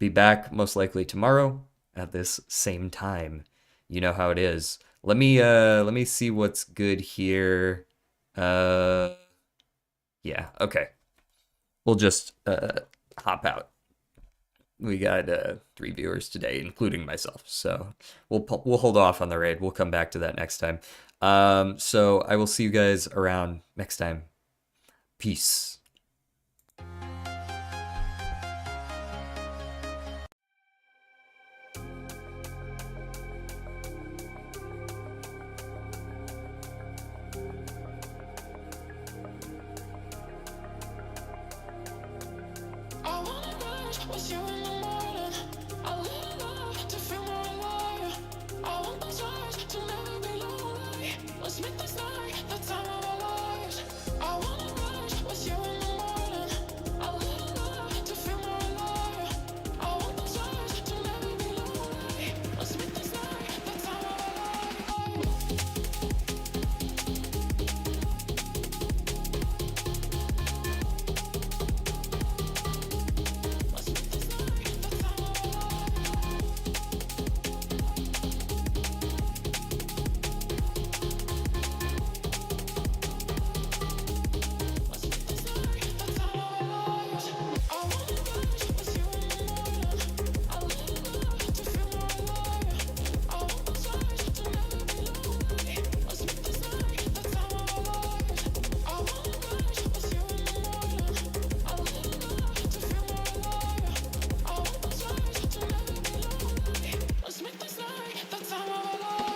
be back most likely tomorrow at this same time. You know how it is. Let me see what's good here. Yeah, okay. We'll just hop out. We got 3 viewers today, including myself. So we'll hold off on the raid. We'll come back to that next time. So I will see you guys around next time. Peace.